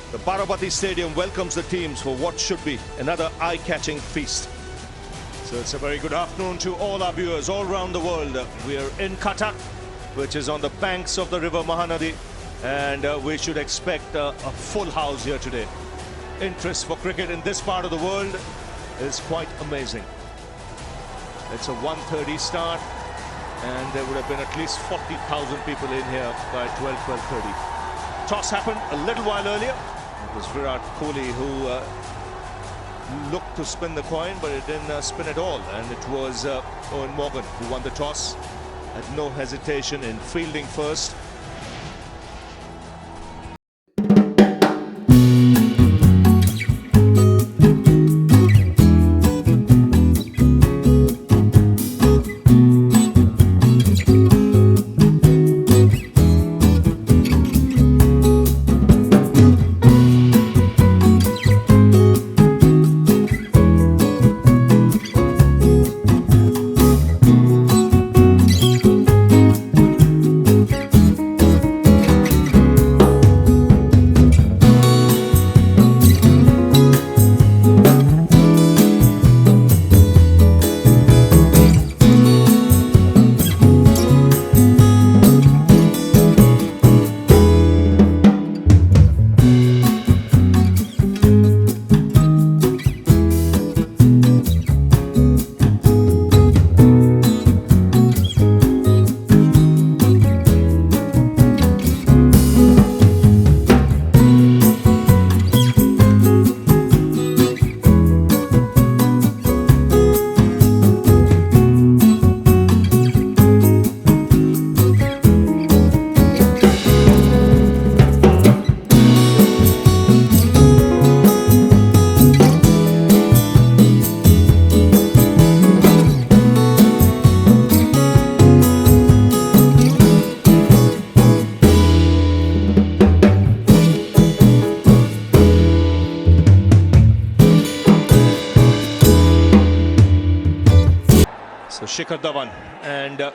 The Parabati Stadium welcomes the teams for what should be another eye-catching feast. So it's a very good afternoon to all our viewers all around the world. We are in Cuttack, which is on the banks of the river Mahanadi, and we should expect a full house here today. Interest for cricket in this part of the world is quite amazing. It's a 1:30 start, and there would have been at least 40,000 people in here by 12:30. Toss happened a little while earlier. It was Virat Kohli who looked to spin the coin, but it didn't spin at all. And it was Owen Morgan who won the toss. Had no hesitation in fielding first. So Shikhar Dhawan and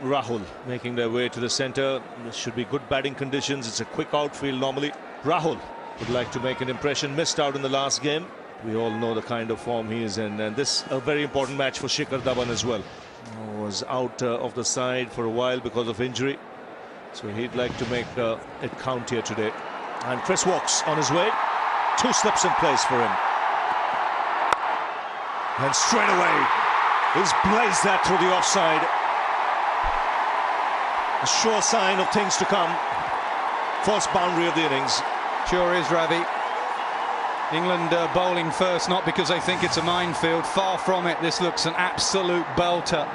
Rahul making their way to the centre. This should be good batting conditions. It's a quick outfield normally. Rahul would like to make an impression. Missed out in the last game. We all know the kind of form he is in, and this a very important match for Shikhar Dhawan as well. Was out of the side for a while because of injury, so he'd like to make it count here today. And Chris Walks on his way. 2 slips in place for him, and straight away he's blazed that through the offside. A sure sign of things to come. First boundary of the innings. Sure is, Ravi. England bowling first, not because they think it's a minefield. Far from it. This looks an absolute belter.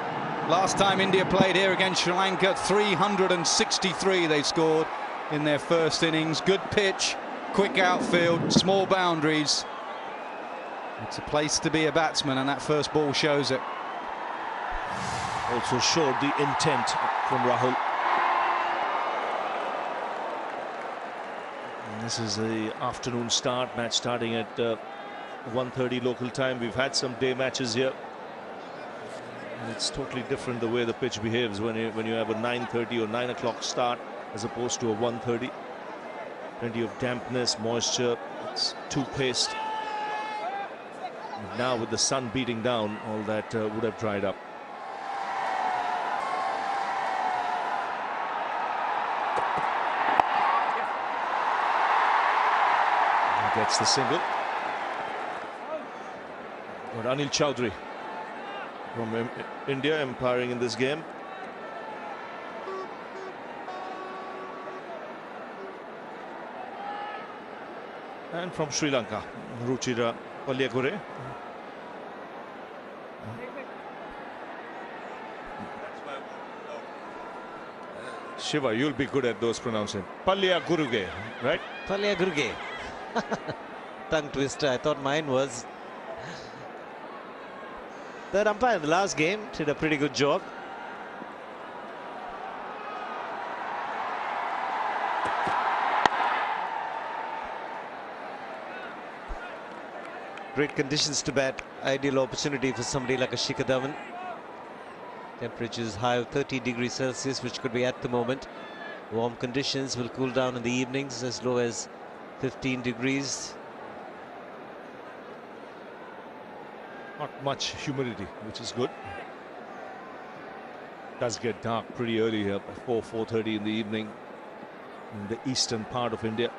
Last time India played here against Sri Lanka, 363 they scored in their first innings. Good pitch, quick outfield, small boundaries. It's a place to be a batsman, and that first ball shows it. Also showed the intent from Rahul. And this is the afternoon start, match starting at 1:30 local time. We've had some day matches here. And it's totally different the way the pitch behaves when you have a 9:30 or 9 o'clock start as opposed to a 1:30. Plenty of dampness, moisture. It's too paced. But now with the sun beating down, all that would have dried up. Gets the single. But Anil Chaudhary from India umpiring in this game. And from Sri Lanka, Ruchira Palyagure. Shiva, you'll be good at those pronouncing. Palyagure, right? Palyagure. Tongue twister. I thought mine was. The umpire in the last game did a pretty good job. Great conditions to bat. Ideal opportunity for somebody like a Shikhar Dhawan. Temperatures high of 30 degrees Celsius, which could be at the moment. Warm conditions will cool down in the evenings as low as 15 degrees. Not much humidity, which is good. Does get dark pretty early here by 4:30 in the evening in the eastern part of India.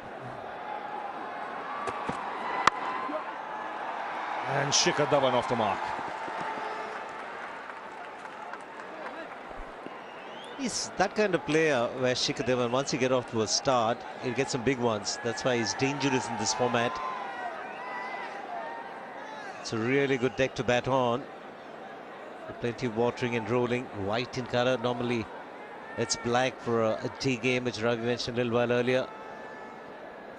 And Shikhar Dhawan off the mark. He's that kind of player where Shikhar Dhawan, once he get off to a start, he'll get some big ones. That's why he's dangerous in this format. It's a really good deck to bat on. Plenty of watering and rolling. White in color. Normally it's black for a tea game, which Ravi mentioned a little while earlier.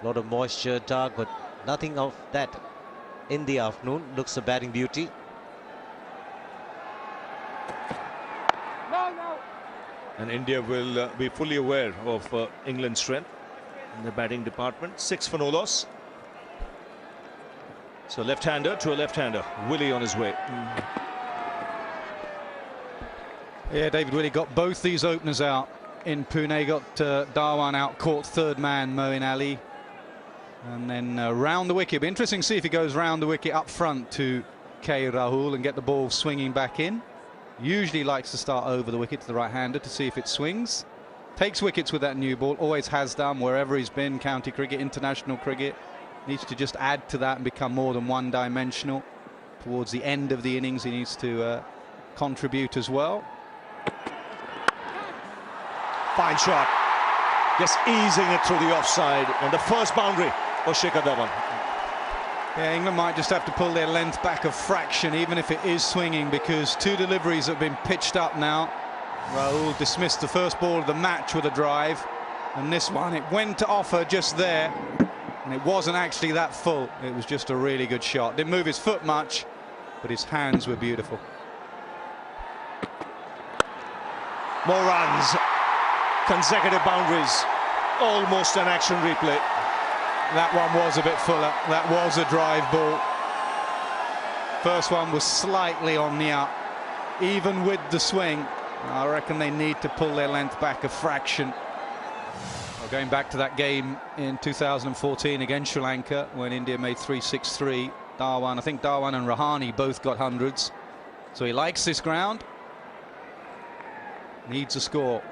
A lot of moisture, dark, but nothing of that in the afternoon. Looks a batting beauty. And India will be fully aware of England's strength in the batting department. 6 for no loss. So left-hander to a left-hander. Willie on his way. Yeah, David Willey got both these openers out in Pune. Got Dhawan out, caught third man Moeen Ali, and then round the wicket. It'll be interesting to see if he goes round the wicket up front to K. Rahul and get the ball swinging back in. Usually likes to start over the wicket to the right-hander to see if it swings. Takes wickets with that new ball, always has done wherever he's been. County cricket, international cricket. Needs to just add to that and become more than one-dimensional. Towards the end of the innings, he needs to contribute as well. Fine shot. Just easing it through the offside. And the first boundary for Shikhar Dhawan. Yeah, England might just have to pull their length back a fraction, even if it is swinging, because 2 deliveries have been pitched up now. Rahul dismissed the first ball of the match with a drive, and this one, it went to offer just there, and it wasn't actually that full. It was just a really good shot. Didn't move his foot much, but his hands were beautiful. More runs, consecutive boundaries, almost an action replay. That one was a bit fuller. That was a drive ball. First one was slightly on the up. Even with the swing, I reckon they need to pull their length back a fraction. Well, going back to that game in 2014 against Sri Lanka when India made 363, I think Dhawan and Rahane both got hundreds. So he likes this ground. Needs a score.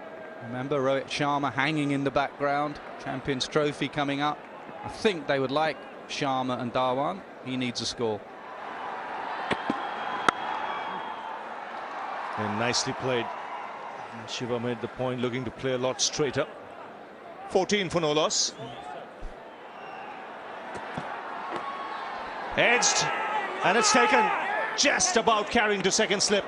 Remember Rohit Sharma hanging in the background. Champions Trophy coming up. I think they would like Sharma and Dhawan. He needs a score. And nicely played. Shiva made the point, looking to play a lot straighter. 14 for no loss. Edged, and it's taken. Just about carrying to second slip.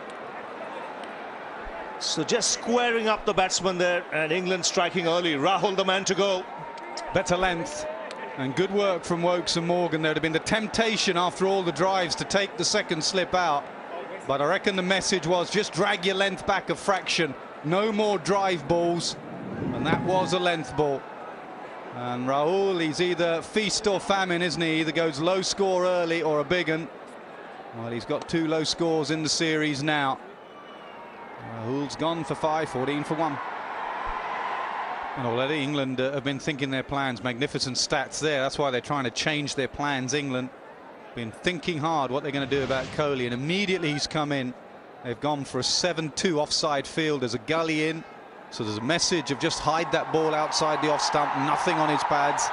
So just squaring up the batsman there, and England striking early. Rahul the man to go. Better length and good work from Wokes and Morgan. There'd have been the temptation after all the drives to take the second slip out, but I reckon the message was just drag your length back a fraction, no more drive balls, and that was a length ball. And Rahul, he's either feast or famine, isn't he? Either goes low score early or a big one. Well, he's got 2 low scores in the series now. Rahul's gone for 5, 14 for 1. And already England have been thinking their plans. Magnificent stats there. That's why they're trying to change their plans. England been thinking hard what they're going to do about Kohli, and immediately he's come in. They've gone for a 7-2 offside field. There's a gully in, so there's a message of just hide that ball outside the off stump. Nothing on his pads.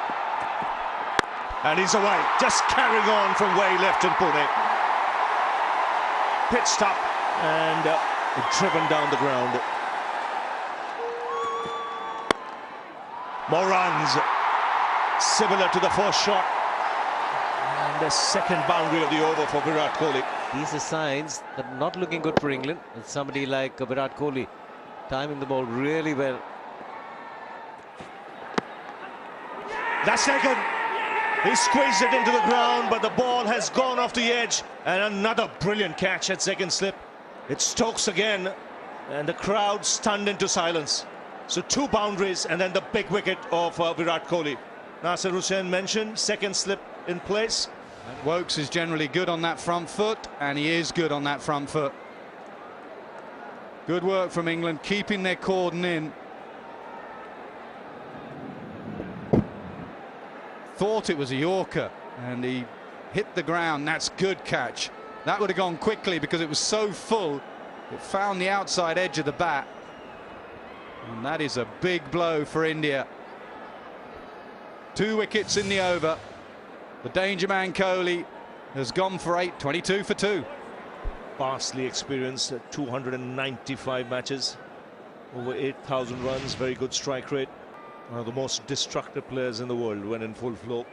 And he's away. Just carrying on from way left in Pune. Pitched up and driven down the ground. More runs, similar to the first shot. And the second boundary of the over for Virat Kohli. These are signs that are not looking good for England. And somebody like Virat Kohli timing the ball really well. That's taken. He squeezed it into the ground, but the ball has gone off the edge. And another brilliant catch at second slip. It's Stokes again, and the crowd stunned into silence. So 2 boundaries and then the big wicket of Virat Kohli. Nasir Hussain mentioned second slip in place. And Wokes is generally good on that front foot, and he is good on that front foot. Good work from England, keeping their cordon in. thought it was a Yorker, and he hit the ground. That's good catch. That would have gone quickly because it was so full. It found the outside edge of the bat. And that is a big blow for India. 2 wickets in the over. The danger man Kohli has gone for 8, 22 for 2. Vastly experienced at 295 matches, over 8,000 runs, very good strike rate. One of the most destructive players in the world when in full flow.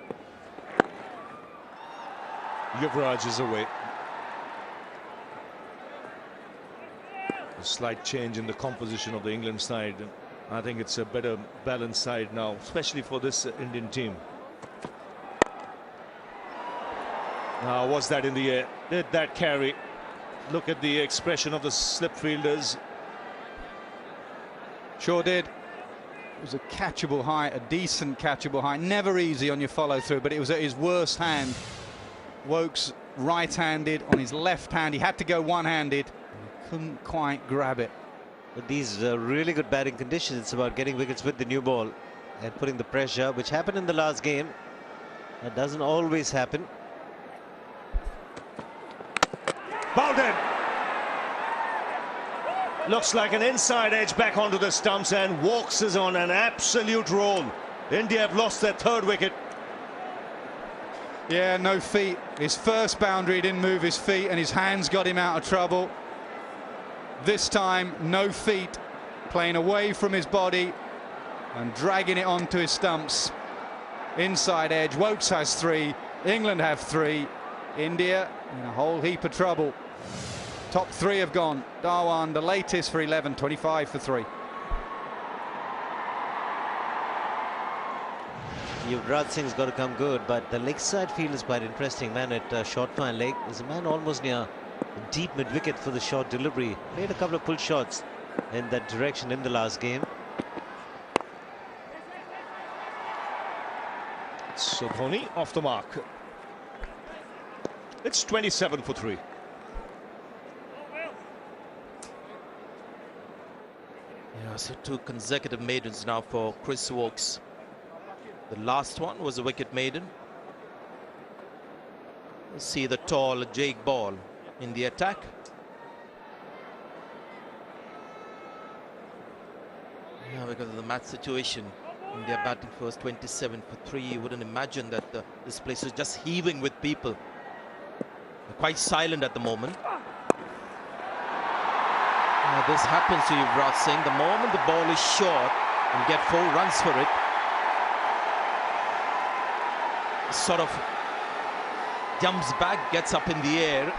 Yuvraj is away. A slight change in the composition of the England side. I think it's a better balanced side now, especially for this Indian team. Now, was that in the air? Did that carry? Look at the expression of the slip fielders. Sure did. It was a catchable height, a decent catchable height. Never easy on your follow through, but it was at his worst hand. Woakes right-handed, on his left hand. He had to go one-handed. He couldn't quite grab it. With these really good batting conditions, it's about getting wickets with the new ball and putting the pressure, which happened in the last game. That doesn't always happen. Bowled in. Looks like an inside edge back onto the stumps, and Woakes is on an absolute roll. India have lost their 3rd wicket. Yeah, no feet. His first boundary didn't move his feet, and his hands got him out of trouble. This time, no feet, playing away from his body and dragging it onto his stumps. Inside edge. Woakes has 3. England have 3. India in a whole heap of trouble. Top 3 have gone. Dhawan, the latest for 11, 25 for 3. Yuvraj Singh's got to come good, but the leg side field is quite interesting. Man at short fine leg. There's a man almost near deep mid-wicket for the short delivery. Made a couple of pull shots in that direction in the last game. So Dhoni off the mark. It's 27 for 3. Yeah, so 2 consecutive maidens now for Chris Woakes. The last one was a wicket maiden. We'll see the tall Jake Ball in the attack. Yeah, because of the match situation, India batting first, 27 for 3. You wouldn't imagine that this place is just heaving with people. They're quite silent at the moment. This happens to Yuvraj Singh. The moment the ball is short and get 4 runs for it, sort of jumps back, gets up in the air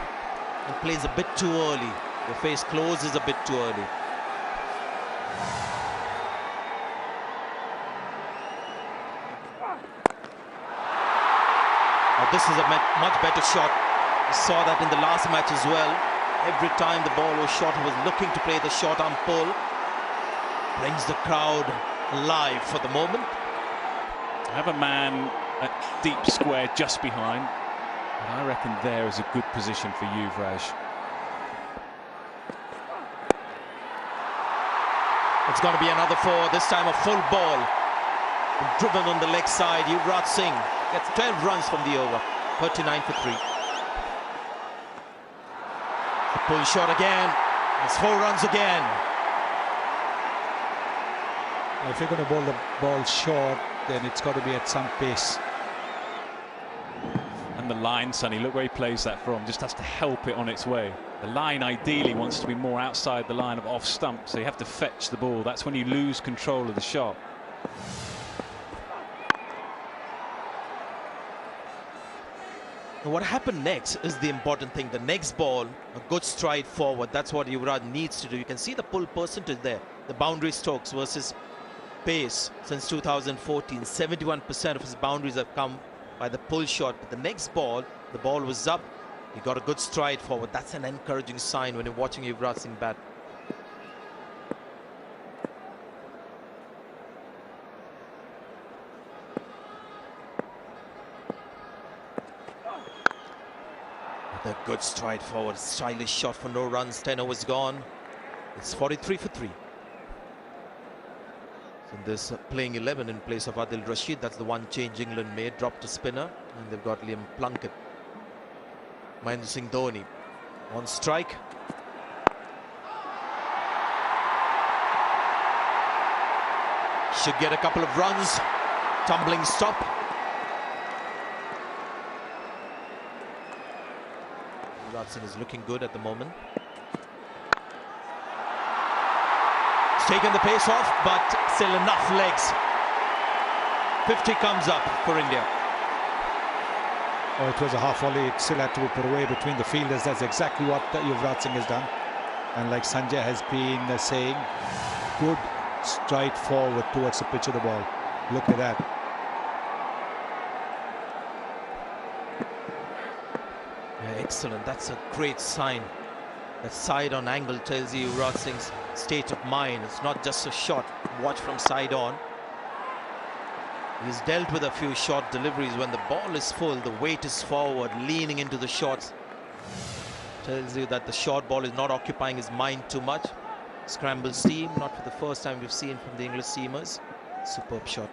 and plays a bit too early. The face closes a bit too early. Now this is a much better shot. We saw that in the last match as well. Every time the ball was short, he was looking to play the short arm pull. Brings the crowd alive for the moment. Have a man at deep square just behind. And I reckon there is a good position for Yuvraj. It's going to be another 4, this time a full ball. Driven on the leg side, Yuvraj Singh gets 12 runs from the over, 39 for 3. The pull shot again, it's 4 runs again. If you're going to bowl the ball short, then it's got to be at some pace. And the line, Sonny, look where he plays that from. Just has to help it on its way. The line ideally wants to be more outside the line of off stump, so you have to fetch the ball. That's when you lose control of the shot. Now what happened next is the important thing. The next ball, a good stride forward. That's what Yuvraj needs to do. You can see the pull percentage there. The boundary strokes versus pace since 2014. 71% of his boundaries have come by the pull shot. But the next ball, the ball was up. He got a good stride forward. That's an encouraging sign when you're watching Yuvraj Singh bat. A good stride forward, stylish shot for no runs. 10 overs gone. It's 43 for 3. So this playing 11 in place of Adil Rashid. That's the one change England made. Dropped a spinner, and they've got Liam Plunkett. Mahendra Singh Dhoni on strike. Should get a couple of runs. Tumbling stop. Yuvraj Singh is looking good at the moment. Taken the pace off, but still enough legs. 50 comes up for India. Oh, it was a half volley. It still had to be put away between the fielders. That's exactly what Yuvraj Singh has done. And like Sanjay has been saying, good stride forward towards the pitch of the ball. Look at that. Yeah, excellent. That's a great sign. That side on angle tells you Yuvraj Singh's state of mind. It's not just a shot. Watch from side on. He's dealt with a few short deliveries. When the ball is full, the weight is forward, leaning into the shots. Tells you that the short ball is not occupying his mind too much. Scramble seam, not for the first time we've seen from the English seamers. Superb shot.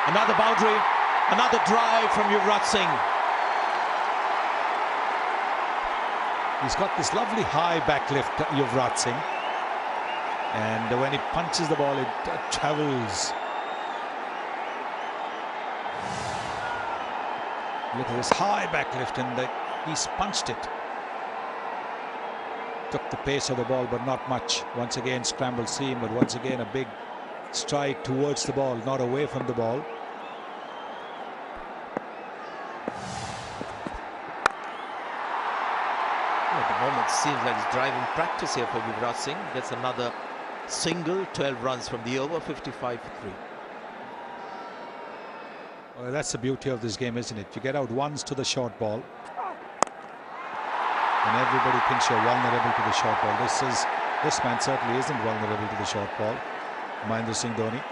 Another boundary, another drive from Yuvraj Singh. He's got this lovely high back lift, Yuvraj Singh. And when he punches the ball, it travels. Look at this high back lift, and he's punched it. Took the pace of the ball, but not much. Once again, scramble seam, but once again, a big strike towards the ball, not away from the ball. At the moment, seems like it's driving practice here for Yuvraj Singh. Gets another single, 12 runs from the over, 55 for 3. Well, that's the beauty of this game, isn't it? You get out once to the short ball, and everybody thinks you're vulnerable to the short ball. This man certainly isn't vulnerable to the short ball. Mahendra Singh Dhoni.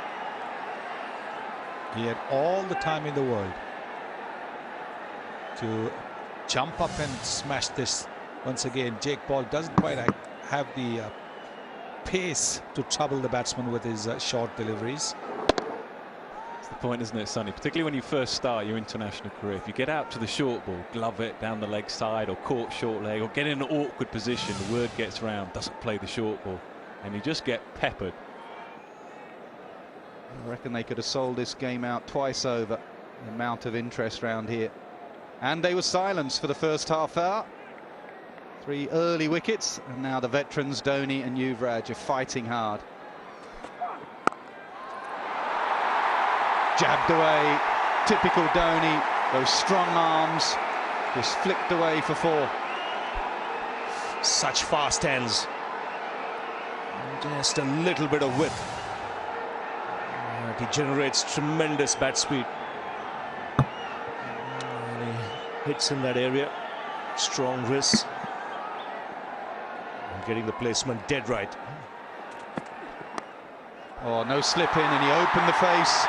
He had all the time in the world to jump up and smash this. Once again, Jake Paul doesn't quite have the pace to trouble the batsman with his short deliveries. That's the point, isn't it, Sonny? Particularly when you first start your international career. If you get out to the short ball, glove it down the leg side, or court short leg, or get in an awkward position, the word gets round, doesn't play the short ball, and you just get peppered. I reckon they could have sold this game out twice over. The amount of interest round here. And they were silenced for the first half hour. 3 early wickets, and now the veterans Dhoni and Yuvraj are fighting hard. Jabbed away, typical Dhoni. Those strong arms just flicked away for 4. Such fast ends. Just a little bit of width. He generates tremendous bat speed. And he hits in that area. Strong wrist. And getting the placement dead right. Oh, no slip in, and he opened the face.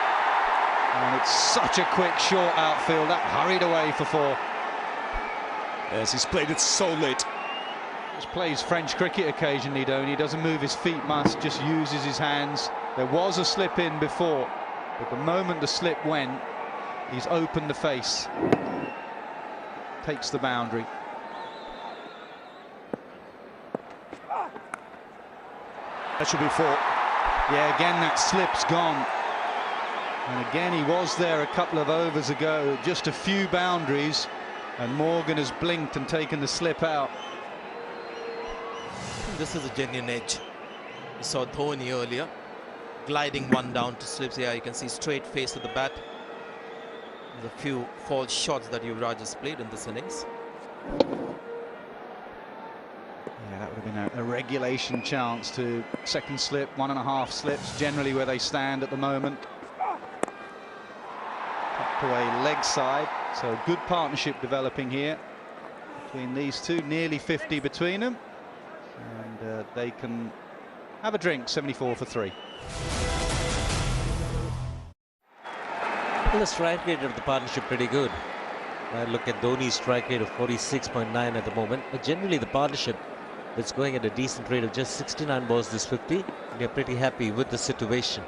And it's such a quick short outfield. That hurried away for 4. Yes, he's played it so late. Just plays French cricket occasionally, Dhoni. He doesn't move his feet much, just uses his hands. There was a slip in before, but the moment the slip went, he's opened the face. Takes the boundary. That should be 4. Yeah, again, that slip's gone. And again, he was there a couple of overs ago, just a few boundaries, and Morgan has blinked and taken the slip out. This is a genuine edge. We saw Dhoni earlier, gliding one down to slips. Here you can see straight face of the bat. There's a few false shots that Yuvraj has played in this innings. Yeah, that would have been a regulation chance to second slip, 1.5 slips, generally where they stand at the moment. Tucked away leg side, so a good partnership developing here between these two, nearly 50 between them. And they can have a drink, 74 for 3. Well, the strike rate of the partnership pretty good. I look at Dhoni's strike rate of 46.9 at the moment, but generally the partnership that's going at a decent rate of just 69 balls this 50. They're pretty happy with the situation.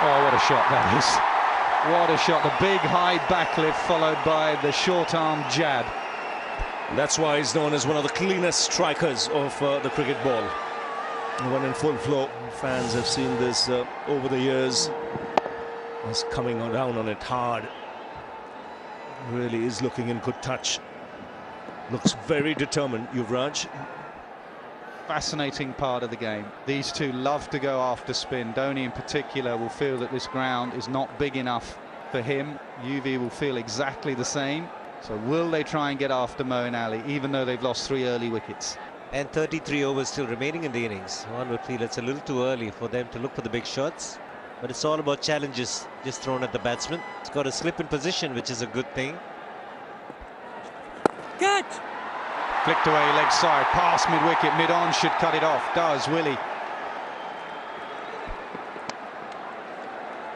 Oh, what a shot that is. What a shot. The big high backlift followed by the short arm jab. That's why he's known as one of the cleanest strikers of the cricket ball. When in full flow, fans have seen this over the years. He's coming down on it hard. Really is looking in good touch. Looks very determined, Yuvraj. Fascinating part of the game. These two love to go after spin. Dhoni in particular will feel that this ground is not big enough for him. UV will feel exactly the same. So will they try and get after Moeen Ali, even though they've lost 3 early wickets? And 33 overs still remaining in the innings. One would feel it's a little too early for them to look for the big shots. But it's all about challenges just thrown at the batsman. It's got a slip in position, which is a good thing. Catch! Flicked away leg side, past mid-wicket, mid-on should cut it off. Does Willie.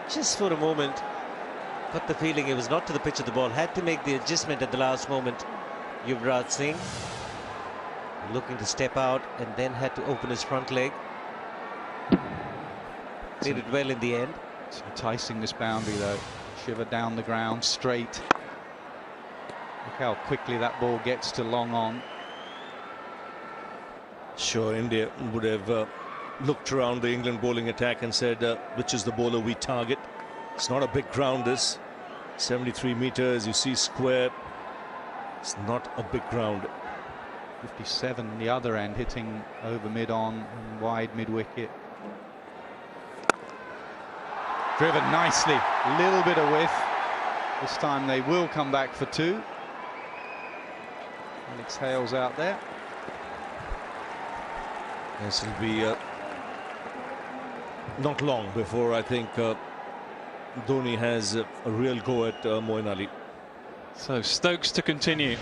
Just for a moment, got the feeling it was not to the pitch of the ball. Had to make the adjustment at the last moment. Yuvraj Singh looking to step out and then had to open his front leg. Did it well in the end. It's enticing, this boundary though. Shiver down the ground, straight. Look how quickly that ball gets to long on. Sure, India would have looked around the England bowling attack and said, which is the bowler we target. It's not a big ground, this. 73 meters, you see square. It's not a big ground. 57 the other end, hitting over mid-on and wide mid-wicket. Driven nicely, little bit of width. This time they will come back for 2. Alex Hale's out there. This will be not long before I think Dhoni has a real go at Moeen Ali. So Stokes to continue.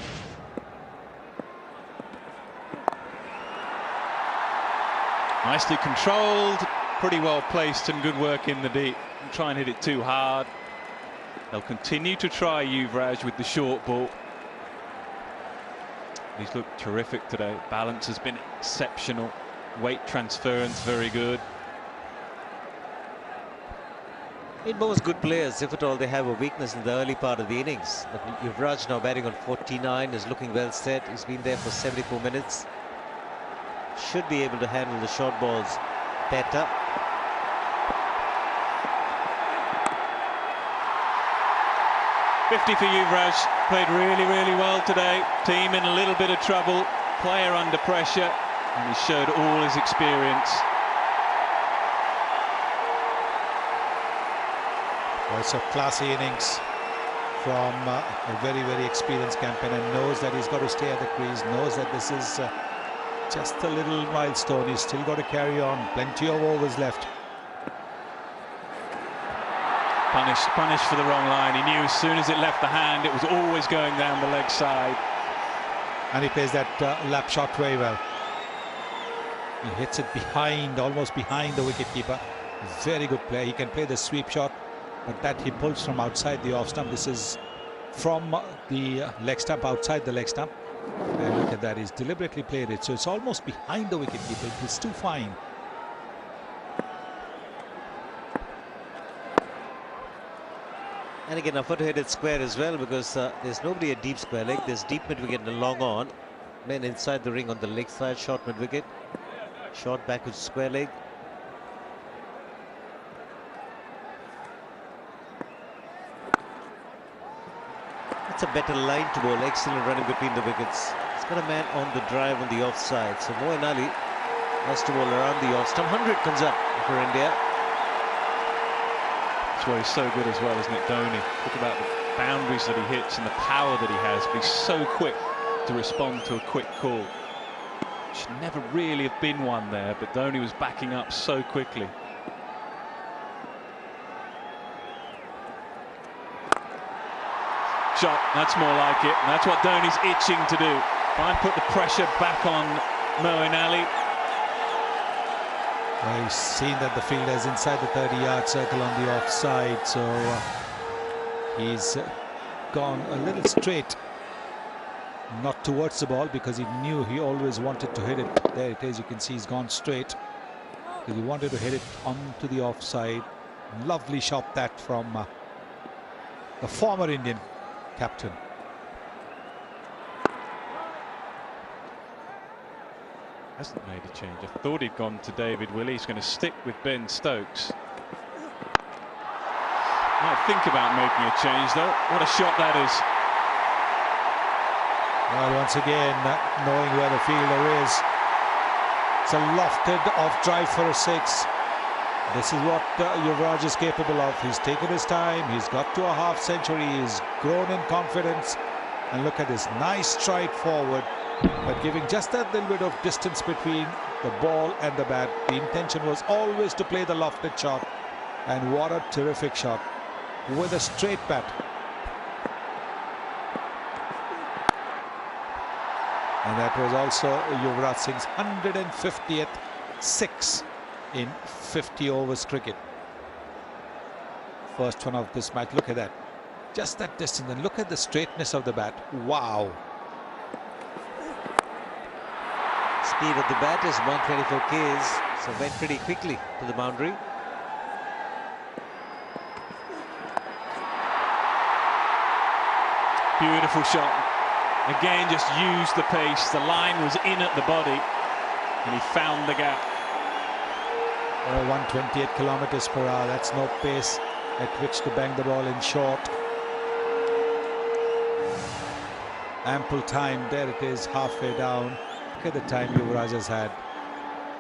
Nicely controlled, pretty well placed and good work in the deep. Don't try and hit it too hard. They'll continue to try Yuvraj with the short ball. He's looked terrific today. Balance has been exceptional. Weight transference very good. In most good players, if at all they have a weakness in the early part of the innings. But Yuvraj now batting on 49 is looking well set. He's been there for 74 minutes. Should be able to handle the short balls better. .50 for Yuvraj. Played really, really well today. Team in a little bit of trouble. Player under pressure. And he showed all his experience. Well, it's a classy innings from a very, very experienced campaigner. Knows that he's got to stay at the crease. Knows that this is just a little milestone. He's still got to carry on. Plenty of overs left. Punished for the wrong line. He knew as soon as it left the hand, it was always going down the leg side. And he plays that lap shot very well. He hits it behind, almost behind the wicketkeeper. Very good play. He can play the sweep shot, but that he pulls from outside the off stump. This is from the leg stump, outside the leg stump. And look at that, he's deliberately played it. So it's almost behind the wicketkeeper. It's too fine. And again, effort to hit it square as well, because there's nobody at deep square leg. There's deep mid-wicket and a long on. Men inside the ring on the leg side, short mid-wicket. Short backwards square leg. That's a better line to bowl. Excellent running between the wickets. He's got a man on the drive on the offside. So Moeen Ali has to bowl around the off stump. 100 comes up for India. That's why he's so good as well, isn't it, Dhoni? Talk about the boundaries that he hits and the power that he has. But he's so quick to respond to a quick call. Should never really have been one there, but Dhoni was backing up so quickly. Shot, that's more like it. And that's what Dhoni's itching to do. Try and put the pressure back on Moeen Ali. Well, he's seen that the fielder is inside the 30-yard circle on the offside, so he's gone a little straight, not towards the ball, because he knew he always wanted to hit it. There it is, you can see he's gone straight because he wanted to hit it onto the offside. Lovely shot that from the former Indian captain. Hasn't made a change. I thought he'd gone to David Willey. He's going to stick with Ben Stokes. Might think about making a change though. What a shot that is. Well, once again, knowing where the fielder is, it's a lofted off drive for a 6. This is what Yuvraj is capable of. He's taken his time. He's got to a half century. He's grown in confidence. And look at this nice stride forward, but giving just that little bit of distance between the ball and the bat. The intention was always to play the lofted shot. And what a terrific shot with a straight bat. And that was also Yuvraj Singh's 150th 6 in 50 overs cricket. First one of this match. Look at that. Just that distance, and look at the straightness of the bat. Wow. Speed of the bat is 124 Ks, so went pretty quickly to the boundary. Beautiful shot. Again, just used the pace. The line was in at the body, and he found the gap. 128 kilometers per hour. That's no pace at which to bang the ball in short. Ample time. There it is, halfway down. Look at the time Yuvraj has had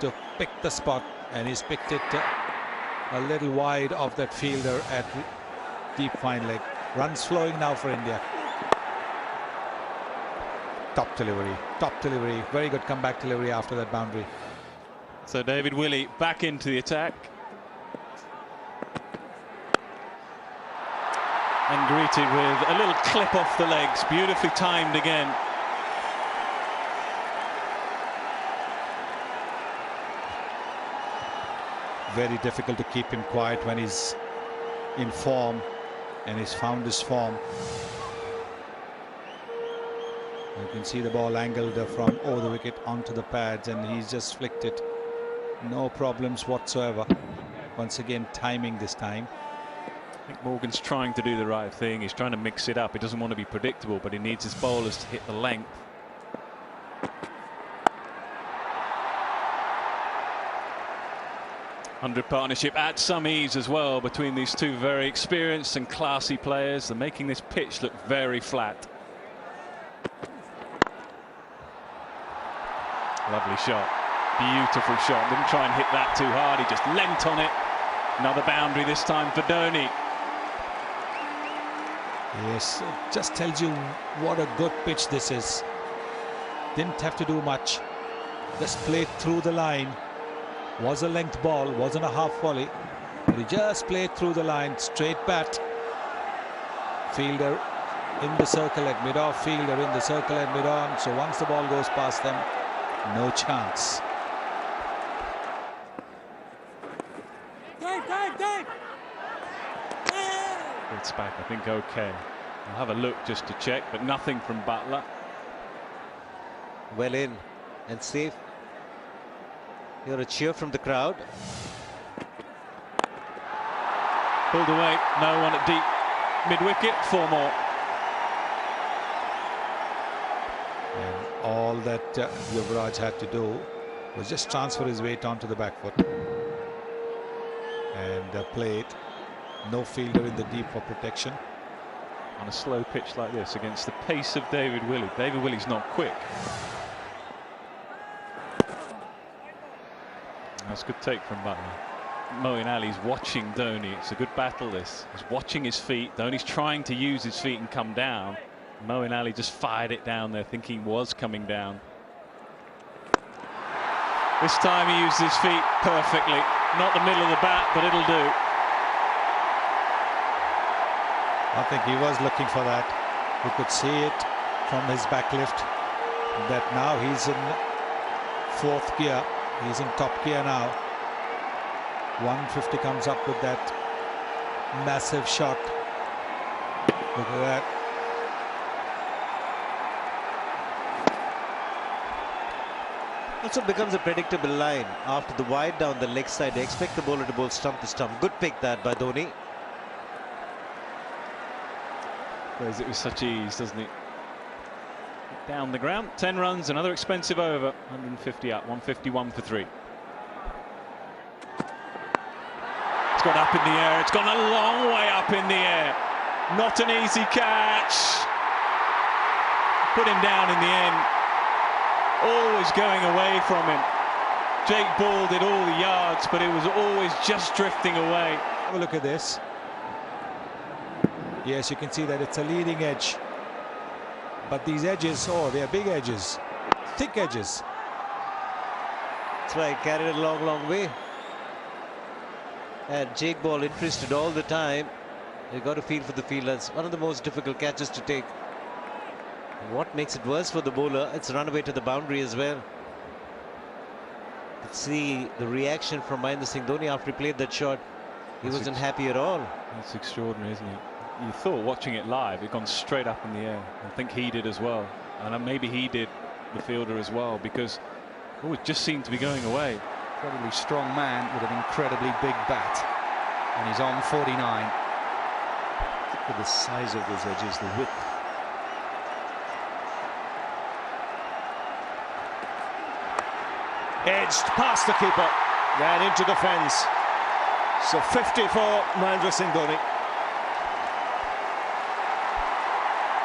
to pick the spot, and he's picked it a little wide of that fielder at deep fine leg. Runs flowing now for India. Top delivery, top delivery. Very good comeback delivery after that boundary. So David Willey back into the attack. And greeted with a little clip off the legs. Beautifully timed again. Very difficult to keep him quiet when he's in form, and he's found his form. You can see the ball angled from over the wicket onto the pads, and he's just flicked it. No problems whatsoever. Once again, timing this time. I think Morgan's trying to do the right thing. He's trying to mix it up. He doesn't want to be predictable, but he needs his bowlers to hit the length. '100 partnership at some ease as well between these two very experienced and classy players. They're making this pitch look very flat. Lovely shot. Beautiful shot. Didn't try and hit that too hard. He just leant on it. Another boundary this time for Dhoni. Yes, it just tells you what a good pitch this is. Didn't have to do much. Just played through the line. Was a length ball, wasn't a half volley, but he just played through the line. Straight bat. Fielder in the circle at mid-off, fielder in the circle at mid-on. So once the ball goes past them, no chance. It's back, I think, okay. I'll have a look just to check, but nothing from Butler. Well in and safe. You're a cheer from the crowd. Pulled away, no one at deep mid-wicket, 4 more. And all that Yuvraj had to do was just transfer his weight onto the back foot and play it. No fielder in the deep for protection. On a slow pitch like this, against the pace of David Willey. David Willey's not quick. That's a good take from Butler. Moeen Ali's watching Dhoni. It's a good battle, this. He's watching his feet. Dhoni's trying to use his feet and come down. Moeen Ali just fired it down there, thinking he was coming down. This time he used his feet perfectly. Not the middle of the bat, but it'll do. I think he was looking for that. You could see it from his back lift that now he's in 4th gear. He's in top gear now. 150 comes up with that massive shot. Look at that. Also becomes a predictable line. After the wide down the leg side, they expect the bowler to bowl stump to stump. Good pick that by Dhoni. Plays it with such ease, doesn't it? Down the ground, 10 runs, another expensive over. 150 up, 151 for 3. It's gone up in the air, it's gone a long way up in the air. Not an easy catch. Put him down in the end. Always going away from him. Jake Ball did all the yards, but it was always just drifting away. Have a look at this. Yes, you can see that it's a leading edge. But these edges, oh, they are big edges. Thick edges. That's right, carried it a long, long way. And Jake Ball interested all the time. You got to feel for the fielder. It's one of the most difficult catches to take. What makes it worse for the bowler? It's run away to the boundary as well. Let's see the reaction from Mahendra Singh Dhoni after he played that shot. He wasn't happy at all. That's extraordinary, isn't it? You thought watching it live, it'd gone straight up in the air. I think he did as well. And maybe he did, the fielder as well, because it just seemed to be going away. Incredibly strong man with an incredibly big bat. And he's on 49. Look at the size of those edges, the width. Edged past the keeper, then into the fence. So 50 for Mahendra Singh Dhoni.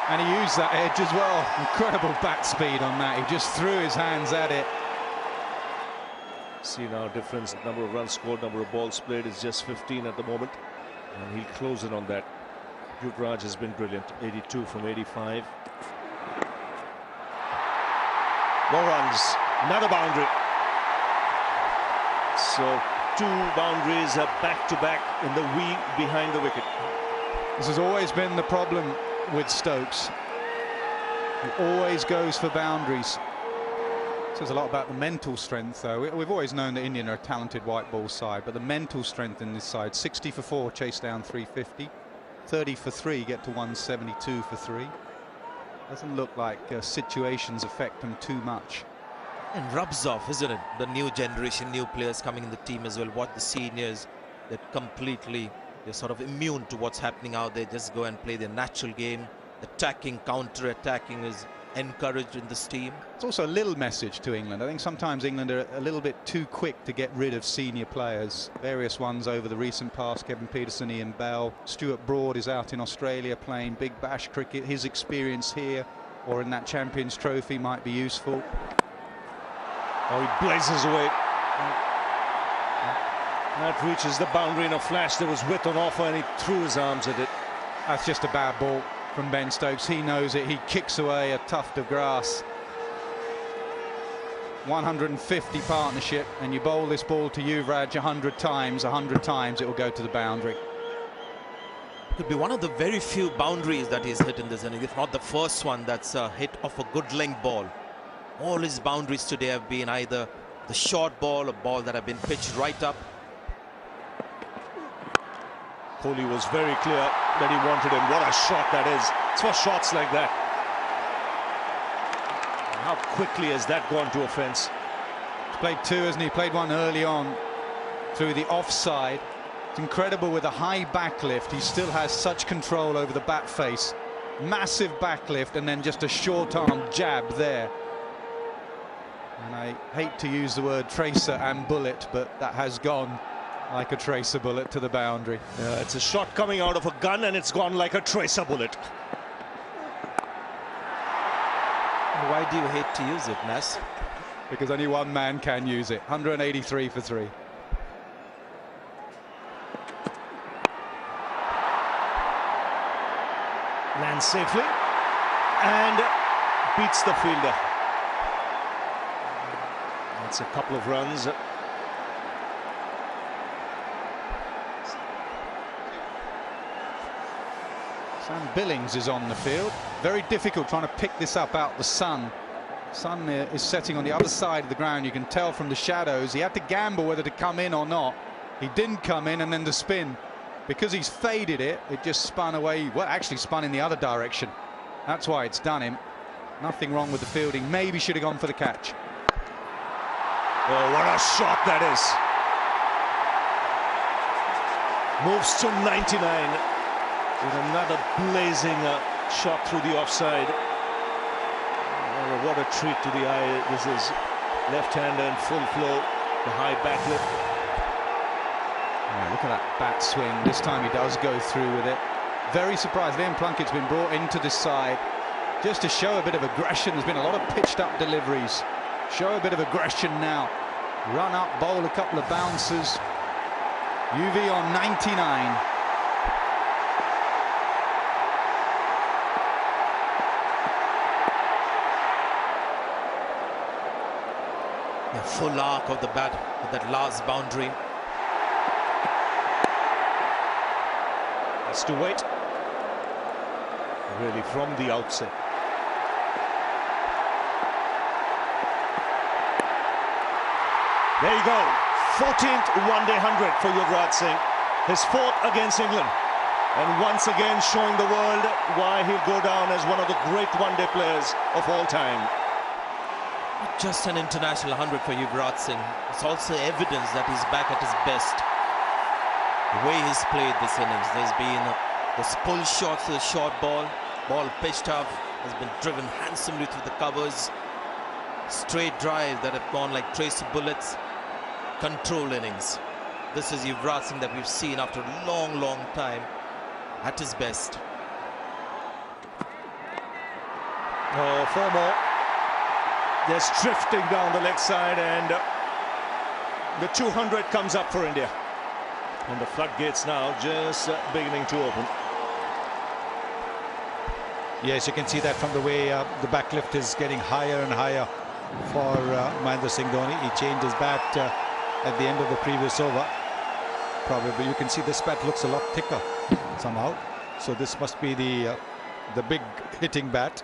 And he used that edge as well. Incredible bat speed on that. He just threw his hands at it. See now difference, number of runs scored, number of balls played is just 15 at the moment. And he'll close in on that. Yuvraj has been brilliant, 82 from 85. More runs, another boundary. So 2 boundaries are back to back in the V behind the wicket. This has always been the problem with Stokes. He always goes for boundaries. Says a lot about the mental strength, though. We've always known that Indian are a talented white ball side, but the mental strength in this side, 60 for 4, chase down 350, 30 for 3, get to 172 for 3. Doesn't look like situations affect them too much. And rubs off, isn't it? The new generation, new players coming in the team as well. What the seniors, they're sort of immune to what's happening out there. Just go and play their natural game. Attacking, counter-attacking is encouraged in this team. It's also a little message to England. I think sometimes England are a little bit too quick to get rid of senior players. Various ones over the recent past, Kevin Peterson, Ian Bell. Stuart Broad is out in Australia playing Big Bash cricket. His experience here or in that Champions Trophy might be useful. Oh, he blazes away. That reaches the boundary in a flash. There was width on offer and he threw his arms at it. That's just a bad ball from Ben Stokes. He knows it. He kicks away a tuft of grass. 150 partnership, and you bowl this ball to Yuvraj 100 times it will go to the boundary. Could be one of the very few boundaries that he's hit in this inning, if not the first one that's a hit of a good length ball. All his boundaries today have been either the short ball, a ball that have been pitched right up. Kohli was very clear that he wanted him. What a shot that is. It's for shots like that. How quickly has that gone to a fence? He's played 2, hasn't he? Played 1 early on through the offside. It's incredible with a high backlift. He still has such control over the bat face. Massive backlift and then just a short arm jab there. And I hate to use the word tracer and bullet, but that has gone like a tracer bullet to the boundary. Yeah, it's a shot coming out of a gun and it's gone like a tracer bullet. Why do you hate to use it, Nas? Because only one man can use it. 183 for 3. Lands safely and beats the fielder. That's a couple of runs. Sam Billings is on the field. Very difficult trying to pick this up out the sun. Sun is setting on the other side of the ground. You can tell from the shadows. He had to gamble whether to come in or not. He didn't come in, and then the spin. Because he's faded it, it just spun away. Well, actually spun in the other direction. That's why it's done him. Nothing wrong with the fielding. Maybe should have gone for the catch. Oh, what a shot that is. Moves to 99 with another blazing shot through the offside. Oh, what a treat to the eye. This is left-hander in full flow, the high back lift. Yeah, look at that bat swing. This time he does go through with it. Very surprised. Liam Plunkett's been brought into this side just to show a bit of aggression. There's been a lot of pitched up deliveries. Show a bit of aggression now. Run up, bowl a couple of bouncers. UV on 99. The full arc of the bat with that last boundary. Has to wait. Really from the outset. There you go. 14th one-day 100 for Yuvraj Singh. His fourth against England. And once again showing the world why he'll go down as one of the great one-day players of all time. Not just an international 100 for Yuvraj Singh. It's also evidence that he's back at his best. The way he's played this innings, there's been those pull shots to the short ball pitched up, has been driven handsomely through the covers, straight drive that have gone like tracer bullets, control innings. This is Yuvraj Singh that we've seen after a long time at his best. Oh, 4 more. Just drifting down the leg side, and the 200 comes up for India. And the floodgates now just beginning to open. Yes, you can see that from the way the back lift is getting higher and higher for Mahendra Singh Dhoni. He changed his bat at the end of the previous over. Probably you can see this bat looks a lot thicker somehow. So this must be the big hitting bat.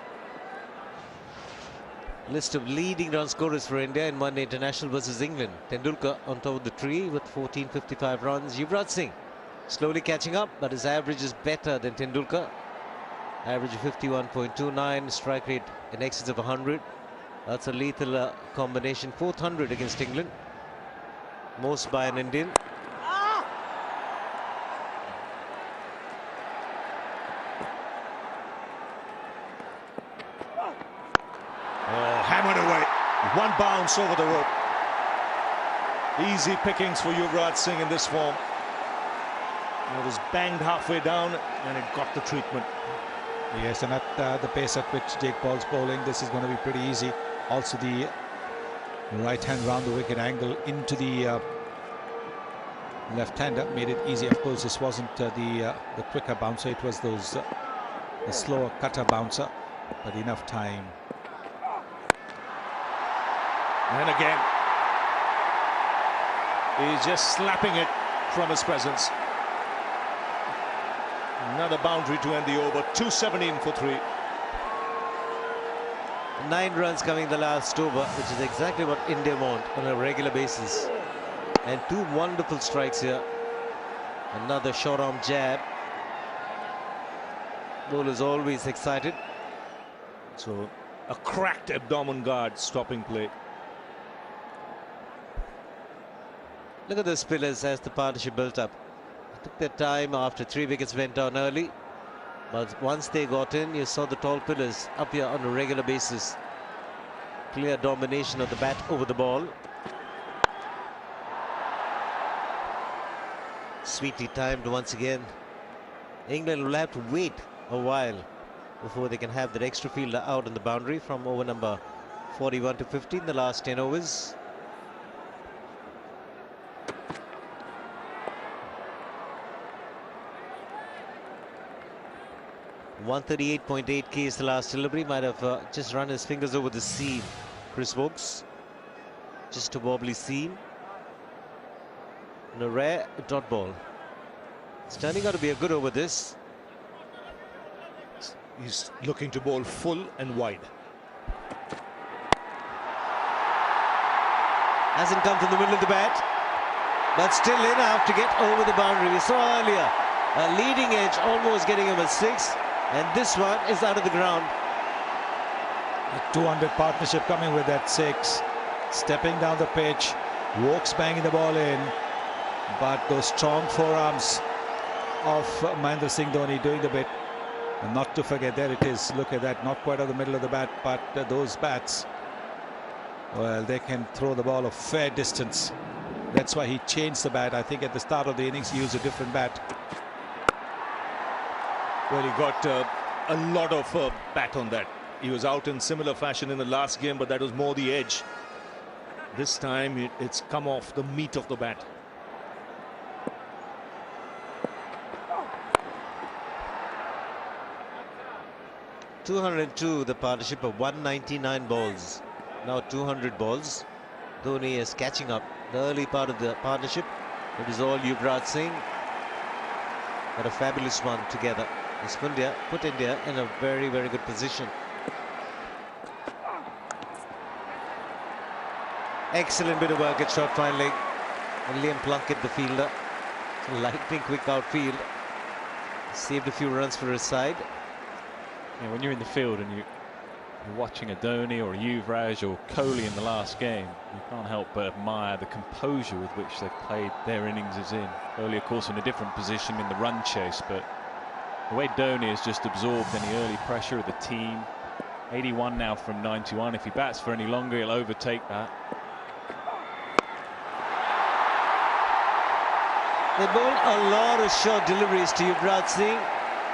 List of leading run scorers for India in one international versus England. Tendulkar on top of the tree with 1455 runs. Yuvraj Singh slowly catching up, but his average is better than Tendulkar. Average of 51.29, strike rate in excess of 100. That's a lethal combination. 400 against England. Most by an Indian. Oh, hammered away. One bounce over the rope. Easy pickings for Yuvraj Singh in this form. It was banged halfway down and it got the treatment. Yes, and at the pace at which Jake Paul's bowling, this is going to be pretty easy. Also the right hand round the wicket angle into the left-hander made it easy. Of course, this wasn't the quicker bouncer. It was those the slower cutter bouncer, but enough time. And again, he's just slapping it from his presence. Another boundary to end the over. 217 for 3. 9 runs coming the last over, which is exactly what India want on a regular basis. And 2 wonderful strikes here. Another short arm jab. Bowler's always excited. So a cracked abdomen guard stopping play. Look at the spinners as the partnership built up. Took their time after 3 wickets went down early. But once they got in, you saw the tall pillars up here on a regular basis. Clear domination of the bat over the ball. Sweetly timed once again. England will have to wait a while before they can have that extra fielder out on the boundary from over number 41 to 50 in the last 10 overs. .138.8k is the last delivery. Might have just run his fingers over the seam. Chris Wokes. Just a wobbly seam. And a rare dot ball. It's turning out to be a good over this. He's looking to bowl full and wide. Hasn't come from the middle of the bat. but still enough to get over the boundary. We saw earlier a leading edge almost getting him a 6, and this one is out of the ground. A 200 partnership coming with that 6, stepping down the pitch, walks banging the ball in, but those strong forearms of Mahendra Singh Dhoni doing the bit. And not to forget, there it is, look at that, not quite out of the middle of the bat, but those bats, well, they can throw the ball a fair distance. That's why he changed the bat. I think at the start of the innings he used a different bat. Well, he got a lot of bat on that. He was out in similar fashion in the last game, but that was more the edge. This time it's come off the meat of the bat. .202 the partnership of 199 balls. Now 200 balls. Dhoni is catching up. The early part of the partnership, it is all Yuvraj Singh. But a fabulous one together. This put India in a very, very good position. Excellent bit of work at short finally. And Liam Plunkett, the fielder. Lightning quick outfield. Saved a few runs for his side. Yeah, when you're in the field and you're watching a Dhoni or a Yuvraj or Kohli in the last game, you can't help but admire the composure with which they've played their innings in. Kohli, of course, in a different position in the run chase, but the way Dhoni has just absorbed any early pressure of the team. 81 now from 91. If he bats for any longer, he'll overtake that. They bowled a lot of short deliveries to Yuvraj Singh,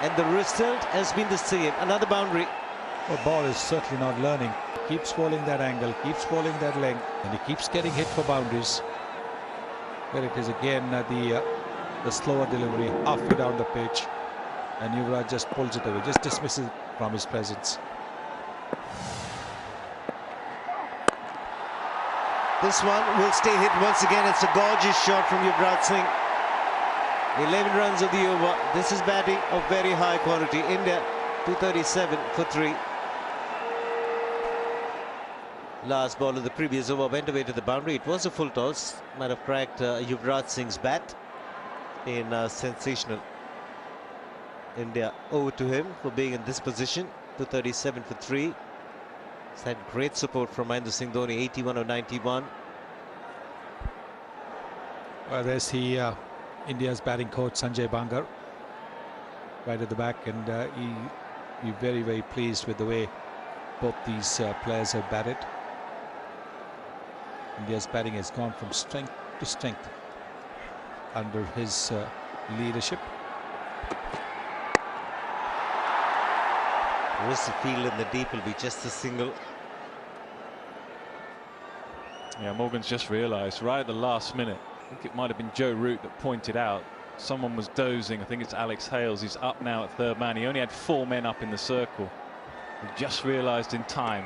and the result has been the same. Another boundary. The ball is certainly not learning. Keeps bowling that angle, keeps bowling that length, and he keeps getting hit for boundaries. There it is again, the slower delivery halfway down the pitch, and Yuvraj just pulls it away, just dismisses from his presence. This one will stay hit once again. It's a gorgeous shot from Yuvraj Singh. 11 runs of the over. This is batting of very high quality. India 237 for 3. Last ball of the previous over went away to the boundary. It was a full toss. Might have cracked Yuvraj Singh's bat in sensational. India over to him for being in this position. 237 for 3. He's had great support from Mahendra Singh Dhoni. 81 of 91. Well, there's the India's batting coach Sanjay Bangar right at the back, and he'll be very, very pleased with the way both these players have batted. India's batting has gone from strength to strength under his leadership. Where's the field in the deep? Will be just a single. Yeah, Morgan's just realised right at the last minute. I think it might have been Joe Root that pointed out someone was dozing. I think it's Alex Hales. He's up now at third man. He only had 4 men up in the circle. He just realised in time.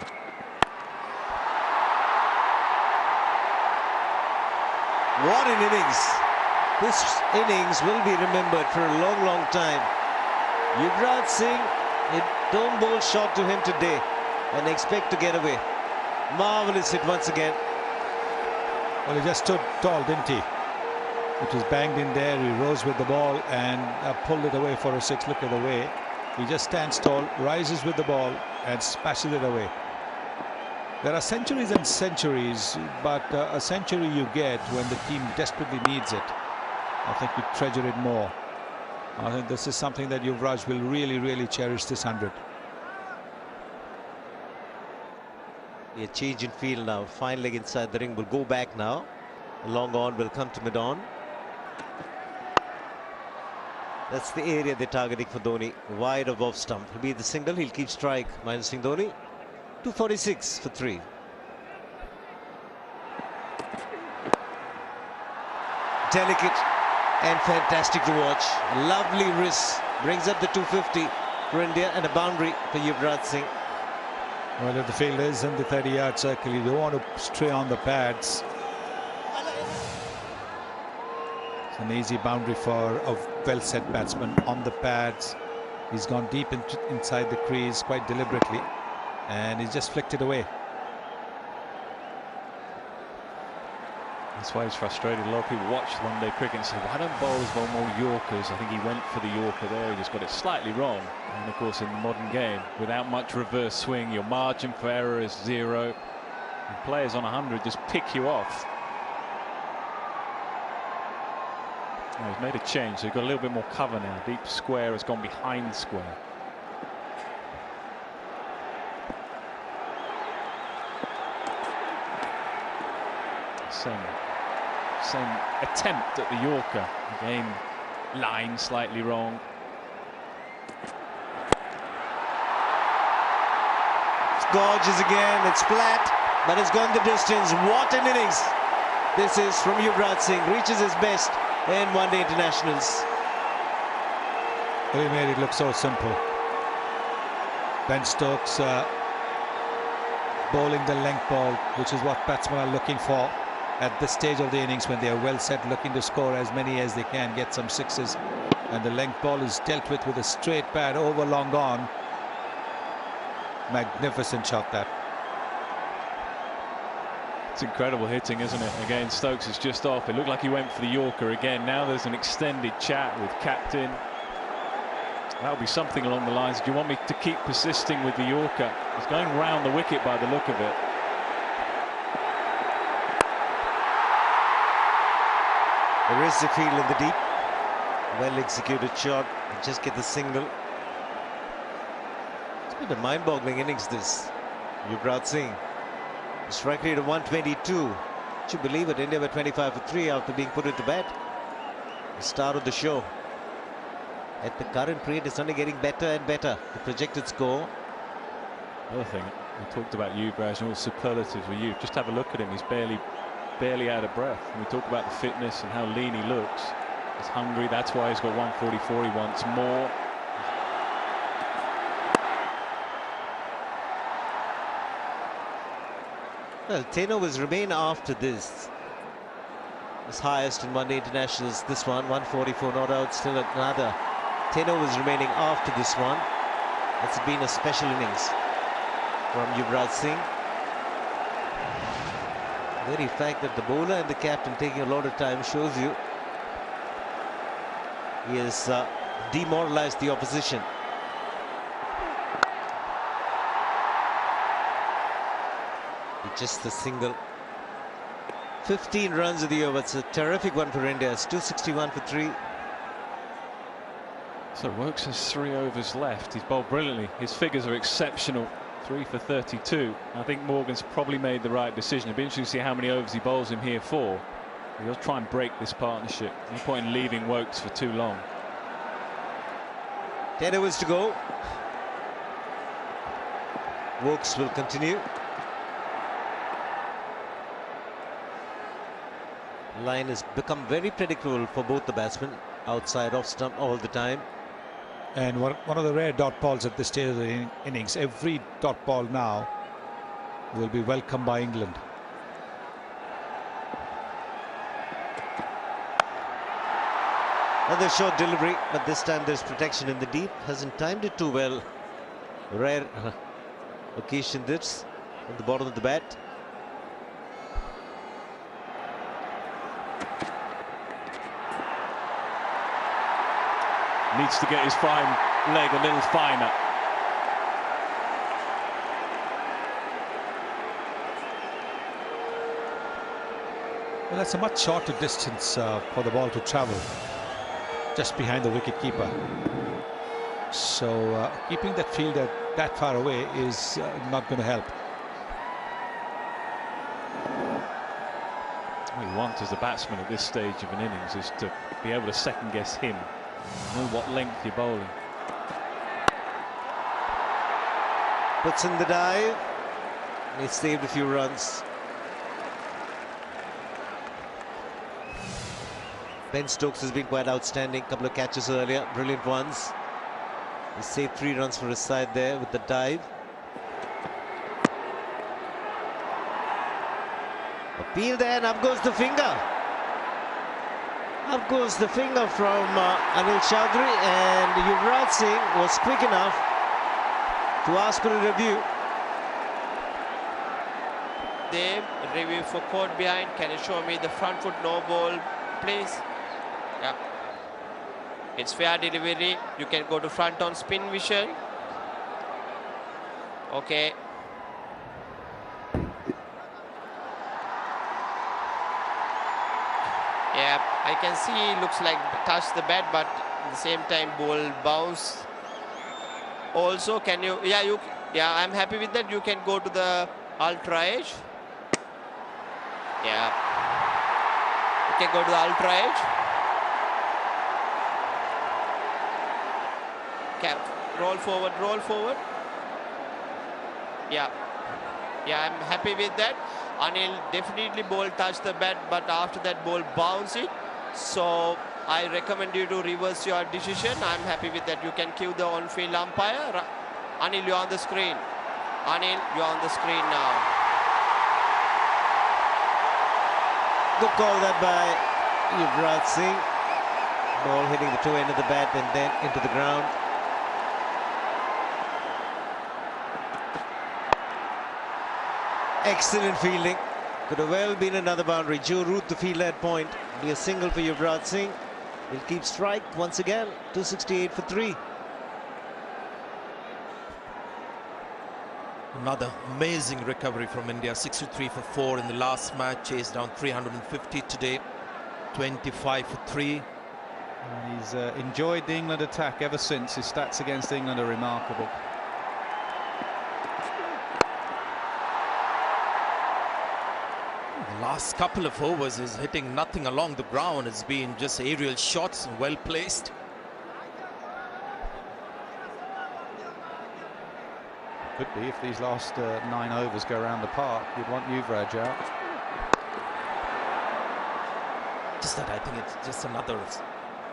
What an innings. This innings will be remembered for a long, long time. Yuvraj Singh, don't bowl short to him today and expect to get away. Marvellous hit once again. Well, he just stood tall, didn't he? It was banged in there. He rose with the ball and pulled it away for a 6. Look at the way. He just stands tall, rises with the ball and smashes it away. There are centuries and centuries, but a century you get when the team desperately needs it. I think we treasure it more. I think this is something that Yuvraj will really, really cherish, this 100. A change in field now. Fine leg inside the ring will go back now. A long on will come to mid-on. That's the area they're targeting for Dhoni. Wide of off stump. He'll be the single. He'll keep strike. Mahendra Singh Dhoni. 246 for 3. Delicate and fantastic to watch. Lovely wrist. Brings up the 250 for India and a boundary for Yuvraj Singh. Well, if the field is in the 30-yard circle, you don't want to stray on the pads. It's an easy boundary for a well-set batsman on the pads. He's gone deep inside the crease quite deliberately, and he's just flicked it away. That's why he's frustrated. A lot of people watch one-day cricket and say, why don't bowlers bowl more Yorkers? I think he went for the Yorker there. He just got it slightly wrong. And of course, in the modern game, without much reverse swing, your margin for error is 0. And players on 100 just pick you off. Now he's made a change, so he's got a little bit more cover now. Deep square has gone behind square. Same attempt at the Yorker. Again, line slightly wrong. It's gorgeous again. It's flat, but it's gone the distance. What an innings! This is from Yuvraj Singh. Reaches his best in one-day internationals. He made it look so simple. Ben Stokes bowling the length ball, which is what batsmen are looking for at this stage of the innings, when they are well set, looking to score as many as they can, get some sixes. And the length ball is dealt with a straight pad over long on. Magnificent shot that. It's incredible hitting, isn't it? Again, Stokes is just off. It looked like he went for the Yorker again. Now there's an extended chat with captain. That'll be something along the lines, do you want me to keep persisting with the Yorker? He's going round the wicket by the look of it. There is the field in the deep. Well executed shot. Just get the single. It's been a mind-boggling innings, this. Yuvraj Singh. The strike rate of 122. Would you believe it? India were 25 for 3 after being put into bed. The start of the show. At the current rate, it's only getting better and better. The projected score. Another thing, we talked about Yuvraj and all superlatives with you. Just have a look at him. He's barely out of breath. And we talk about the fitness and how lean he looks. He's hungry. That's why he's got 144. He wants more. Well, 10 overs remain after this. His highest in one-day internationals. This one, 144, not out. Still another 10 overs remaining after this one. It's been a special innings from Yuvraj Singh. The very fact that the bowler and the captain taking a lot of time shows you he has demoralized the opposition. With just the single. 15 runs of the over. It's a terrific one for India. It's 261 for 3. So Woakes has 3 overs left. He's bowled brilliantly. His figures are exceptional. 3 for 32. I think Morgan's probably made the right decision. It'll be interesting to see how many overs he bowls him here for. He'll try and break this partnership. No point in leaving Woakes for too long. 10 overs to go. Woakes will continue. Line has become very predictable for both the batsmen. Outside, off stump all the time. And one of the rare dot balls at this stage of the innings. Every dot ball now will be welcomed by England. Another short delivery, but this time there's protection in the deep. Hasn't timed it too well. Rare occasion this on the bottom of the bat. Needs to get his fine leg a little finer. Well, that's a much shorter distance for the ball to travel, just behind the wicket-keeper. So keeping that fielder that far away is not going to help. What you want as a batsman at this stage of an innings is to be able to second-guess him. Know what length you're bowling. Puts in the dive. And he's saved a few runs. Ben Stokes has been quite outstanding. Couple of catches earlier, brilliant ones. He saved 3 runs for his side there with the dive. Appeal there, and up goes the finger. Up goes the finger from Anil Chaudhary, and Yuvraj Singh was quick enough to ask for a review. there. Review for caught behind. Can you show me the front foot no ball, please? Yeah. It's fair delivery. You can go to front on spin vision. Okay. Yeah, I can see looks like touch the bat, but at the same time ball bounce. Also, can you? Yeah, I'm happy with that. You can go to the ultra edge. Yeah. You can go to the ultra edge. Okay, roll forward, roll forward. Yeah. Yeah, I'm happy with that. Anil definitely ball touched the bat, but after that ball bounce it. So I recommend you to reverse your decision. I'm happy with that. You can cue the on-field umpire. Anil, you're on the screen. Anil, you're on the screen now. Good call that by Yuvraj Singh. Ball hitting the toe end of the bat and then into the ground. Excellent fielding. Could have well been another boundary. Joe Root, the fielder at point. Be a single for Yuvraj Singh. He'll keep strike once again. 268 for 3. Another amazing recovery from India. 63 for 4 in the last match. Chased down 350 today. 25 for 3. And he's enjoyed the England attack ever since. His stats against England are remarkable. The last couple of overs is hitting nothing along the ground. It's been just aerial shots, well placed. Could be if these last 9 overs go around the park. You'd want Yuvraj out. Just that I think it's just another sort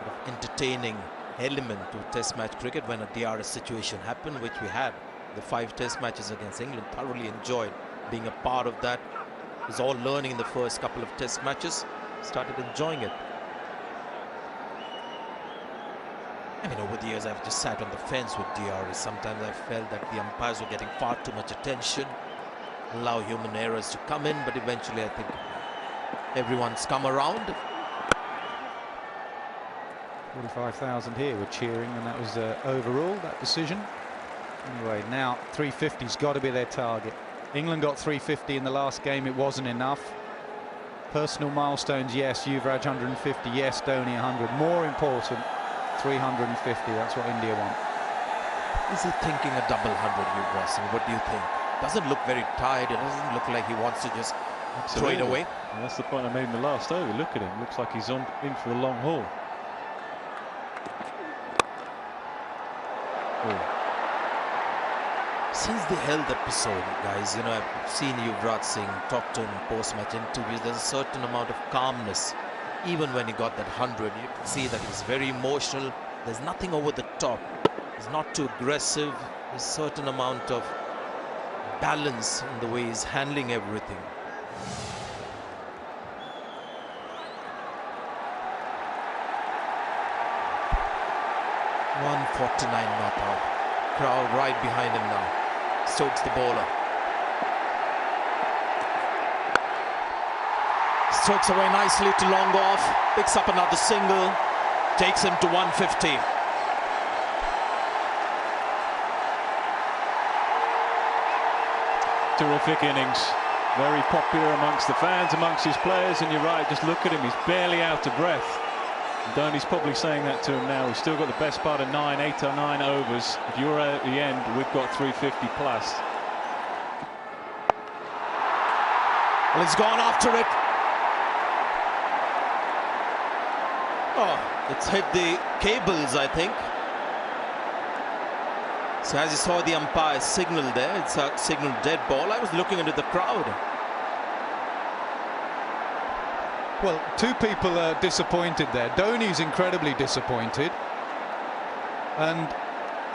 of entertaining element to Test match cricket when a DRS situation happened, which we had. The 5 Test matches against England, thoroughly enjoyed being a part of that. Was all learning in the first couple of Test matches. Started enjoying it. I mean, over the years, I've just sat on the fence with DRS. Sometimes I felt that the umpires were getting far too much attention, allow human errors to come in, but eventually I think everyone's come around. 45,000 here were cheering, and that was overruled, that decision. Anyway, now 350's got to be their target. England got 350 in the last game. It wasn't enough. Personal milestones, yes. Yuvraj 150, yes. Dhoni 100. More important, 350. That's what India want. Is he thinking a double 100, Yuvraj Singh? What do you think? Doesn't look very tired. It doesn't look like he wants to just throw it away. And that's the point I made in the last over. Look at him. Looks like he's in for the long haul. Oh. Since the health episode, guys, you know, I've seen Yuvraj Singh talk to him in post-match interviews. There's a certain amount of calmness. Even when he got that 100, you can see that he's very emotional. There's nothing over the top. He's not too aggressive. There's a certain amount of balance in the way he's handling everything. .149 not out. Crowd right behind him now. Stokes the bowler. Stokes away nicely to long off. Picks up another single. Takes him to 150. Terrific innings. Very popular amongst the fans, amongst his players. And you're right, just look at him. He's barely out of breath. Dhoni's probably saying that to him now. We've still got the best part of 8 or 9 overs. If you're at the end, we've got 350 plus. Well, he's gone after it. Oh, it's hit the cables, I think. So as you saw the umpire signal there, it's a signal dead ball. I was looking into the crowd. Well, 2 people are disappointed there. Dhoni's incredibly disappointed. And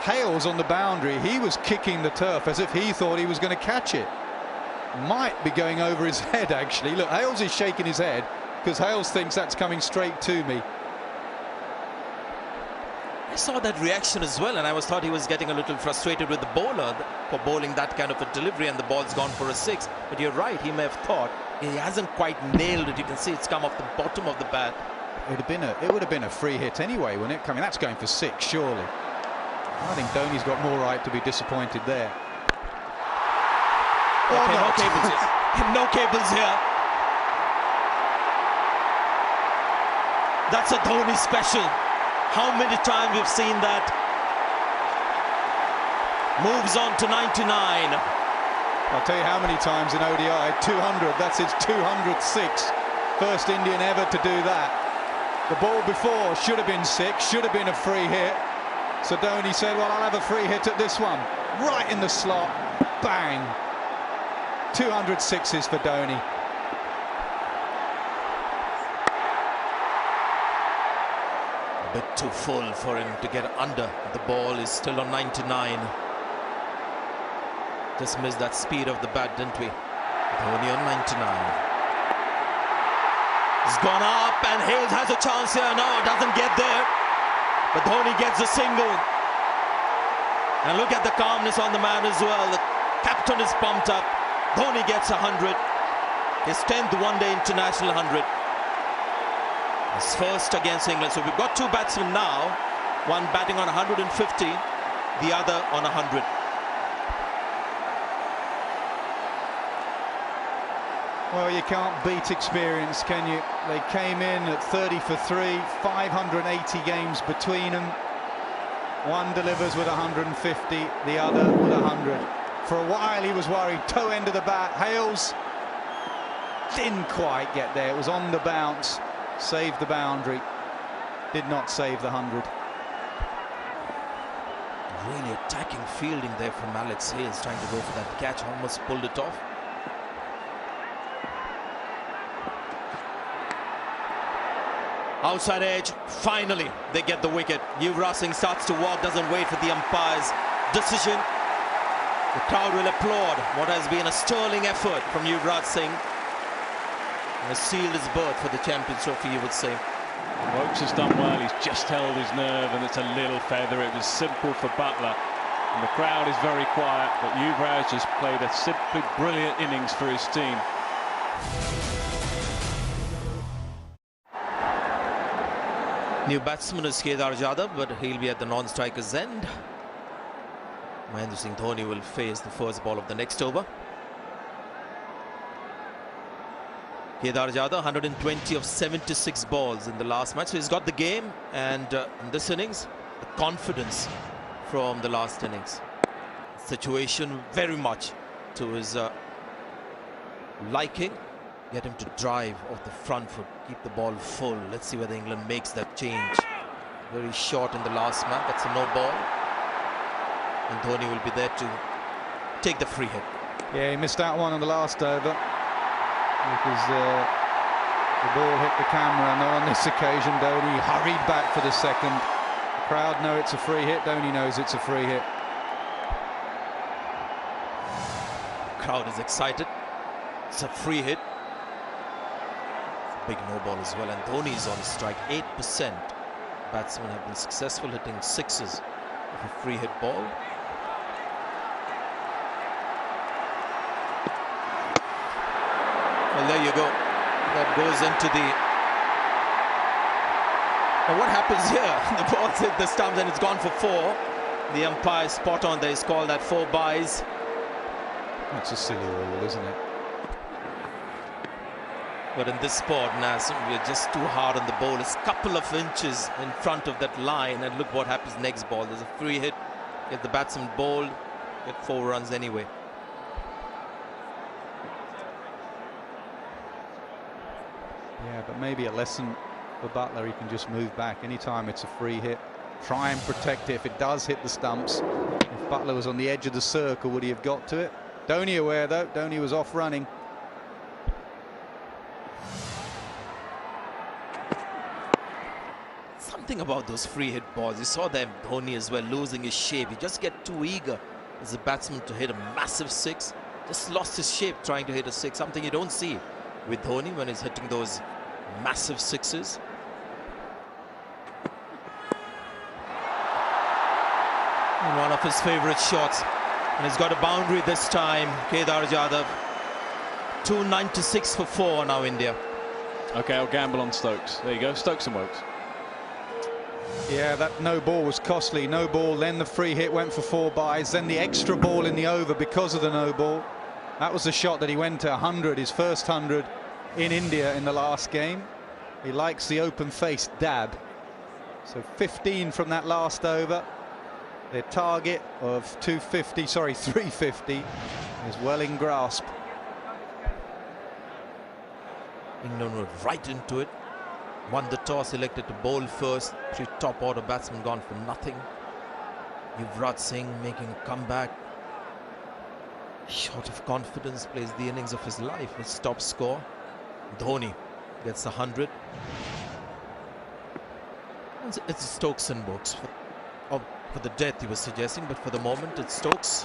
Hales on the boundary, he was kicking the turf as if he thought he was going to catch it. Might be going over his head, actually. Look, Hales is shaking his head because Hales thinks that's coming straight to me. I saw that reaction as well, and I thought he was getting a little frustrated with the bowler for bowling that kind of a delivery, and the ball's gone for a 6. But you're right, he may have thought he hasn't quite nailed it. You can see it's come off the bottom of the bat. It would have been a free hit anyway, wouldn't it? I mean, that's going for 6, surely. I think Dhoni's got more right to be disappointed there. Okay, no cables here. No cables here. That's a Dhoni special. How many times we've seen that? Moves on to 99. I'll tell you how many times in ODI. 200. That's his 206th. First Indian ever to do that. The ball before should have been 6, should have been a free hit. So Dhoni said, well, I'll have a free hit at this one. Right in the slot. Bang. 206s for Dhoni. A bit too full for him to get under. The ball is still on 99. Just missed that speed of the bat, didn't we? Dhoni on 99. It's gone up, and Hales has a chance here. No, doesn't get there. But Dhoni gets a single. And look at the calmness on the man as well. The captain is pumped up. Dhoni gets 100. His 10th one-day international 100. His first against England. So we've got 2 batsmen now. One batting on 150, the other on 100. Well, you can't beat experience, can you? They came in at 30 for 3, 580 games between them. One delivers with 150, the other with 100. For a while he was worried, toe end of the bat. Hales didn't quite get there. It was on the bounce, saved the boundary, did not save the 100. Really attacking fielding there from Alex Hales, trying to go for that catch, almost pulled it off. Outside edge, finally they get the wicket. Yuvraj Singh starts to walk, doesn't wait for the umpire's decision. The crowd will applaud what has been a sterling effort from Yuvraj Singh. And has sealed his berth for the Champions Trophy, you would say. Wokes has done well, he's just held his nerve, and it's a little feather. It was simple for Butler. And the crowd is very quiet, but Yuvraj has played a simply brilliant innings for his team. New batsman is Kedar Jadhav, but he'll be at the non-striker's end. Mahendra Singh Dhoni will face the first ball of the next over. Kedar Jadhav, 120 of 76 balls in the last match. So he's got the game, and in this innings, the confidence from the last innings. Situation very much to his liking. Get him to drive off the front foot, keep the ball full. Let's see whether England makes that change. Very short in the last match. That's a no ball. And Dhoni will be there to take the free hit. Yeah, he missed out one on the last over because the ball hit the camera. No, on this occasion, Dhoni hurried back for the second. The crowd know it's a free hit. Dhoni knows it's a free hit. The crowd is excited. It's a free hit. Big no ball as well, and Dhoni is on strike. 8% batsmen have been successful hitting 6s of a free hit ball. Well, there you go. That goes into the... Now what happens here? The ball's hit the stumps and it's gone for 4. The umpire spot on there. He's called that 4 byes. That's a silly rule, isn't it? But in this sport, Nas, we're just too hard on the ball. It's a couple of inches in front of that line, and look what happens next ball. There's a free hit, get the batsman bowled, get 4 runs anyway. Yeah, but maybe a lesson for Butler. He can just move back anytime it's a free hit. Try and protect it if it does hit the stumps. If Butler was on the edge of the circle, would he have got to it? Dhoni aware, though. Dhoni was off running. Something about those free hit balls. You saw them, Dhoni as well, losing his shape. He just get too eager as a batsman to hit a massive 6. Just lost his shape trying to hit a 6. Something you don't see with Dhoni when he's hitting those massive 6s. his favourite shots. And he's got a boundary this time, Kedar Jadhav. 296 for 4 now, India. Okay, I'll gamble on Stokes. There you go, Stokes and Wokes. Yeah, that no ball was costly. No ball, then the free hit went for 4 byes, then the extra ball in the over because of the no ball. That was the shot that he went to 100, his first 100 in India in the last game. He likes the open-faced dab. So 15 from that last over. Their target of 350 is well in grasp. England were right into it. Won the toss, elected to bowl first. 3 top order batsmen gone for nothing. Yuvraj Singh making a comeback. Shot of confidence, plays the innings of his life. His top score. Dhoni gets 100. It's Stokes and Wokes. For the death he was suggesting, but for the moment it's Stokes.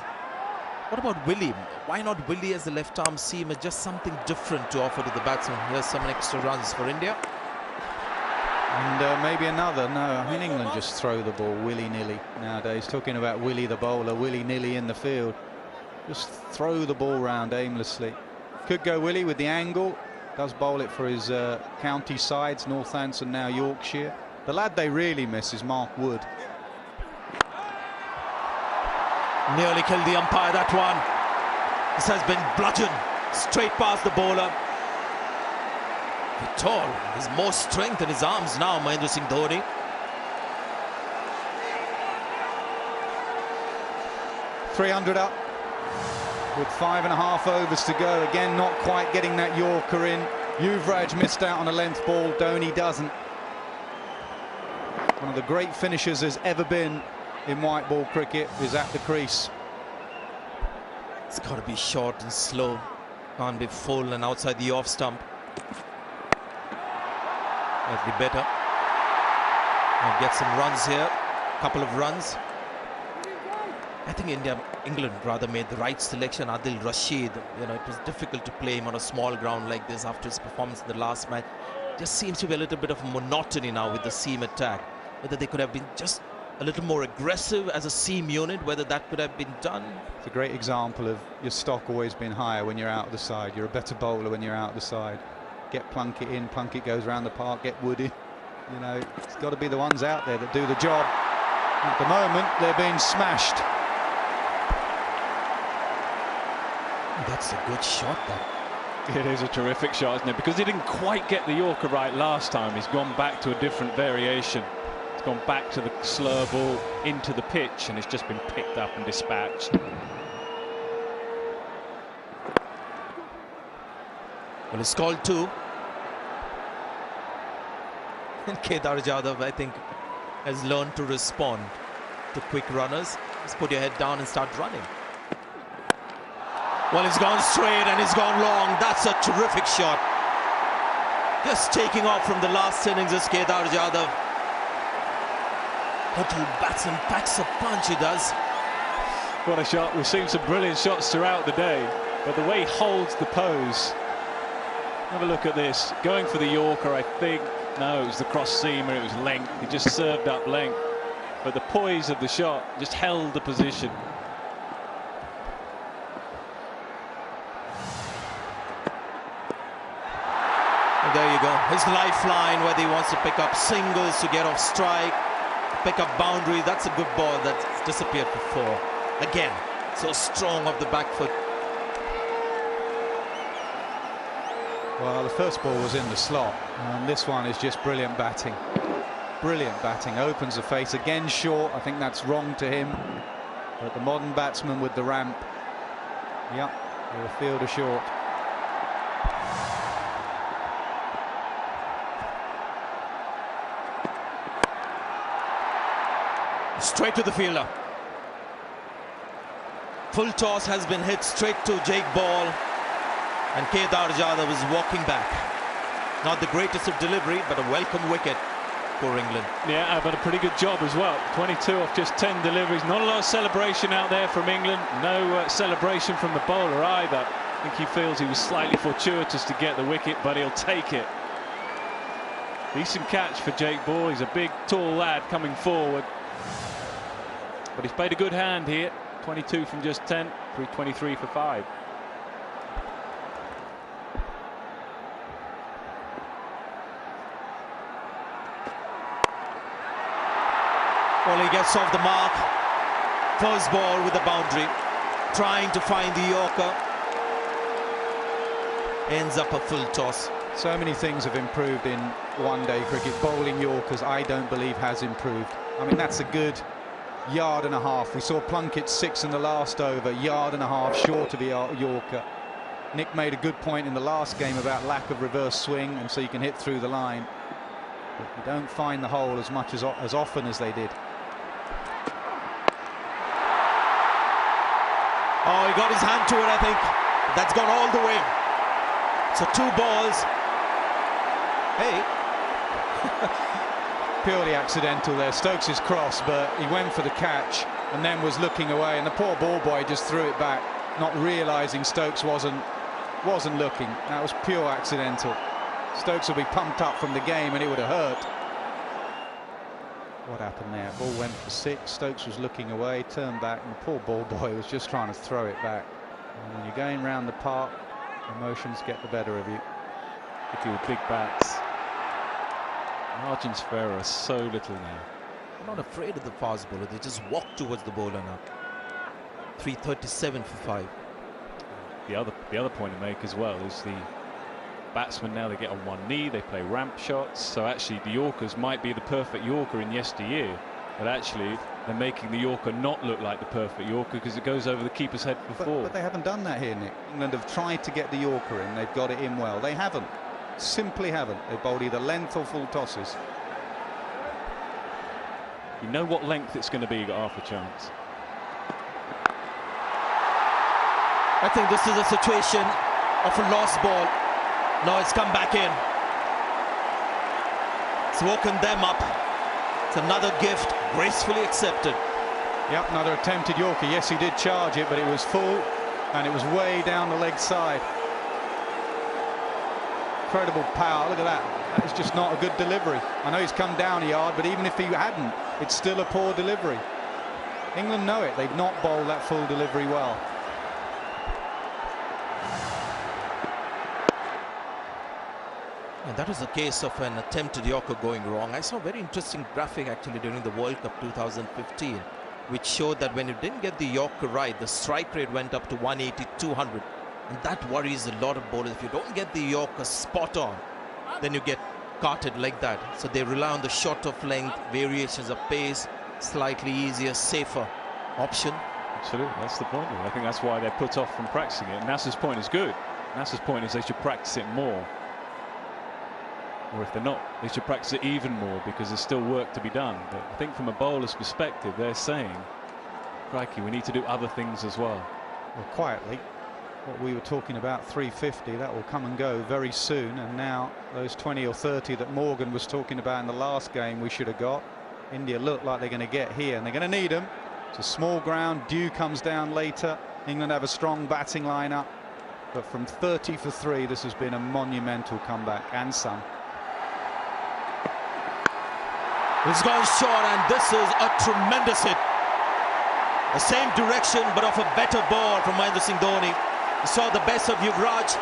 What about Willie? Why not Willie as the left-arm seamer? Just something different to offer to the batsman. Here's some extra runs for India. And maybe another. No, I mean, England just throw the ball willy-nilly nowadays. Talking about Willie the bowler, willy-nilly in the field. Just throw the ball round aimlessly. Could go Willie with the angle. Does bowl it for his county sides, Northampton, now Yorkshire. The lad they really miss is Mark Wood. Nearly killed the umpire, that one. This has been bludgeoned straight past the bowler. Tall, there's more strength in his arms now, Mahendra Singh Dhoni. .300 up with 5.5 overs to go. Again, not quite getting that Yorker in. Yuvraj missed out on a length ball. Dhoni doesn't. One of the great finishers there's ever been in white ball cricket is at the crease. It's got to be short and slow. Can't be full and outside the off stump. That'd be better. I'll get some runs here. Couple of runs. I think England rather made the right selection. Adil Rashid, you know, it was difficult to play him on a small ground like this after his performance in the last match. Just seems to be a little bit of monotony now with the seam attack. Whether they could have been just a little more aggressive as a seam unit, whether that could have been done. It's a great example of your stock always being higher when you're out of the side. You're a better bowler when you're out of the side. Get Plunkett in, Plunkett goes around the park, get Wood in. You know, it's got to be the ones out there that do the job. At the moment, they're being smashed. That's a good shot, that. It is a terrific shot, isn't it? Because he didn't quite get the Yorker right last time. He's gone back to a different variation. He's gone back to the slur ball into the pitch, and it's just been picked up and dispatched. Well, it's called 2. And Kedar Jadhav, I think, has learned to respond to quick runners. Just put your head down and start running. Well, it's gone straight and it's gone long. That's a terrific shot. Just taking off from the last innings is Kedar Jadhav. Little batsman packs a punch, he does. What a shot. We've seen some brilliant shots throughout the day, but the way he holds the pose. Have a look at this. Going for the Yorker, I think. No, it was the cross seamer, it was length. He just served up length. But the poise of the shot just held the position. And there you go. His lifeline, whether he wants to pick up singles to get off strike, pick up boundary. That's a good ball that's disappeared for 4. Again, so strong off the back foot. Well, the first ball was in the slot, and this one is just brilliant batting. Brilliant batting. Opens the face again short. I think that's wrong to him. But the modern batsman with the ramp. Yep, with a fielder short. Straight to the fielder. Full toss has been hit straight to Jake Ball. And Kedar Jadhav is walking back. Not the greatest of delivery, but a welcome wicket for England. Yeah, but a pretty good job as well. 22 off just 10 deliveries. Not a lot of celebration out there from England. No celebration from the bowler either. I think he feels he was slightly fortuitous to get the wicket, but he'll take it. Decent catch for Jake Ball. He's a big, tall lad coming forward. But he's played a good hand here. 22 from just 10, through 23 for 5. Well, he gets off the mark. First ball with the boundary. Trying to find the Yorker. Ends up a full toss. So many things have improved in one-day cricket. Bowling Yorkers, I don't believe, has improved. I mean, that's a good yard and a half. We saw Plunkett 6 in the last over, yard and a half short of the Yorker. Nick made a good point in the last game about lack of reverse swing, and so you can hit through the line. But you don't find the hole as much as often as they did. Oh, he got his hand to it, I think. That's gone all the way. So 2 balls. Hey. Purely accidental there. Stokes' cross, but he went for the catch and then was looking away, and the poor ball boy just threw it back, not realizing Stokes wasn't looking. That was pure accidental. Stokes will be pumped up from the game and it would have hurt. What happened there? Ball went for 6. Stokes was looking away, turned back, and the poor ball boy was just trying to throw it back. And when you're going round the park, emotions get the better of you. Particularly with big bats. Margins for error are so little now. I'm not afraid of the fast bowler. They just walk towards the bowler now. 337 for 5. The other point to make as well is the batsmen now, they get on one knee, they play ramp shots. So actually the Yorkers might be the perfect Yorker in yesteryear, but actually they're making the Yorker not look like the perfect Yorker because it goes over the keeper's head before. But they haven't done that here, Nick. England have tried to get the Yorker in. They've got it in well. They haven't. Simply haven't. They bowled either length or full tosses. You know what length it's going to be, you got half a chance. I think this is a situation of a lost ball. Now it's come back in. It's woken them up. It's another gift, gracefully accepted. Yep, another attempted Yorker. Yes, he did charge it, but it was full and it was way down the leg side. Incredible power. Look at that. That is just not a good delivery. I know he's come down a yard, but even if he hadn't, it's still a poor delivery. England know it. They've not bowled that full delivery well. And that was a case of an attempted Yorker going wrong. I saw a very interesting graphic actually during the World Cup 2015, which showed that when you didn't get the Yorker right, the strike rate went up to 180, 200. And that worries a lot of bowlers. If you don't get the Yorker spot on, then you get carted like that. So they rely on the short of length, variations of pace, slightly easier, safer option. Absolutely, that's the point. I think that's why they're put off from practicing it. Nasser's point is good. Nasser's point is they should practice it more. Or if they're not, they should practice it even more because there's still work to be done. But I think from a bowler's perspective, they're saying, crikey, we need to do other things as well. Well, quietly, what we were talking about, 350, that will come and go very soon. And now those 20 or 30 that Morgan was talking about in the last game we should have got. India look like they're going to get here, and they're going to need them. It's a small ground. Dew comes down later. England have a strong batting lineup. But from 30 for 3, this has been a monumental comeback, and some. It's gone short, and this is a tremendous hit. The same direction, but of a better ball from Mahendra Singh Dhoni. You saw the best of Yuvraj,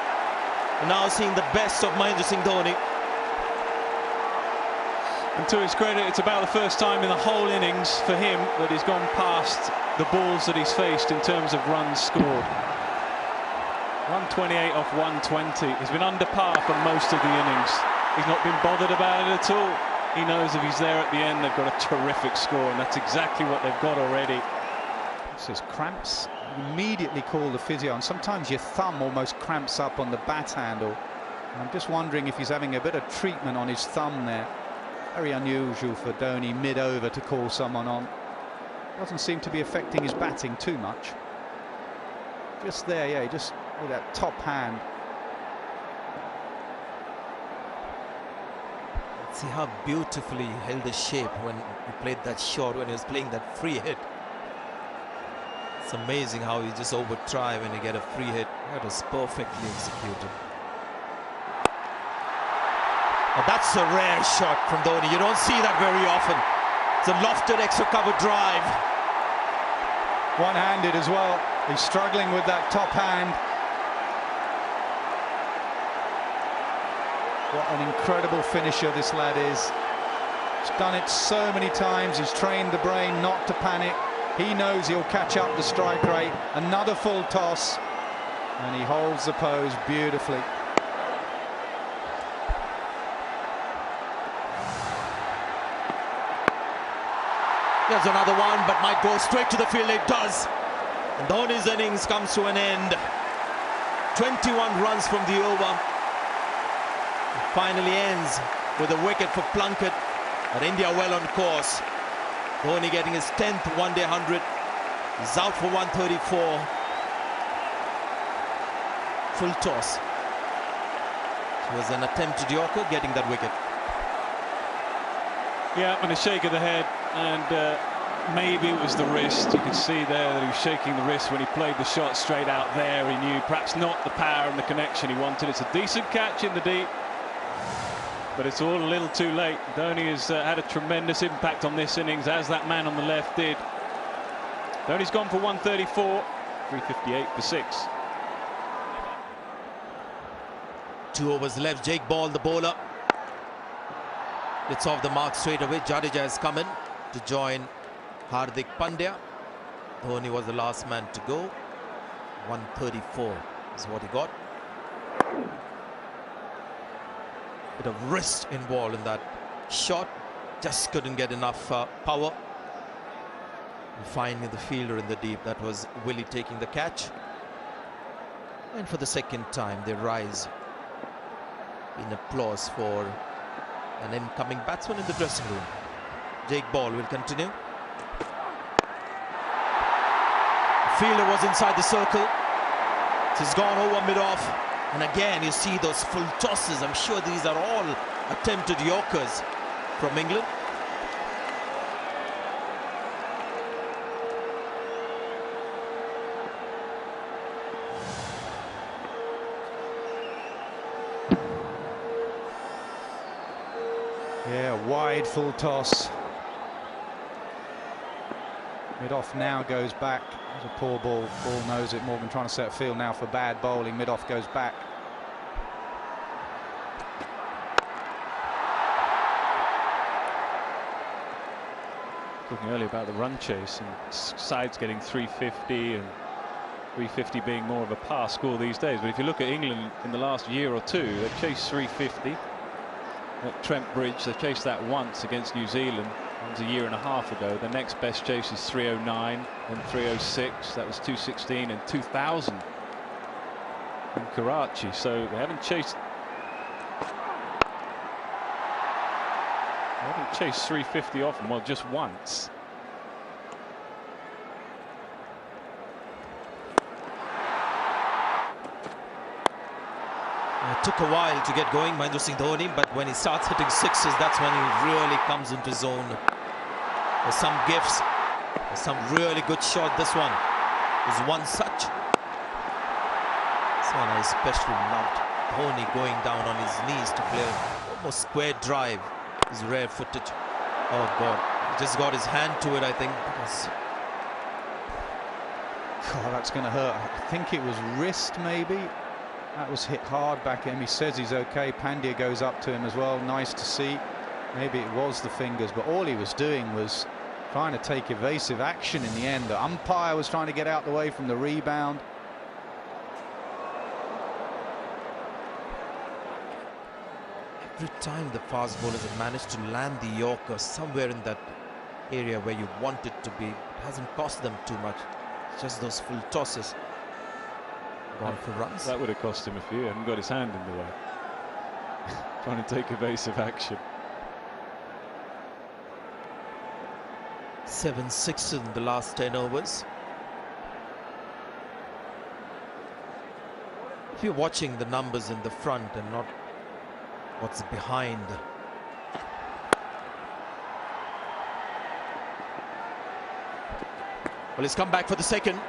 and now seeing the best of Mahendra Singh Dhoni. And to his credit, it's about the first time in the whole innings for him that he's gone past the balls that he's faced in terms of runs scored. 128 off 120. He's been under par for most of the innings. He's not been bothered about it at all. He knows if he's there at the end, they've got a terrific score, and that's exactly what they've got already. It says cramps. Immediately call the physio, and sometimes your thumb almost cramps up on the bat handle. And I'm just wondering if he's having a bit of treatment on his thumb there. Very unusual for Dhoni mid-over to call someone on. Doesn't seem to be affecting his batting too much. Just there, yeah, just with that top hand. See how beautifully he held the shape when he played that shot, when he was playing that free hit. It's amazing how you just over-try when you get a free hit. That was perfectly executed. But that's a rare shot from Dhoni. You don't see that very often. It's a lofted extra cover drive. One-handed as well. He's struggling with that top hand. What an incredible finisher this lad is. He's done it so many times. He's trained the brain not to panic. He knows he'll catch up the strike rate. Another full toss, and he holds the pose beautifully. There's another one, but might go straight to the field. It does. And Dhoni's innings comes to an end. 21 runs from the over. It finally ends with a wicket for Plunkett. But India well on course. Dhoni getting his 10th one-day 100. He's out for 134. Full toss. It was an attempted Yorker getting that wicket. Yeah, and a shake of the head, and maybe it was the wrist. You could see there that he was shaking the wrist when he played the shot straight out there. He knew perhaps not the power and the connection he wanted. It's a decent catch in the deep, but it's all a little too late. Dhoni has had a tremendous impact on this innings, as that man on the left did. Dhoni's gone for 134, 358 for 6. 2 overs left. Jake Ball, the bowler. It's off the mark straight away. Jadeja has come in to join Hardik Pandya. Dhoni was the last man to go. 134 is what he got. Bit of wrist involved in that shot. Just couldn't get enough power. And finding the fielder in the deep. That was Willie taking the catch. And for the second time, they rise in applause for an incoming batsman in the dressing room. Jake Ball will continue. Fielder was inside the circle. He's gone over mid-off. And again, you see those full tosses. I'm sure these are all attempted Yorkers from England. Yeah, wide full toss. Mid-off now goes back. It's a poor ball. Ball knows it. Morgan trying to set field now for bad bowling. Mid-off goes back. Talking earlier about the run chase and sides getting 350 and 350 being more of a par score these days. But if you look at England in the last year or two, they've chased 350. At Trent Bridge, they chased that once against New Zealand. That was a year and a half ago. The next best chase is 309 and 306. That was 216 and 2000 in Karachi. So they haven't chased 350 often. Well, just once. It took a while to get going, Mahendra Singh Dhoni, but when he starts hitting sixes, that's when he really comes into zone. There's some gifts, there's some really good shot. This one is one such. This one I especially loved. Dhoni going down on his knees to play almost square drive. His rare footage. Oh God, he just got his hand to it, I think. Because God, that's going to hurt. I think it was wrist, maybe. That was hit hard back at him. He says he's okay. Pandya goes up to him as well. Nice to see. Maybe it was the fingers, but all he was doing was trying to take evasive action in the end. The umpire was trying to get out the way from the rebound. every time the fast bowlers have managed to land the Yorker somewhere in that area where you want it to be, it hasn't cost them too much. It's just those full tosses. Gone for runs. That would have cost him a few. He hadn't got his hand in the way. Trying to take evasive action. 7 sixes in the last 10 overs. If you're watching the numbers in the front and not what's behind. Well, he's come back for the second.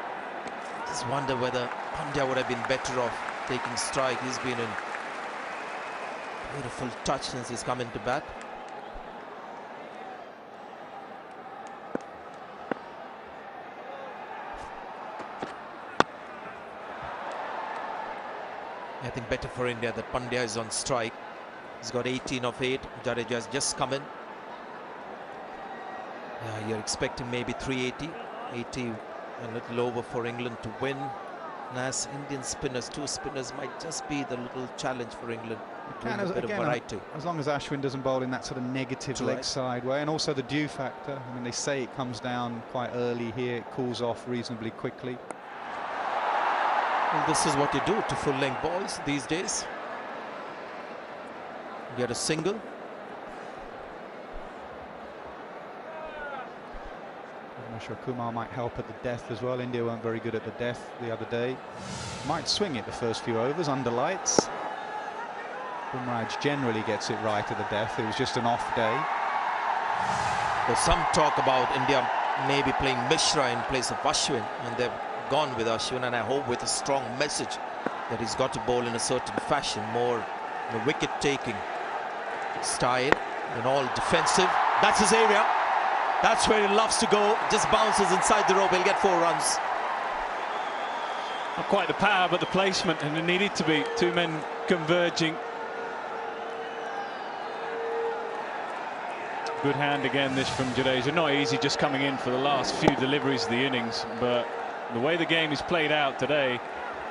Just wonder whether Pandya would have been better off taking strike. He's been in beautiful touch since he's come into bat. I think better for India that Pandya is on strike. He's got 18 of 8. Jadeja has just come in. You're expecting maybe 380. 80 a little over for England to win. And as Indian spinners, 2 spinners might just be the little challenge for England. Can, a bit of variety. As long as Ashwin doesn't bowl in that sort of negative leg side way, and also the dew factor. I mean, they say it comes down quite early here, it cools off reasonably quickly. Well, this is what you do to full-length balls these days. Get a single. I'm not sure Kumar might help at the death as well. India weren't very good at the death the other day. Might swing it the first few overs under lights. Bumraj generally gets it right at the death. It was just an off day. There's some talk about India maybe playing Mishra in place of Ashwin, and they've gone with Ashwin, and I hope with a strong message that he's got to bowl in a certain fashion, more the wicket-taking style and all defensive. That's his area. That's where he loves to go. Just bounces inside the rope. He'll get 4 runs. Not quite the power, but the placement, and it needed to be 2 men converging. Good hand again, this from Jadeja. Not easy just coming in for the last few deliveries of the innings, but the way the game is played out today,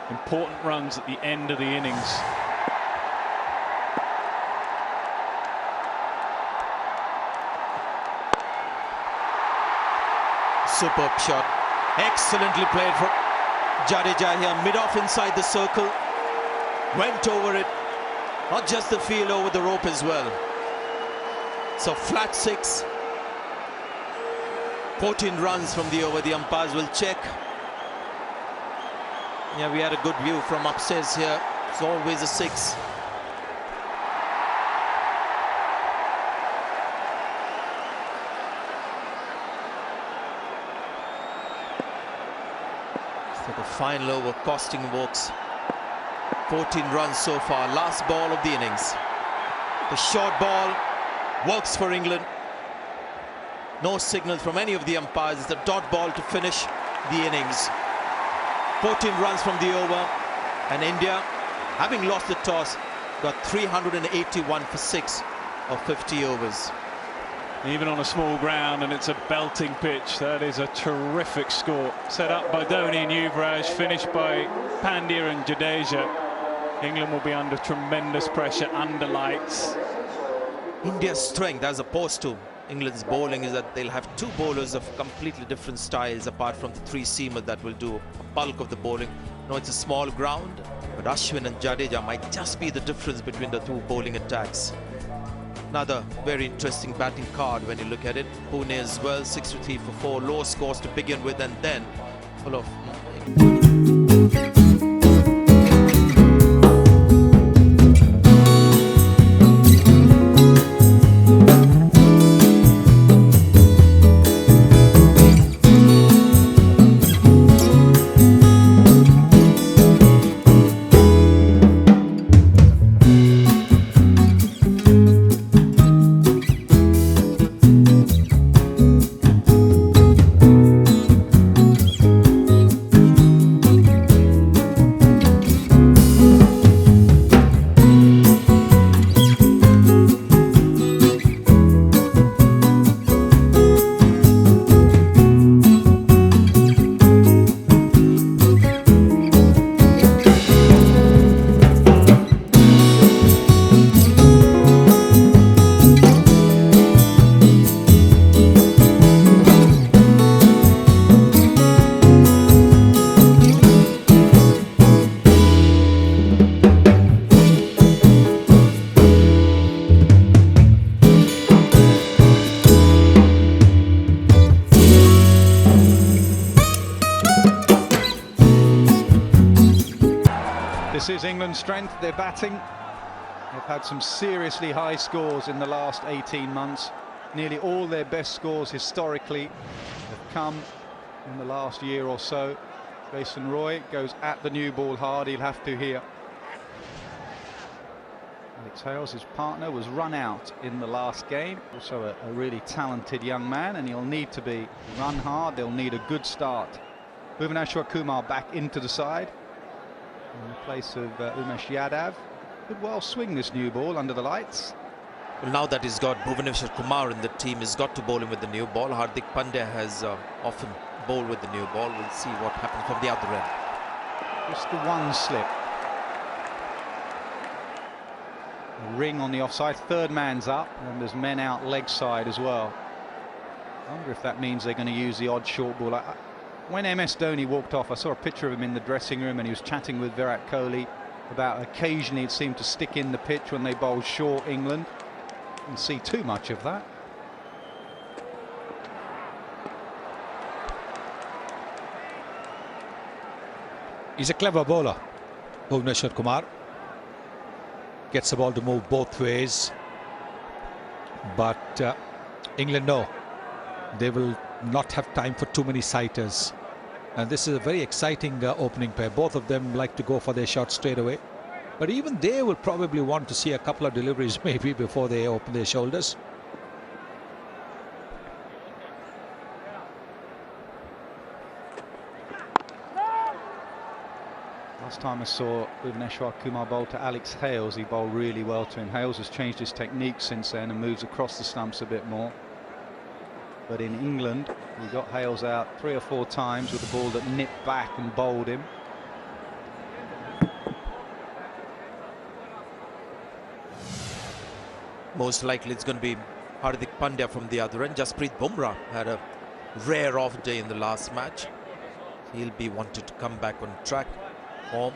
important runs at the end of the innings. Superb shot. Excellently played for Jadeja here. Mid-off inside the circle. Went over it. Not just the field, over the rope as well. So flat 6. 14 runs from the over. The umpires will check. Yeah, we had a good view from upstairs here. It's always a 6. So the final over costing Vokes 14 runs so far. Last ball of the innings. The short ball works for England. No signal from any of the umpires. It's a dot ball to finish the innings. 14 runs from the over, and India, having lost the toss, got 381 for 6 of 50 overs. Even on a small ground, and it's a belting pitch. That is a terrific score. Set up by Dhoni and Yuvraj, finished by Pandya and Jadeja. England will be under tremendous pressure under lights. India's strength, as opposed to England's bowling, is that they'll have 2 bowlers of completely different styles, apart from the 3 seamers that will do a bulk of the bowling. No, it's a small ground, but Ashwin and Jadeja might just be the difference between the 2 bowling attacks. Another very interesting batting card when you look at it. Pune as well, 63 for 4, low scores to begin with, and then full of... This is England's strength, their batting. They've had some seriously high scores in the last 18 months. Nearly all their best scores historically have come in the last year or so. Jason Roy goes at the new ball hard, he'll have to here. Alex Hales, his partner, was run out in the last game. Also a really talented young man, and he'll need to be run hard. They'll need a good start. Bhuvaneshwar Kumar back into the side. in the place of Umesh Yadav. Could well swing this new ball under the lights. Well, now that he's got Bhuvaneshwar Kumar in the team, he's got to bowl him with the new ball. Hardik Pandya has often bowled with the new ball. We'll see what happens from the other end. Just the one slip. A ring on the offside. Third man's up, and there's men out leg side as well. I wonder if that means they're going to use the odd short ball. When MS Dhoni walked off, I saw a picture of him in the dressing room, and he was chatting with Virat Kohli about occasionally it seemed to stick in the pitch when they bowl short England. Didn't see too much of that. He's a clever bowler, Bhuvaneshwar Kumar. Gets the ball to move both ways. But England know they will not have time for too many sighters. And this is a very exciting opening pair. Both of them like to go for their shots straight away. But even they will probably want to see a couple of deliveries maybe before they open their shoulders. Last time I saw Bhuvaneshwar Kumar bowl to Alex Hales, he bowled really well to him. Hales has changed his technique since then and moves across the stumps a bit more. But in England, we got Hales out 3 or 4 times with a ball that nipped back and bowled him. Most likely it's going to be Hardik Pandya from the other end. Jasprit Bumrah had a rare off day in the last match. He'll be wanted to come back on track. Home.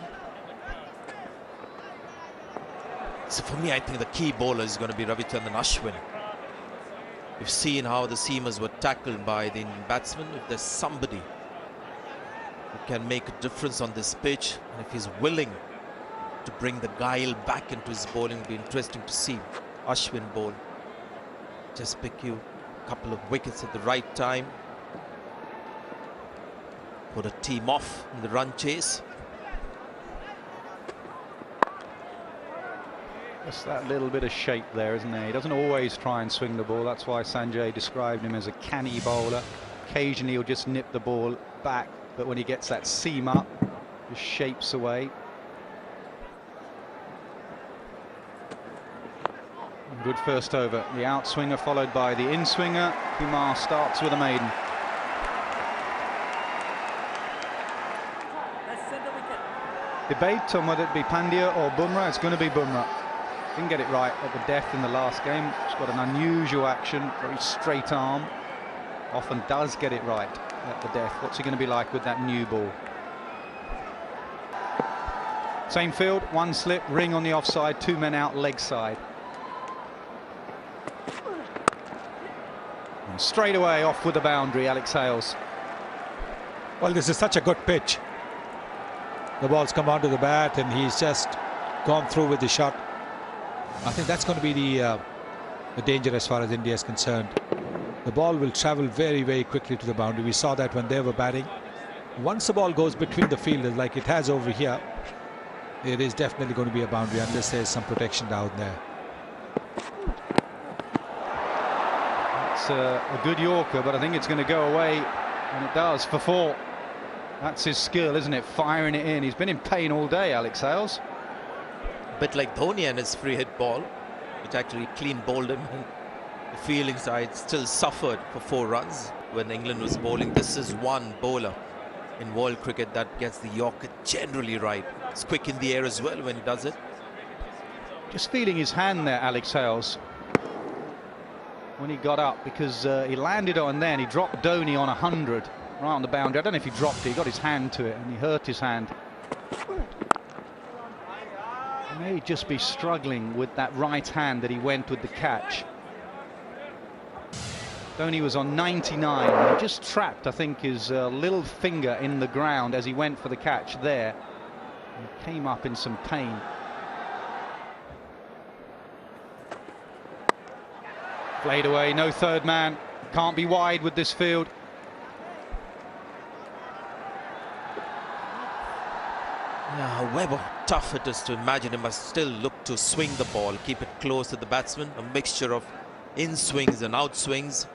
So for me, I think the key bowler is going to be Ravichandran Ashwin. We've seen how the seamers were tackled by the Indian batsmen. If there's somebody who can make a difference on this pitch, and if he's willing to bring the guile back into his bowling, it'll be interesting to see Ashwin bowl. Just pick you a couple of wickets at the right time. Put a team off in the run chase. Just that little bit of shape there, isn't there? He doesn't always try and swing the ball. That's why Sanjay described him as a canny bowler. Occasionally he'll just nip the ball back, but when he gets that seam up, just shapes away. Good first over. The outswinger followed by the inswinger. Kumar starts with a maiden. Debate on whether it be Pandya or Bumrah. It's going to be Bumrah. Didn't get it right at the death in the last game. It's got an unusual action, very straight arm. Often does get it right at the death. What's he going to be like with that new ball? Same field, one slip, ring on the offside, 2 men out leg side. And straight away off with the boundary, Alex Hales. Well, this is such a good pitch. The ball's come onto the bat and he's just gone through with the shot. I think that's going to be the danger as far as India is concerned. The ball will travel very, very quickly to the boundary. We saw that when they were batting. Once the ball goes between the fielders like it has over here, it is definitely going to be a boundary unless there's some protection down there. It's a good Yorker, but I think it's going to go away, and it does for 4. That's his skill, isn't it? Firing it in. He's been in pain all day, Alex Hales. A bit like Dhoni and his free hit ball, which actually clean bowled him. The fielding side still suffered for 4 runs when England was bowling. This is one bowler in world cricket that gets the Yorker generally right. It's quick in the air as well when he does it. Just feeling his hand there, Alex Hales, when he got up, because he landed on there and he dropped Dhoni on 100 right on the boundary. I don't know if he dropped it, he got his hand to it and he hurt his hand. He may just be struggling with that right hand that he went with the catch. Dhoni was on 99. He just trapped, I think, his little finger in the ground as he went for the catch there. He came up in some pain. Played away, no third man. Can't be wide with this field. Yeah, however tough it is to imagine, he must still look to swing the ball, keep it close to the batsman. A mixture of in swings and out swings.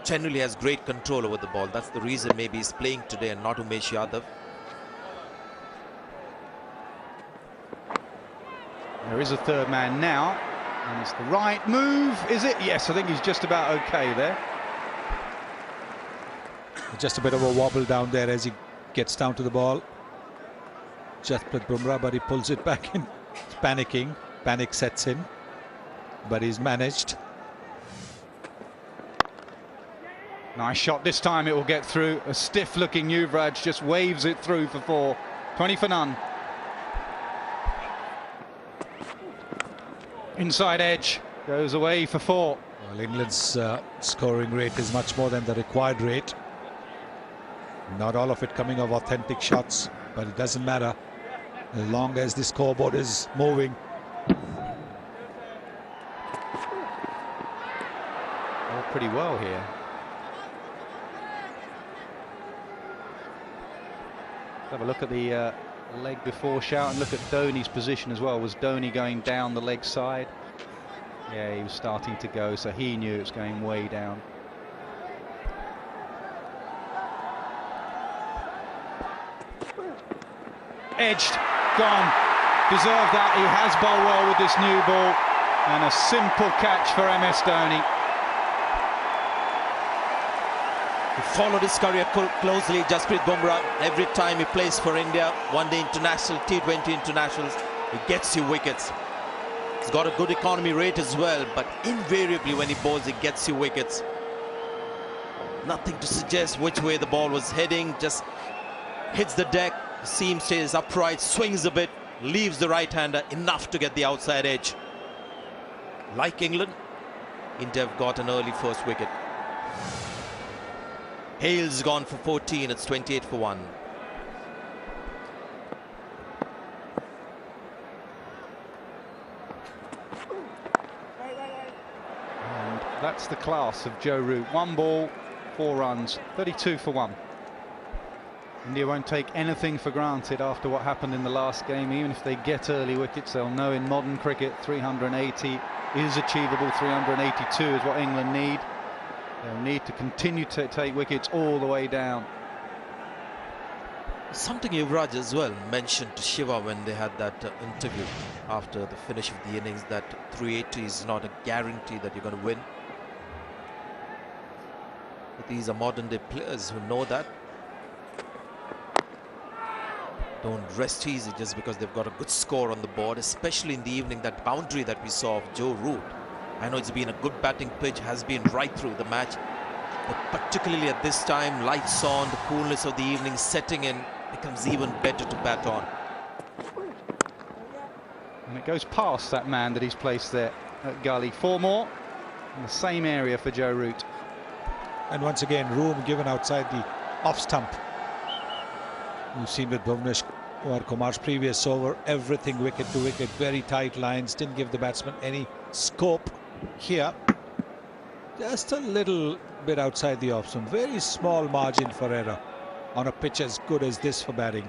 Generally has great control over the ball. That's the reason maybe he's playing today and not Umesh Yadav. There is a third man now, and it's the right move, is it? Yes, I think he's just about okay there. Just a bit of a wobble down there as he gets down to the ball. Jasprit Bumrah, but he pulls it back in. He's panicking. Panic sets in, but he's managed. Nice shot. This time it will get through. A stiff-looking Yuvraj just waves it through for 4. 20 for none. Inside edge goes away for 4. Well, England's scoring rate is much more than the required rate. Not all of it coming of authentic shots, but it doesn't matter as long as the scoreboard is moving. Oh, pretty well here. Have a look at the leg before shout and look at Dhoni's position as well. Was Dhoni going down the leg side? Yeah, he was starting to go, so he knew it was going way down. Edged, gone. Deserved that. He has bowled well with this new ball, and a simple catch for MS Dhoni. He followed his career closely, Jasprit Bumrah. Every time he plays for India, one-day international, T20 internationals, he gets you wickets. He's got a good economy rate as well, but invariably when he bowls, he gets you wickets. Nothing to suggest which way the ball was heading, just hits the deck, the seam stays upright, swings a bit, leaves the right-hander, enough to get the outside edge. Like England, India have got an early first wicket. Hale's gone for 14, it's 28 for 1. And that's the class of Joe Root. 1 ball, 4 runs, 32 for 1. India won't take anything for granted after what happened in the last game. Even if they get early wickets, they'll know in modern cricket 380 is achievable. 382 is what England need. They'll need to continue to take wickets all the way down. Something Yuvraj as well mentioned to Shiva when they had that interview after the finish of the innings, that 380 is not a guarantee that you're going to win. But these are modern day players who know that. Don't rest easy just because they've got a good score on the board, especially in the evening. That boundary that we saw of Joe Root, I know it's been a good batting pitch, has been right through the match, but particularly at this time, lights on, the coolness of the evening setting in, becomes even better to bat on. And it goes past that man that he's placed there at gully. 4 more in the same area for Joe Root. And once again, room given outside the off stump. You've seen with Bhuvneshwar Kumar's previous over, everything wicket to wicket, very tight lines, didn't give the batsman any scope. Here, just a little bit outside the off stump, very small margin for error on a pitch as good as this for batting.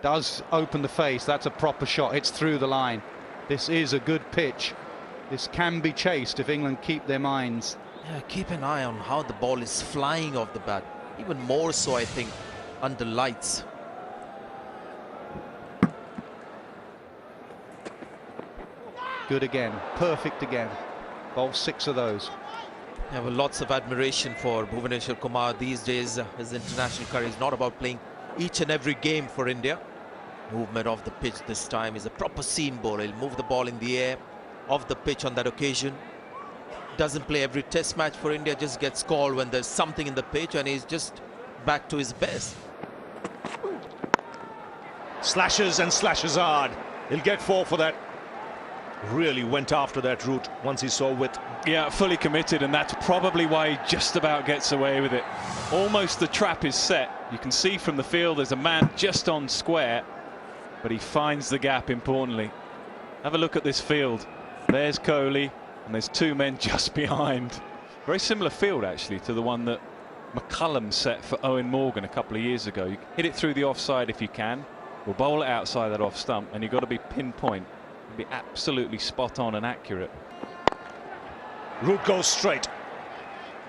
Does open the face, that's a proper shot, it's through the line. This is a good pitch. This can be chased if England keep their minds. Yeah, keep an eye on how the ball is flying off the bat, even more so I think under lights. Good again, perfect again. Bowled 6 of those. I have lots of admiration for Bhuvneshwar Kumar these days. His international career is not about playing each and every game for India. Movement off the pitch this time is a proper seam bowler. He'll move the ball in the air, off the pitch on that occasion. Doesn't play every test match for India, just gets called when there's something in the pitch and he's just back to his best. Slashes and slashes hard. He'll get 4 for that. Really went after that route once he saw width. Yeah, fully committed, and that's probably why he just about gets away with it. Almost the trap is set. You can see from the field there's a man just on square, but he finds the gap importantly. Have a look at this field. There's Kohli, and there's 2 men just behind. Very similar field actually to the one that McCullum set for Owen Morgan a couple of years ago. You hit it through the offside if you can, or bowl it outside that off stump, and you've got to be pinpoint. Be absolutely spot on and accurate. Root goes straight.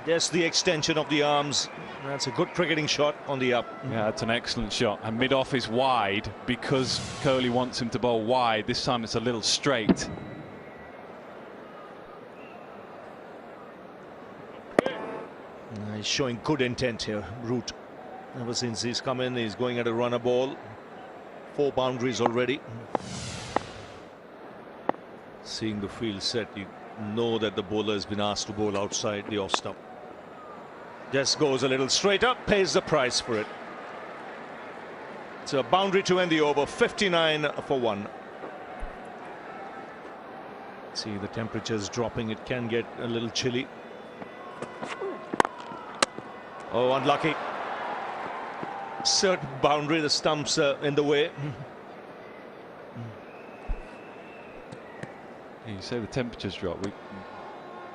Just the extension of the arms. That's a good cricketing shot on the up. Yeah, that's an excellent shot. And mid-off is wide because Kohli wants him to bowl wide. This time it's a little straight. He's showing good intent here, Root. Ever since he's come in, he's going at a runner ball. 4 boundaries already. Seeing the field set, you know that the bowler has been asked to bowl outside the off stump. Just goes a little straighter, pays the price for it. It's a boundary to end the over, 59 for 1. See the temperatures dropping, it can get a little chilly. Oh, unlucky. Certain boundary, the stumps in the way. You say the temperatures drop. We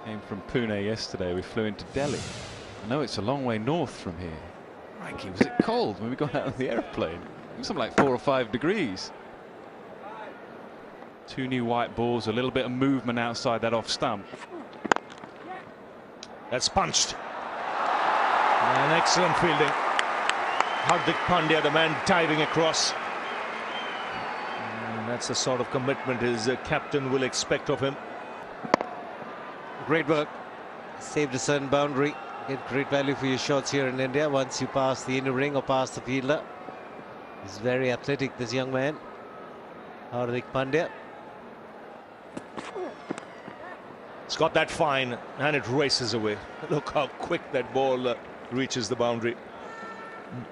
came from Pune yesterday. We flew into Delhi. I know it's a long way north from here. Crikey, was it cold when we got out of the aeroplane? It was something like 4 or 5 degrees. 2 new white balls, a little bit of movement outside that off stump. That's punched. An excellent fielding. Hardik Pandya, the man diving across. And that's the sort of commitment his captain will expect of him. Great work. Saved a certain boundary. Get great value for your shots here in India once you pass the inner ring or pass the fielder. He's very athletic, this young man, Hardik Pandya. It's got that fine and it races away. Look how quick that ball reaches the boundary.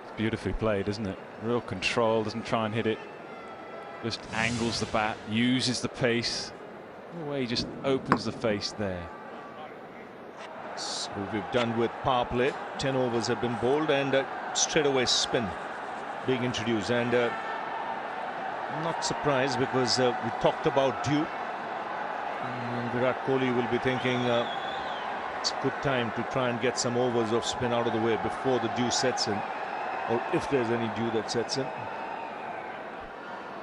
It's beautifully played, isn't it? Real control, doesn't try and hit it. Just angles the bat, uses the pace. The way he just opens the face there. So we've done with power play. 10 overs have been bowled and straight away spin being introduced. And I'm not surprised because we talked about dew. And Virat Kohli will be thinking it's a good time to try and get some overs of spin out of the way before the dew sets in, or if there's any dew that sets in.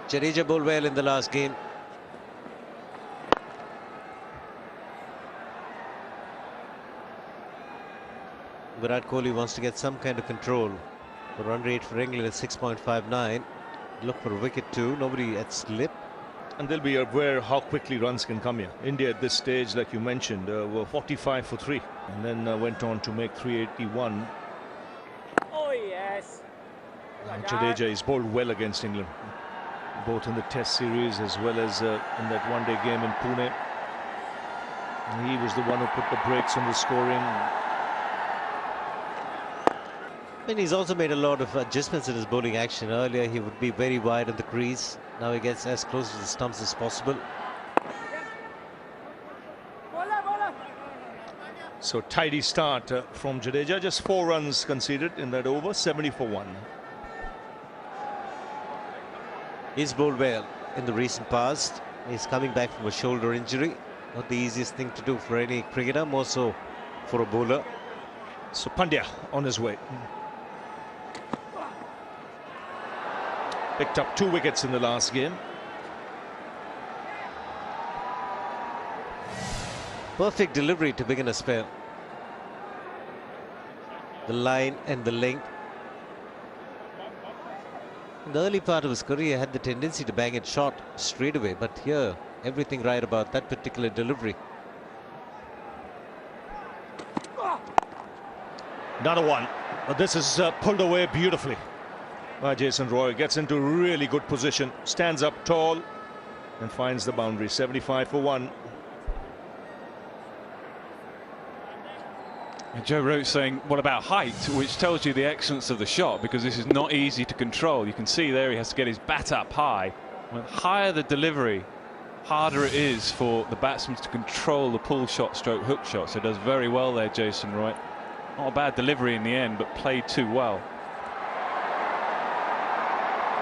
Jadeja bowled well in the last game. Virat Kohli wants to get some kind of control. The run rate for England is 6.59. Look for a wicket too. Nobody at slip. And they'll be aware how quickly runs can come here. India at this stage, like you mentioned, were 45 for 3 and then went on to make 381. Oh yes. Jadeja is bowled well against England, both in the Test series as well as in that one-day game in Pune. And he was the one who put the brakes on the scoring. I mean, he's also made a lot of adjustments in his bowling action. Earlier, he would be very wide in the crease. Now he gets as close to the stumps as possible. So tidy start from Jadeja. Just 4 runs conceded in that over. 70 for 1. He's bowled well in the recent past. He's coming back from a shoulder injury. Not the easiest thing to do for any cricketer, more so for a bowler. So Pandya on his way. Picked up 2 wickets in the last game. Perfect delivery to begin a spell. The line and the length. In the early part of his career, he had the tendency to bang it short straight away, but here, everything right about that particular delivery. Another one, but this is pulled away beautifully by Jason Roy. Gets into really good position, stands up tall and finds the boundary. 75 for 1. And Joe Root's saying, what about height? Which tells you the excellence of the shot, because this is not easy to control. You can see there he has to get his bat up high. The higher the delivery, harder it is for the batsman to control the pull shot stroke hook shot. So he does very well there, Jason Roy. Not a bad delivery in the end, but played too well.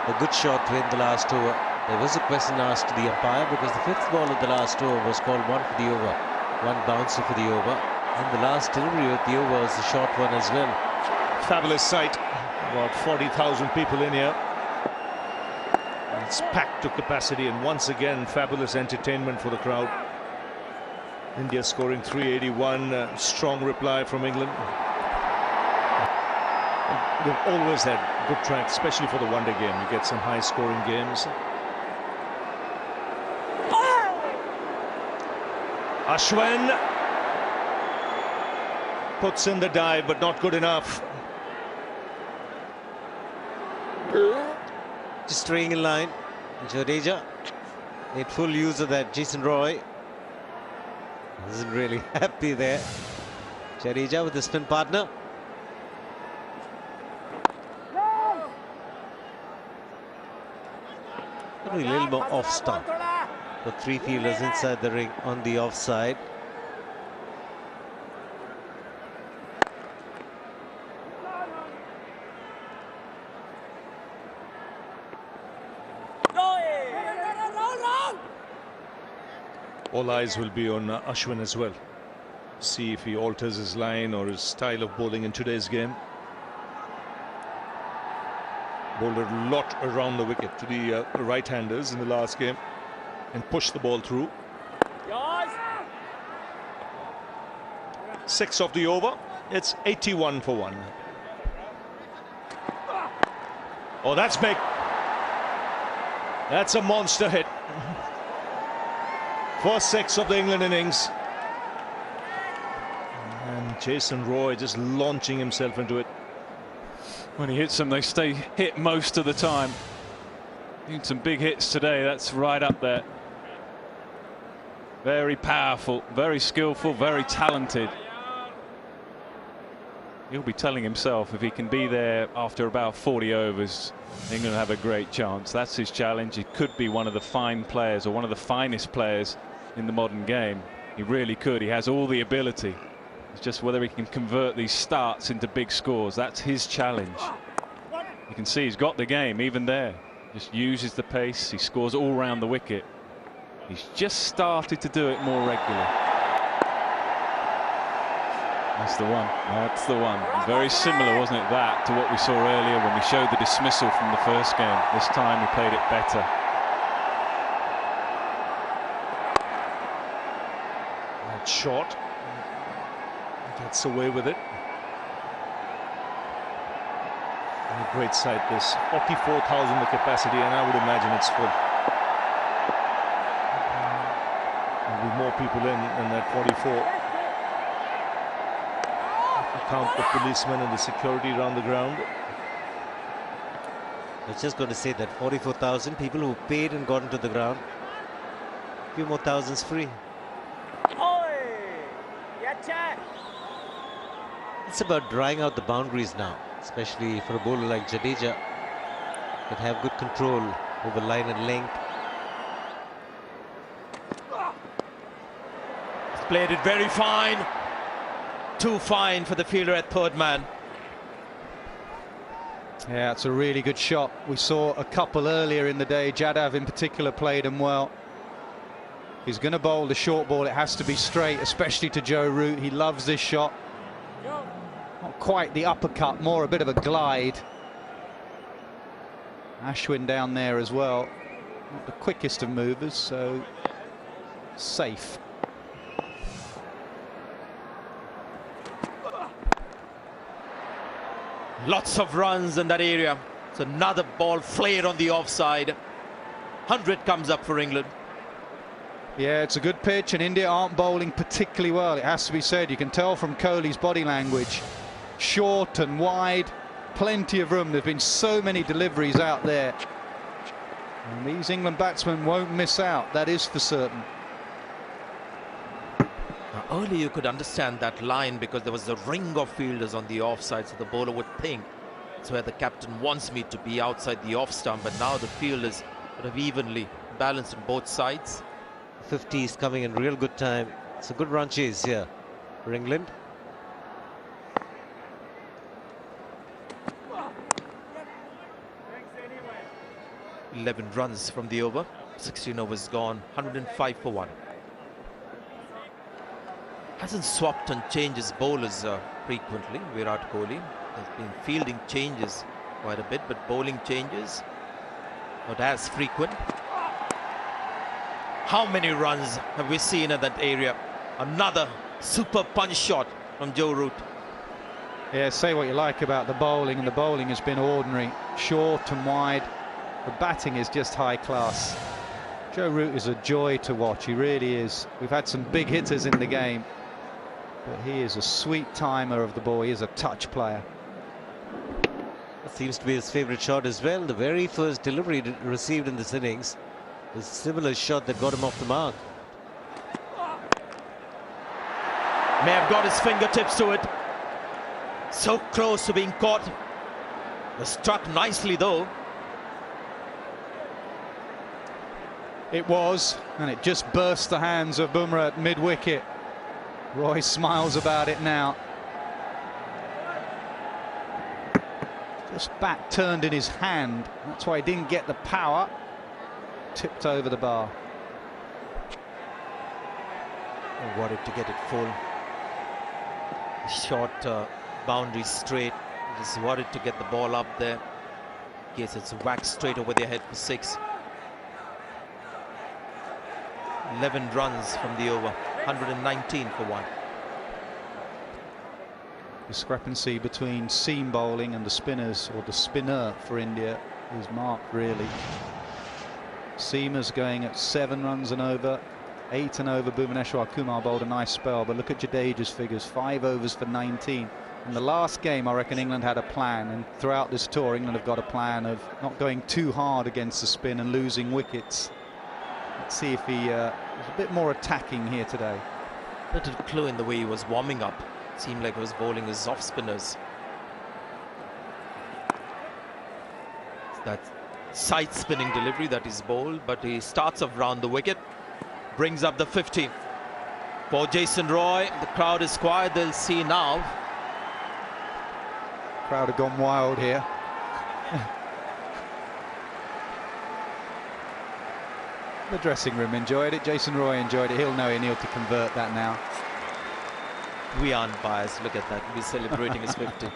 A good shot to end the last over. There was a question asked to the umpire because the 5th ball of the last over was called 1 for the over, 1 bouncer for the over, and the last delivery of the over was the short one as well. Fabulous sight. About 40,000 people in here. It's packed to capacity, and once again fabulous entertainment for the crowd. India scoring 381. Strong reply from England. They've always had good track, especially for the one-day game. You get some high-scoring games. Ashwin puts in the dive, but not good enough. Just staying in line. Jadeja made full use of that. Jason Roy isn't really happy there. Jadeja with the spin partner. A little more off stump. The three fielders inside the ring on the offside. All eyes will be on Ashwin as well. See if he alters his line or his style of bowling in today's game. Bowled a lot around the wicket to the right-handers in the last game and pushed the ball through. 6 of the over. It's 81 for 1. Oh, that's big. That's a monster hit. First 6 of the England innings. And Jason Roy just launching himself into it. When he hits them, they stay hit most of the time. Need some big hits today. That's right up there. Very powerful, very skillful, very talented. He'll be telling himself if he can be there after about 40 overs, England will have a great chance. That's his challenge. He could be one of the fine players or one of the finest players in the modern game. He really could. He has all the ability. It's just whether he can convert these starts into big scores. That's his challenge. You can see he's got the game even there. Just uses the pace. He scores all round the wicket. He's just started to do it more regularly. That's the one. That's the one. Very similar, wasn't it, that to what we saw earlier when we showed the dismissal from the first game. This time he played it better. That shot. Gets away with it. And a great sight, this 44,000 the capacity, and I would imagine it's full. There'll be more people in than that 44. Count the policemen and the security around the ground. I was just going to say that 44,000 people who paid and got into the ground. A few more thousands free. It's about drying out the boundaries now, especially for a bowler like Jadeja. Can have good control over line and length. He's played it very fine. Too fine for the fielder at third man. Yeah, it's a really good shot. We saw a couple earlier in the day. Jadav in particular played them well. He's going to bowl the short ball. It has to be straight, especially to Joe Root. He loves this shot. Not quite the uppercut, more a bit of a glide. Ashwin down there as well. Not the quickest of movers, so safe. Lots of runs in that area. It's another ball flared on the offside. 100 comes up for England. Yeah, it's a good pitch, and India aren't bowling particularly well, it has to be said. You can tell from Kohli's body language. Short and wide, plenty of room. There have been so many deliveries out there. And these England batsmen won't miss out, that is for certain. Now, earlier you could understand that line because there was a ring of fielders on the offside, so the bowler would think it's where the captain wants me to be, outside the off stump, but now the field is sort of evenly balanced on both sides. 50s coming in real good time. It's a good run chase here for England. – 11 runs from the over, 16 overs gone, 105 for 1. Hasn't swapped and changes bowlers frequently, Virat Kohli. There's been fielding changes quite a bit, but bowling changes not as frequent. How many runs have we seen in that area? Another super punch shot from Joe Root. Yeah, say what you like about the bowling, and the bowling has been ordinary, short and wide. The batting is just high class. Joe Root is a joy to watch, he really is. We've had some big hitters in the game, but he is a sweet timer of the ball. He is a touch player. That seems to be his favourite shot as well. The very first delivery received in this innings was a similar shot that got him off the mark. May have got his fingertips to it. So close to being caught. Was struck nicely though. It was, and it just burst the hands of Bumrah at mid-wicket. Roy smiles about it now. Just bat turned in his hand. That's why he didn't get the power. Tipped over the bar. I wanted to get it full. Short boundary straight. Just wanted to get the ball up there. Yes, it's whacked straight over their head for 6. 11 runs from the over, 119 for 1. Discrepancy between seam bowling and the spinners, or the spinner for India, is marked really. Seamers going at 7 runs and over, 8 and over. Bhuvaneshwar Kumar bowled a nice spell, but look at Jadeja's figures, 5 overs for 19. In the last game, I reckon England had a plan, and throughout this tour, England have got a plan of not going too hard against the spin and losing wickets. Let's see if he was a bit more attacking here today. Little clue in the way he was warming up. Seemed like he was bowling his off spinners. That side spinning delivery that is bowled, but he starts off round the wicket, brings up the 50 for Jason Roy. The crowd is quiet. They'll see now. Crowd have gone wild here. The dressing room enjoyed it. Jason Roy enjoyed it. He'll know he needed to convert that now. We aren't biased. Look at that. We're celebrating his 50.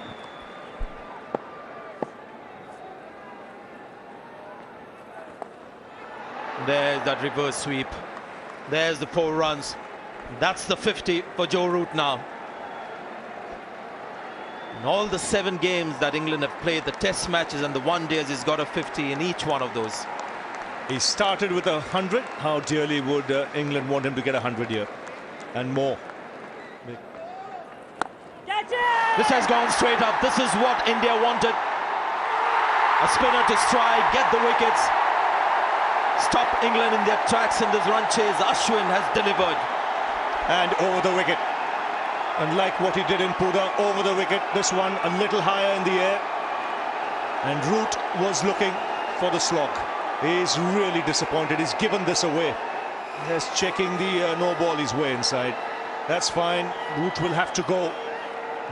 There's that reverse sweep. There's the 4 runs. That's the 50 for Joe Root now. In all the 7 games that England have played, the test matches and the one days, he's got a 50 in each one of those. He started with 100. How dearly would England want him to get 100 here and more? This has gone straight up. This is what India wanted. A spinner to strike, get the wickets, stop England in their tracks in this run chase. Ashwin has delivered. And over the wicket. And like what he did in Pune, over the wicket. This one a little higher in the air. And Root was looking for the slog. He's really disappointed. He's given this away. Just checking the no ball his way inside. That's fine. Root will have to go.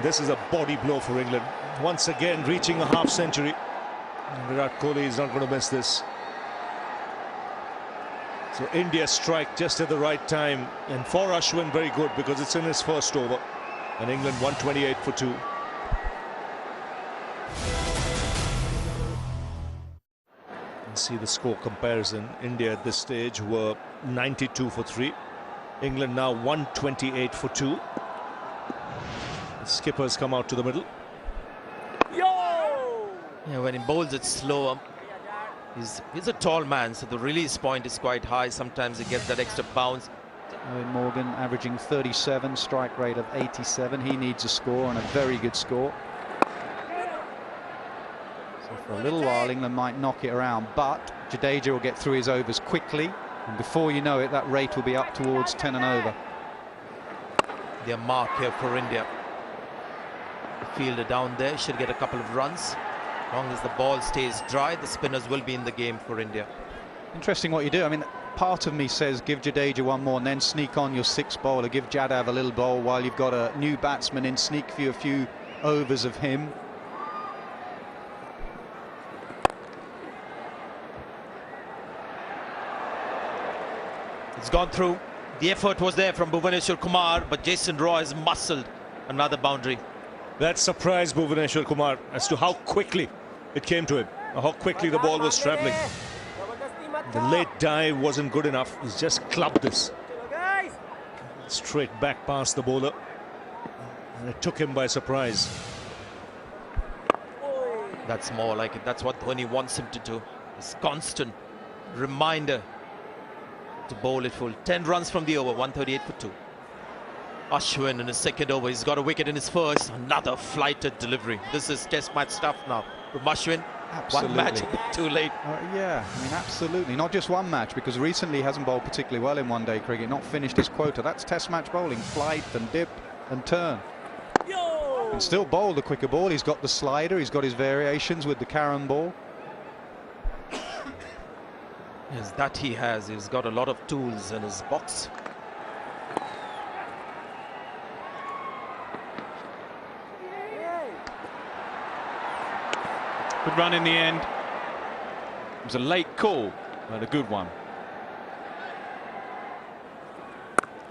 This is a body blow for England. Once again reaching a half century. Virat Kohli is not going to miss this. So India strike just at the right time. And for Ashwin, very good because it's in his first over. And England 128 for 2. See the score comparison. India at this stage were 92 for 3. England now 128 for 2. The skippers come out to the middle. Yeah, when he bowls it slower, he's a tall man, so the release point is quite high. Sometimes he gets that extra bounce. Owen Morgan averaging 37, strike rate of 87. He needs a score, and a very good score. So for a little while, England might knock it around, but Jadeja will get through his overs quickly, and before you know it, that rate will be up towards 10 and over. Their mark here for India. The fielder down there should get a couple of runs. As long as the ball stays dry, the spinners will be in the game for India. Interesting what you do. I mean, part of me says give Jadeja one more and then sneak on your 6th bowler. Give Jadhav a little bowl while you've got a new batsman in. Sneak for a few overs of him. It's gone through. The effort was there from Bhuvaneshwar Kumar, but Jason Roy has muscled another boundary. That surprised Bhuvaneshwar Kumar as to how quickly it came to him, how quickly the ball was travelling. The late dive wasn't good enough. He's just clubbed this. Straight back past the bowler. And it took him by surprise. That's more like it. That's what Dhoni wants him to do. This constant reminder to bowl it full. 10 runs from the over, 138 for 2. Ashwin in his second over. He's got a wicket in his first. Another flighted delivery. This is test match stuff now from Ashwin. Absolutely. One match too late. Yeah, I mean, absolutely. Not just one match, because recently he hasn't bowled particularly well in one-day cricket. Not finished his quota. That's test match bowling. Flight and dip and turn. And still bowl the quicker ball. He's got the slider. He's got his variations with the Karen ball. Yes, that he has. He's got a lot of tools in his box. Good run in the end. It was a late call, but a good one.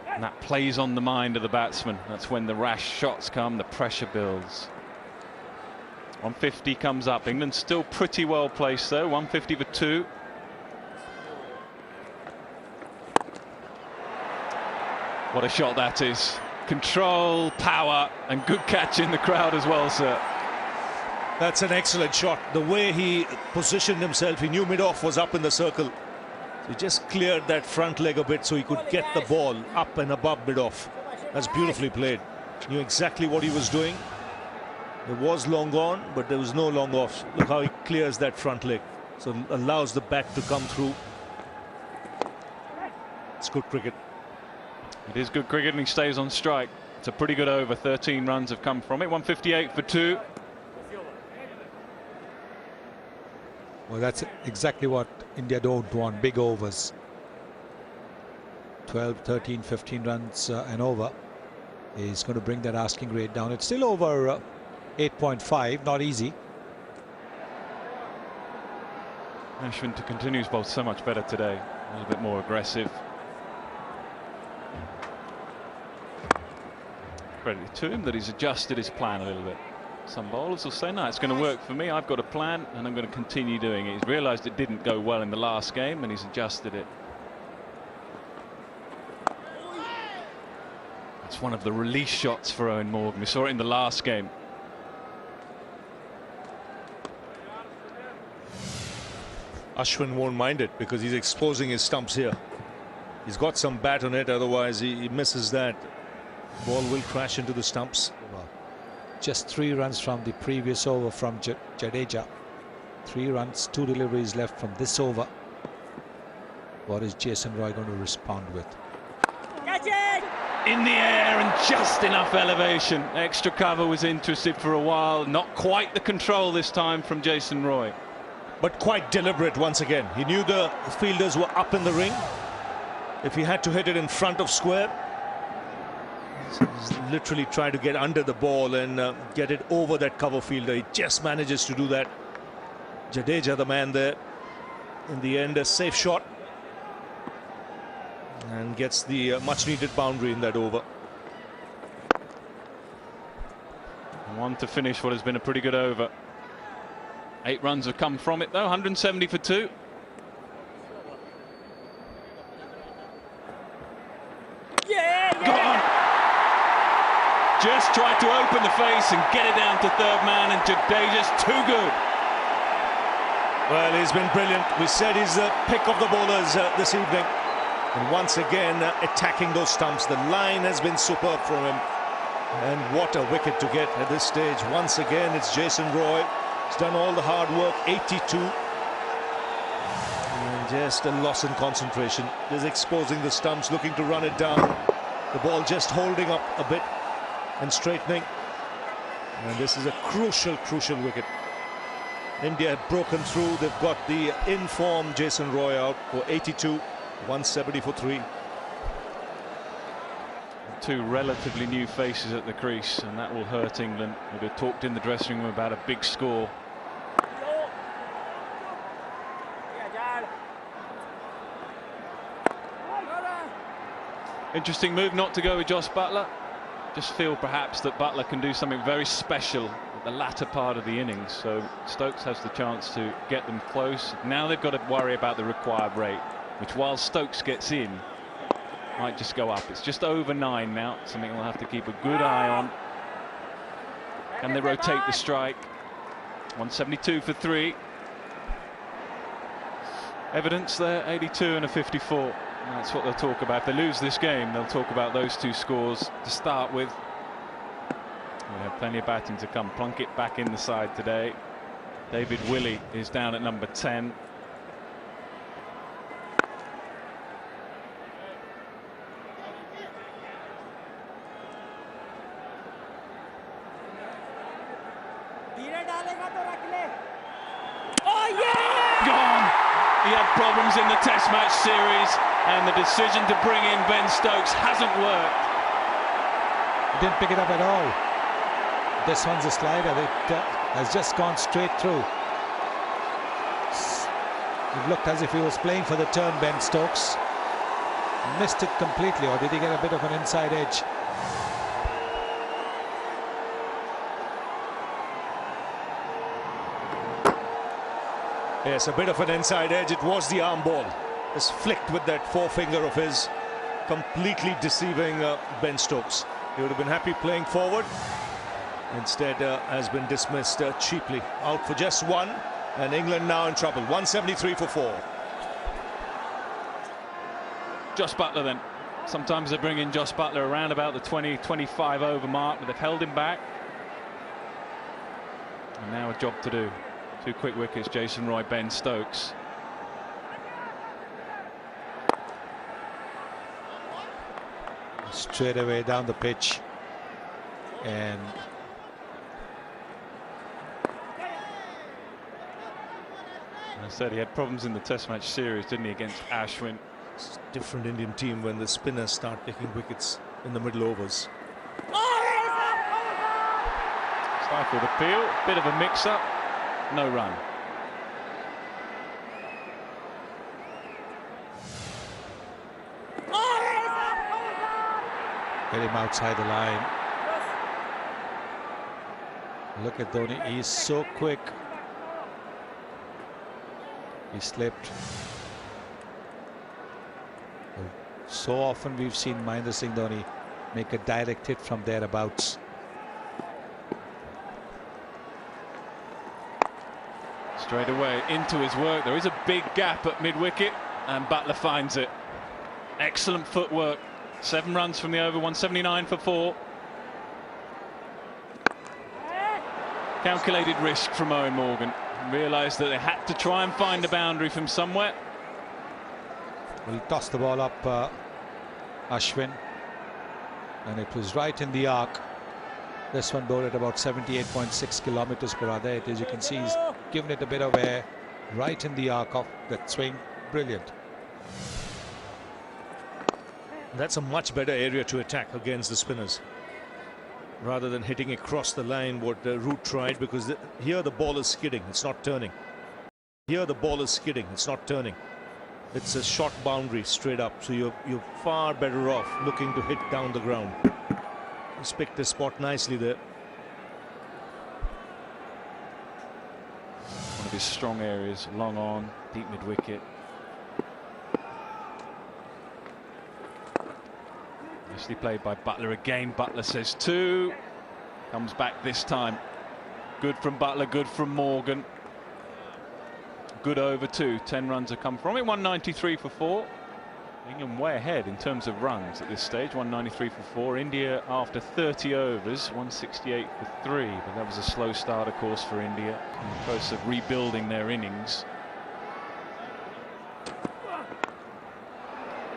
And that plays on the mind of the batsman. That's when the rash shots come, the pressure builds. 150 comes up. England's still pretty well placed though. 150 for 2. What a shot that is. Control, power, and good catch in the crowd as well, sir. That's an excellent shot. The way he positioned himself, he knew mid-off was up in the circle. He just cleared that front leg a bit so he could get the ball up and above mid-off. That's beautifully played. Knew exactly what he was doing. It was long on, but there was no long off. Look how he clears that front leg. So allows the bat to come through. It's good cricket. It is good cricket and he stays on strike. It's a pretty good over. 13 runs have come from it. 158 for 2. Well, that's exactly what India don't want, big overs. 12, 13, 15 runs and over is going to bring that asking rate down. It's still over 8.5, not easy. Ashwin to continue his bowl so much better today. A little bit more aggressive. Credit to him that he's adjusted his plan a little bit. Some bowlers will say, no, it's going to work for me. I've got a plan and I'm going to continue doing it. He's realised it didn't go well in the last game and he's adjusted it. That's one of the release shots for Owen Morgan. We saw it in the last game. Ashwin won't mind it because he's exposing his stumps here. He's got some bat on it, otherwise he misses that. Ball will crash into the stumps. Just 3 runs from the previous over from Jadeja. 3 runs, 2 deliveries left from this over. What is Jason Roy going to respond with? Catch it! In the air and just enough elevation. Extra cover was interested for a while. Not quite the control this time from Jason Roy. But quite deliberate once again. He knew the fielders were up in the ring. If he had to hit it in front of square, he's literally trying to get under the ball and get it over that cover fielder. He just manages to do that. Jadeja, the man there. In the end, a safe shot. And gets the much needed boundary in that over. One to finish what has been a pretty good over. 8 runs have come from it though. 170 for 2. Just tried to open the face and get it down to third man, and Jadeja's too good. Well, he's been brilliant. We said he's the pick of the bowlers this evening. And once again, attacking those stumps. The line has been superb from him. And what a wicket to get at this stage. Once again, it's Jason Roy. He's done all the hard work, 82. And just a loss in concentration. Just exposing the stumps, looking to run it down. The ball just holding up a bit and straightening. And this is a crucial wicket. India have broken through. They've got the in-form Jason Roy out for 82, 170 for 3. 2 relatively new faces at the crease, and that will hurt England. We've talked in the dressing room about a big score. Interesting move not to go with Josh Buttler. Just feel perhaps that Buttler can do something very special at the latter part of the innings, so Stokes has the chance to get them close. Now they've got to worry about the required rate, which while Stokes gets in, might just go up. It's just over 9 now, something we'll have to keep a good eye on. Can they rotate the strike? 172 for 3. Evidence there, 82 and a 54. And that's what they'll talk about. If they lose this game, they'll talk about those 2 scores to start with. We have plenty of batting to come. Plunkett back in the side today. David Willey is down at number 10. Gone. He had problems in the Test match series, and the decision to bring in Ben Stokes hasn't worked. He didn't pick it up at all. This one's a slider that has just gone straight through. It looked as if he was playing for the turn, Ben Stokes. Missed it completely, or did he get a bit of an inside edge? Yes, a bit of an inside edge. It was the arm ball. It's flicked with that forefinger of his, completely deceiving Ben Stokes. He would have been happy playing forward. Instead, has been dismissed cheaply. Out for just 1, and England now in trouble. 173 for 4. Josh Buttler then. Sometimes they bring in Josh Buttler around about the 20-25 over mark, but they've held him back. And now a job to do. 2 quick wickets, Jason Roy, Ben Stokes. Straight away down the pitch. And I said he had problems in the Test match series, didn't he, against Ashwin. It's a different Indian team when the spinners start taking wickets in the middle overs. Stifled appeal, bit of a mix-up, no run. get him outside the line. Look at Dhoni, he's so quick. He slipped. So often we've seen Mahendra Singh Dhoni make a direct hit from thereabouts. Straight away into his work. There is a big gap at mid-wicket and Buttler finds it. Excellent footwork. 7 runs from the over, 179 for 4. Calculated risk from Owen Morgan. Realised that they had to try and find a boundary from somewhere. Well, he tossed the ball up Ashwin, and it was right in the arc. This one bowled at about 78.6 kilometers per hour. There it is. You can see he's given it a bit of air right in the arc of that swing. Brilliant. That's a much better area to attack against the spinners, rather than hitting across the line what Root tried, because here the ball is skidding, it's not turning. Here the ball is skidding, it's not turning. It's a short boundary straight up, so you're far better off looking to hit down the ground. He's picked his spot nicely there. One of his strong areas, long on, deep mid-wicket. Nicely played by Buttler again. Buttler says 2. Comes back this time. Good from Buttler, good from Morgan. Good over 2. 10 runs have come from it. 193 for 4. England way ahead in terms of runs at this stage. 193 for 4. India after 30 overs, 168 for 3. But that was a slow start, of course, for India in the process of rebuilding their innings.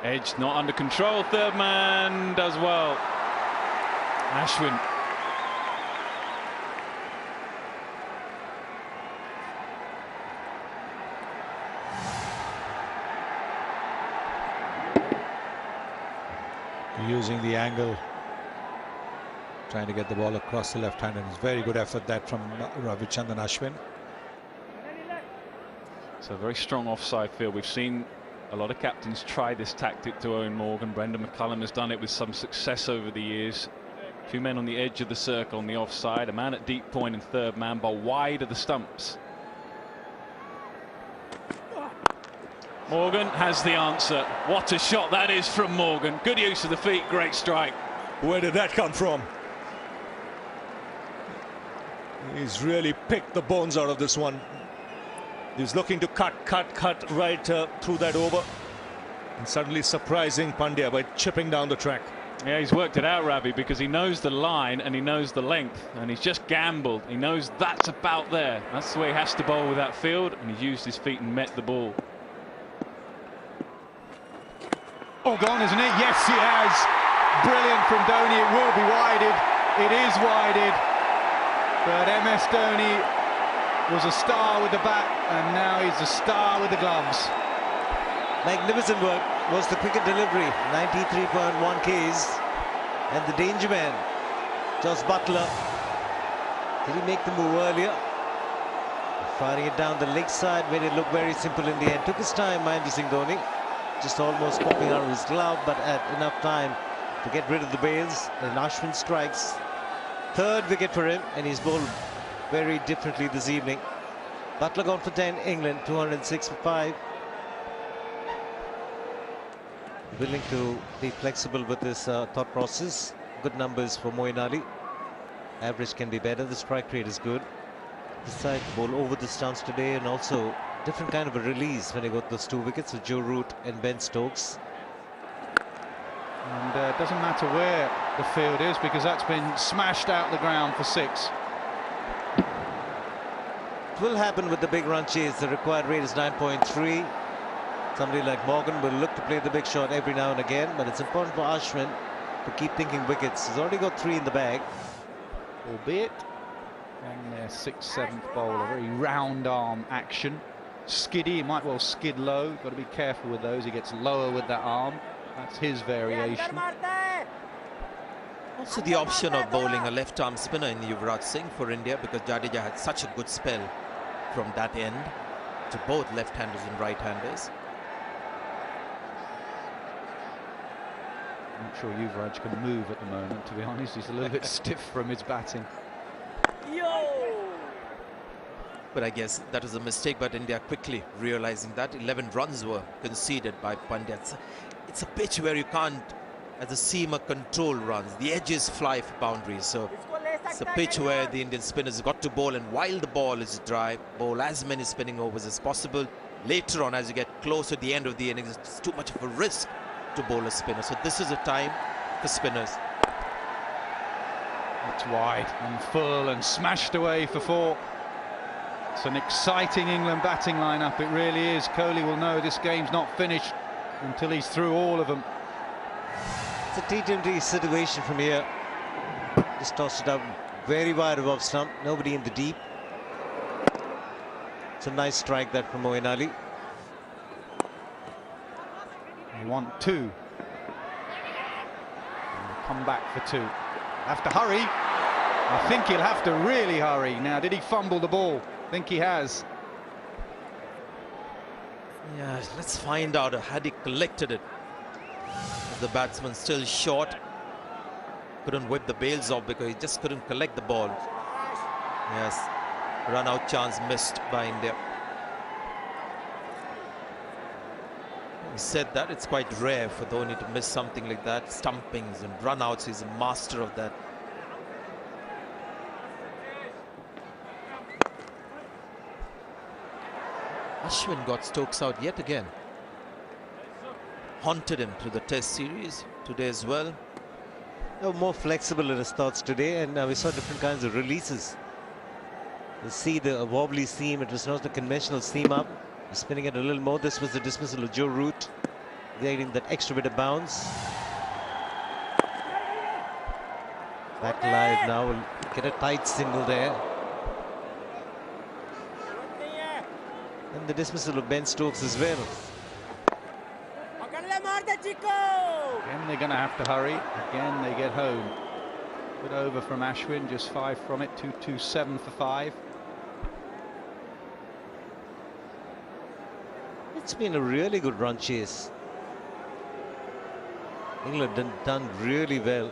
Edge not under control. Third man does well. Ashwin. Using the angle, trying to get the ball across the left hand, and it's very good effort that from Ravichandran Ashwin. So a very strong offside field. We've seen a lot of captains try this tactic to Owen Morgan. Brendan McCullum has done it with some success over the years. 2 men on the edge of the circle on the offside, a man at deep point and third man bowl wide of the stumps. Morgan has the answer. What a shot that is from Morgan. Good use of the feet, great strike. Where did that come from? He's really picked the bones out of this one. He's looking to cut right through that over. And suddenly surprising Pandya by chipping down the track. Yeah, he's worked it out, Ravi, because he knows the line and he knows the length, and he's just gambled. He knows that's about there. That's the way he has to bowl with that field, and he's used his feet and met the ball. Oh, gone, isn't it? Yes, he has. Brilliant from Dhoni. It will be wided. It is wided. But MS Dhoni was a star with the bat, and now he's a star with the gloves. Magnificent work. Was the cricket delivery. 93.1 Ks. And the danger man, Josh Buttler. Did he make the move earlier? Firing it down the leg side, made it look very simple in the end. Took his time, Mahendra Singh Dhoni. Just almost popping out of his glove, but had enough time to get rid of the bails. And Ashwin strikes. Third wicket for him, and he's bowled very differently this evening. Buttler gone for 10, England 206 for 5. Willing to be flexible with this thought process. Good numbers for Moeen Ali. Average can be better. The strike rate is good. Decided to bowl over the stance today, and also different kind of a release when he got those 2 wickets with Joe Root and Ben Stokes. And it doesn't matter where the field is, because that's been smashed out the ground for 6. It will happen with the big run chase. The required rate is 9.3. Somebody like Morgan will look to play the big shot every now and again, but it's important for Ashwin to keep thinking wickets. He's already got 3 in the bag. Albeit, and their 6th, 7th bowler, very round arm action. Skiddy, he might well skid low. Got to be careful with those. He gets lower with that arm. That's his variation. Also the option of bowling a left-arm spinner in Yuvraj Singh for India, because Jadeja had such a good spell from that end to both left-handers and right-handers. I'm not sure Yuvraj can move at the moment, to be honest. He's a little bit stiff from his batting. But I guess that was a mistake, but India quickly realizing that 11 runs were conceded by Pandya. It's a pitch where you can't, as a seamer, control runs. The edges fly for boundaries, so it's a pitch where the Indian spinners got to bowl, and while the ball is dry, bowl as many spinning overs as possible. Later on, as you get close to the end of the innings, it's too much of a risk to bowl a spinner. So this is a time for spinners. It's wide and full and smashed away for 4. It's an exciting England batting lineup, it really is. Kohli will know this game's not finished until he's through all of them. It's a T20 situation from here. Just tossed it up very wide above stump, nobody in the deep. It's a nice strike that from Moeen Ali. They want 2. And come back for 2. Have to hurry. I think he'll have to really hurry. Now, did he fumble the ball? I think he has. Yeah, let's find out. Had he collected it? The batsman still short. Couldn't whip the bails off because he just couldn't collect the ball. Yes, run out chance missed by India. He said that it's quite rare for Dhoni to miss something like that. Stumpings and run outs, he's a master of that. Ashwin got Stokes out yet again. Haunted him through the Test series today as well. More flexible in his thoughts today, and we saw different kinds of releases. You see the wobbly seam, it was not the conventional seam up. Spinning it a little more. This was the dismissal of Joe Root, getting that extra bit of bounce. Back live now, will get a tight single there. And the dismissal of Ben Stokes as well. Again, they're going to have to hurry. Again, they get home. Good over from Ashwin, just 5 from it. 227 for 5. It's been a really good run chase. England done really well.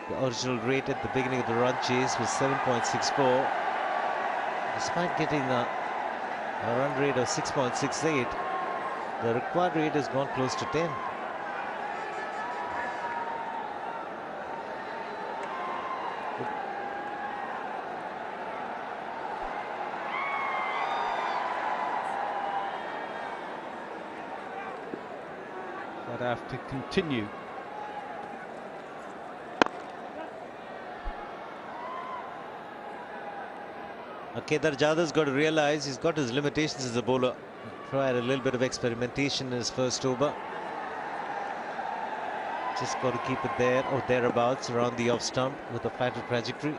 The original rate at the beginning of the run chase was 7.64. Despite getting a run rate of 6.68, The required rate has gone close to 10. But have to continue. Kedar Jadhav's got to realise he's got his limitations as a bowler. Tried a little bit of experimentation in his first over. Just got to keep it there or thereabouts around the off stump with a flatter trajectory.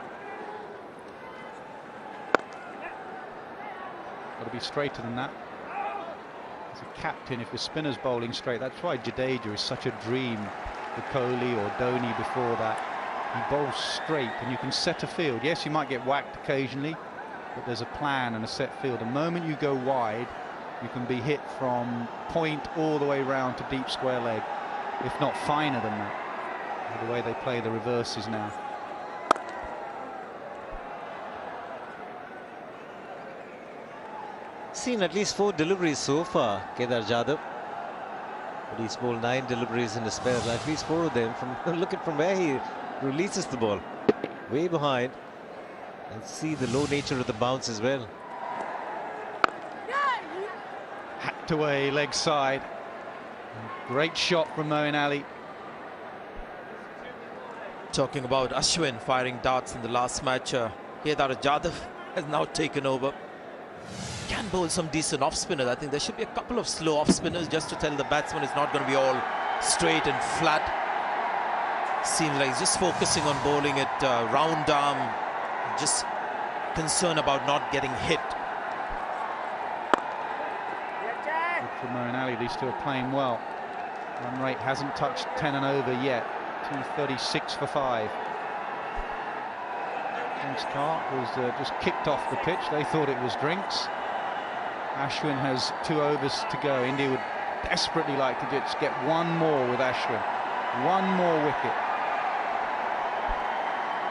Got to be straighter than that. As a captain, if the spinner's bowling straight, that's why Jadeja is such a dream for Kohli or Dhoni before that. He bowls straight and you can set a field. Yes, you might get whacked occasionally, but there's a plan and a set field. The moment you go wide, you can be hit from point all the way round to deep square leg, if not finer than that, the way they play the reverses now. Seen at least 4 deliveries so far, Kedar Jadhav. But he's bowled 9 deliveries in the spell, at least 4 of them. Look at from where he releases the ball, way behind, and see the low nature of the bounce as well. Hacked away leg side. Great shot from Moeen Ali. Talking about Ashwin firing darts in the last match, Kedar Jadhav has now taken over. Can bowl some decent off spinners. I think there should be a couple of slow off spinners just to tell the batsman it's not going to be all straight and flat. Seems like he's just focusing on bowling it round arm, just concerned about not getting hit. Good for Moeen Ali, these two are playing well. Run rate hasn't touched 10 and over yet. 236 for 5. Drinks Cart was just kicked off the pitch. They thought it was Drinks. Ashwin has 2 overs to go. India would desperately like to just get one more with Ashwin. One more wicket.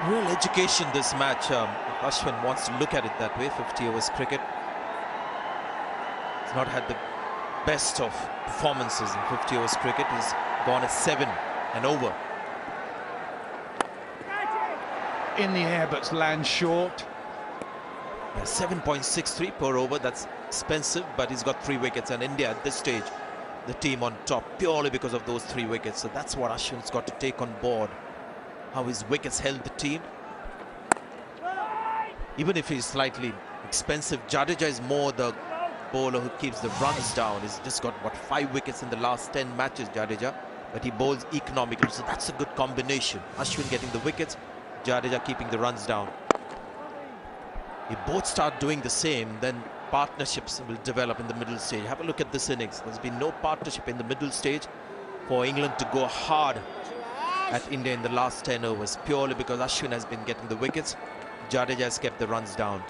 Real education this match. Ashwin wants to look at it that way. 50 overs cricket. He's not had the best of performances in 50 overs cricket. He's gone at 7 and over. In the air but lands short. Yeah, 7.63 per over, that's expensive, but he's got 3 wickets, and India at this stage, the team on top purely because of those 3 wickets. So that's what Ashwin's got to take on board, how his wickets held the team. Even if he's slightly expensive, Jadeja is more the bowler who keeps the runs down. He's just got, what, 5 wickets in the last 10 matches, Jadeja, but he bowls economically, so that's a good combination. Ashwin getting the wickets, Jadeja keeping the runs down. If both start doing the same, then partnerships will develop in the middle stage. Have a look at this innings. There's been no partnership in the middle stage for England to go hard at India in the last 10 overs, purely because Ashwin has been getting the wickets. Jadeja has kept the runs down.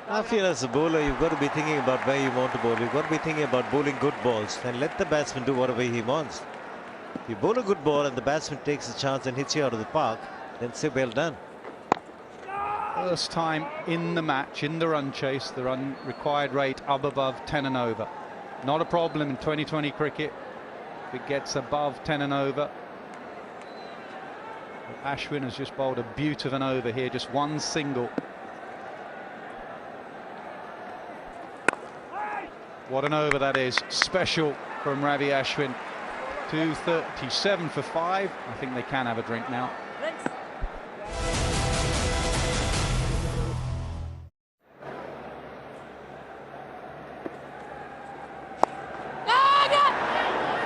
I feel as a bowler, you've got to be thinking about where you want to bowl. You've got to be thinking about bowling good balls and let the batsman do whatever he wants. If you bowl a good ball and the batsman takes a chance and hits you out of the park, then say well done. First time in the match, in the run chase, the run required rate up above 10 and over. Not a problem in 2020 cricket if it gets above 10 and over. But Ashwin has just bowled a beaut of an over here, just one single. What an over that is. Special from Ravi Ashwin. 237 for 5. I think they can have a drink now.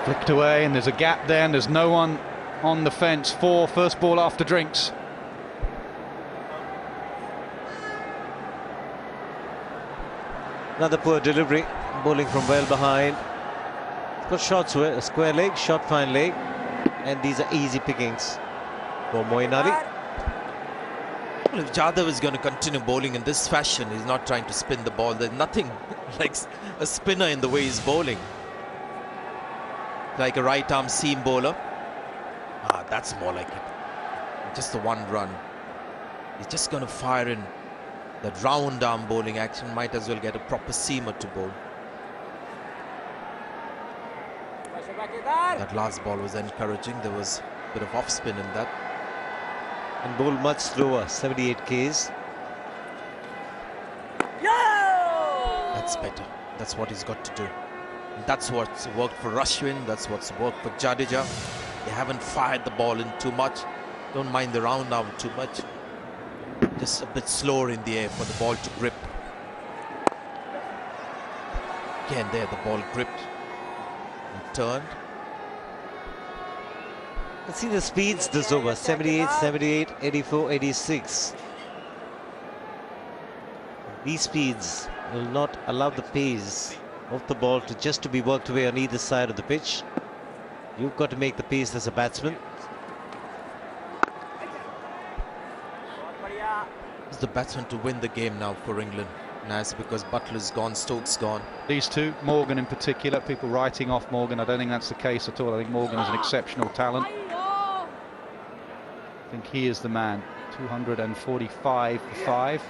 Flicked away, and there's a gap there, and there's no one on the fence for first ball after drinks. Another poor delivery, bowling from well behind. Got shots with a square leg, short fine leg, and these are easy pickings for Moeen Ali. Well, if Jadhav is going to continue bowling in this fashion, he's not trying to spin the ball. There's nothing like a spinner in the way he's bowling. Like a right arm seam bowler. That's more like it. Just the one run. He's just going to fire in That round arm bowling action, might as well get a proper seamer to bowl. That last ball was encouraging. There was a bit of off spin in that. And bowl much slower, 78 Ks. That's better. That's what he's got to do. That's what's worked for Ashwin. That's what's worked for Jadeja. They haven't fired the ball in too much. Don't mind the round arm too much. Just a bit slower in the air for the ball to grip. Again there, the ball gripped and turned. Let's see the speeds this over. 78, 78, 84, 86. These speeds will not allow the pace of the ball to be worked away on either side of the pitch. You've got to make the pace as a batsman. It's the batsman to win the game now for England. Nice, because Butler's gone, Stokes gone. These two, Morgan in particular, people writing off Morgan. I don't think that's the case at all. I think Morgan is an exceptional talent. I think he is the man. 245 for 5.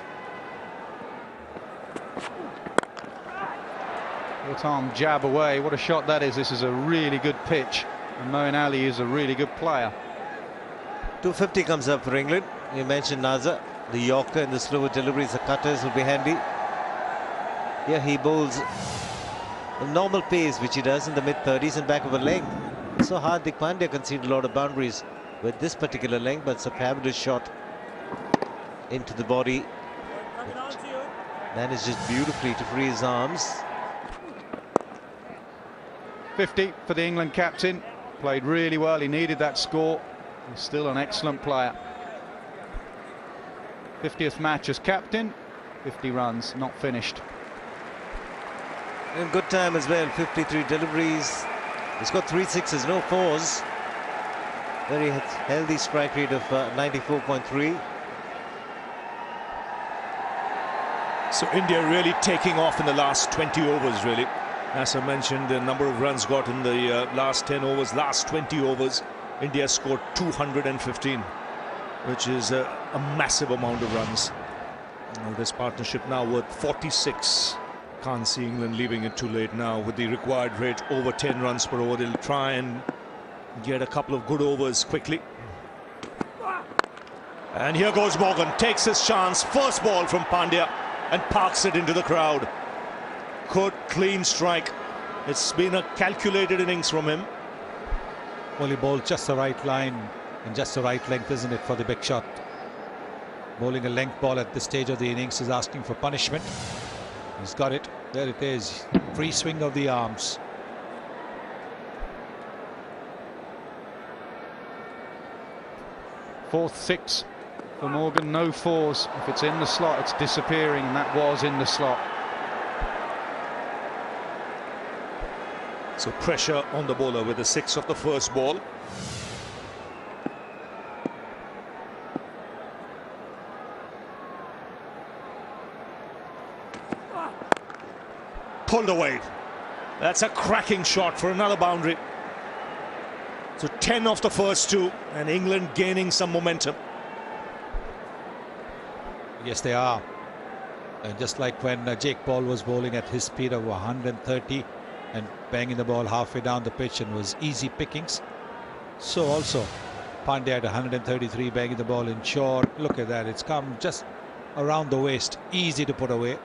Short-arm jab away. What a shot that is. This is a really good pitch. And Moeen Ali is a really good player. 250 comes up for England. You mentioned Nazar. The Yorker and the slower deliveries, the cutters will be handy. Here he bowls a normal pace, which he does in the mid-30s and back of a length. So Hardik Pandya conceded a lot of boundaries with this particular length, but it's a fabulous shot into the body. Manages beautifully to free his arms. 50 for the England captain. Played really well. He needed that score. He's still an excellent player. 50th match as captain. 50 runs, not finished. In good time as well. 53 deliveries. He's got 3 sixes, no 4s. Very healthy strike rate of 94.3. So India really taking off in the last 20 overs, really. As I mentioned, the number of runs got in the last 10 overs, last 20 overs, India scored 215, which is a massive amount of runs. Now this partnership now worth 46. Can't see England leaving it too late now with the required rate over 10 runs per over. They'll try and get a couple of good overs quickly. And here goes Morgan, takes his chance. First ball from Pandya and parks it into the crowd. Good, clean strike. It's been a calculated innings from him. Well, he bowled just the right line and just the right length, isn't it, for the big shot. Bowling a length ball at this stage of the innings is asking for punishment. He's got it. There it is. Free swing of the arms. Fourth 6 for Morgan. No 4s. If it's in the slot, it's disappearing, and that was in the slot. So pressure on the bowler with the 6 of the first ball. Pulled away. That's a cracking shot for another boundary. So 10 off the first 2 and England gaining some momentum. Yes, they are. And just like when Jake Paul was bowling at his speed of 130 and banging the ball halfway down the pitch and was easy pickings. So also Pandya at 133 banging the ball in short. Look at that. It's come just around the waist. Easy to put away.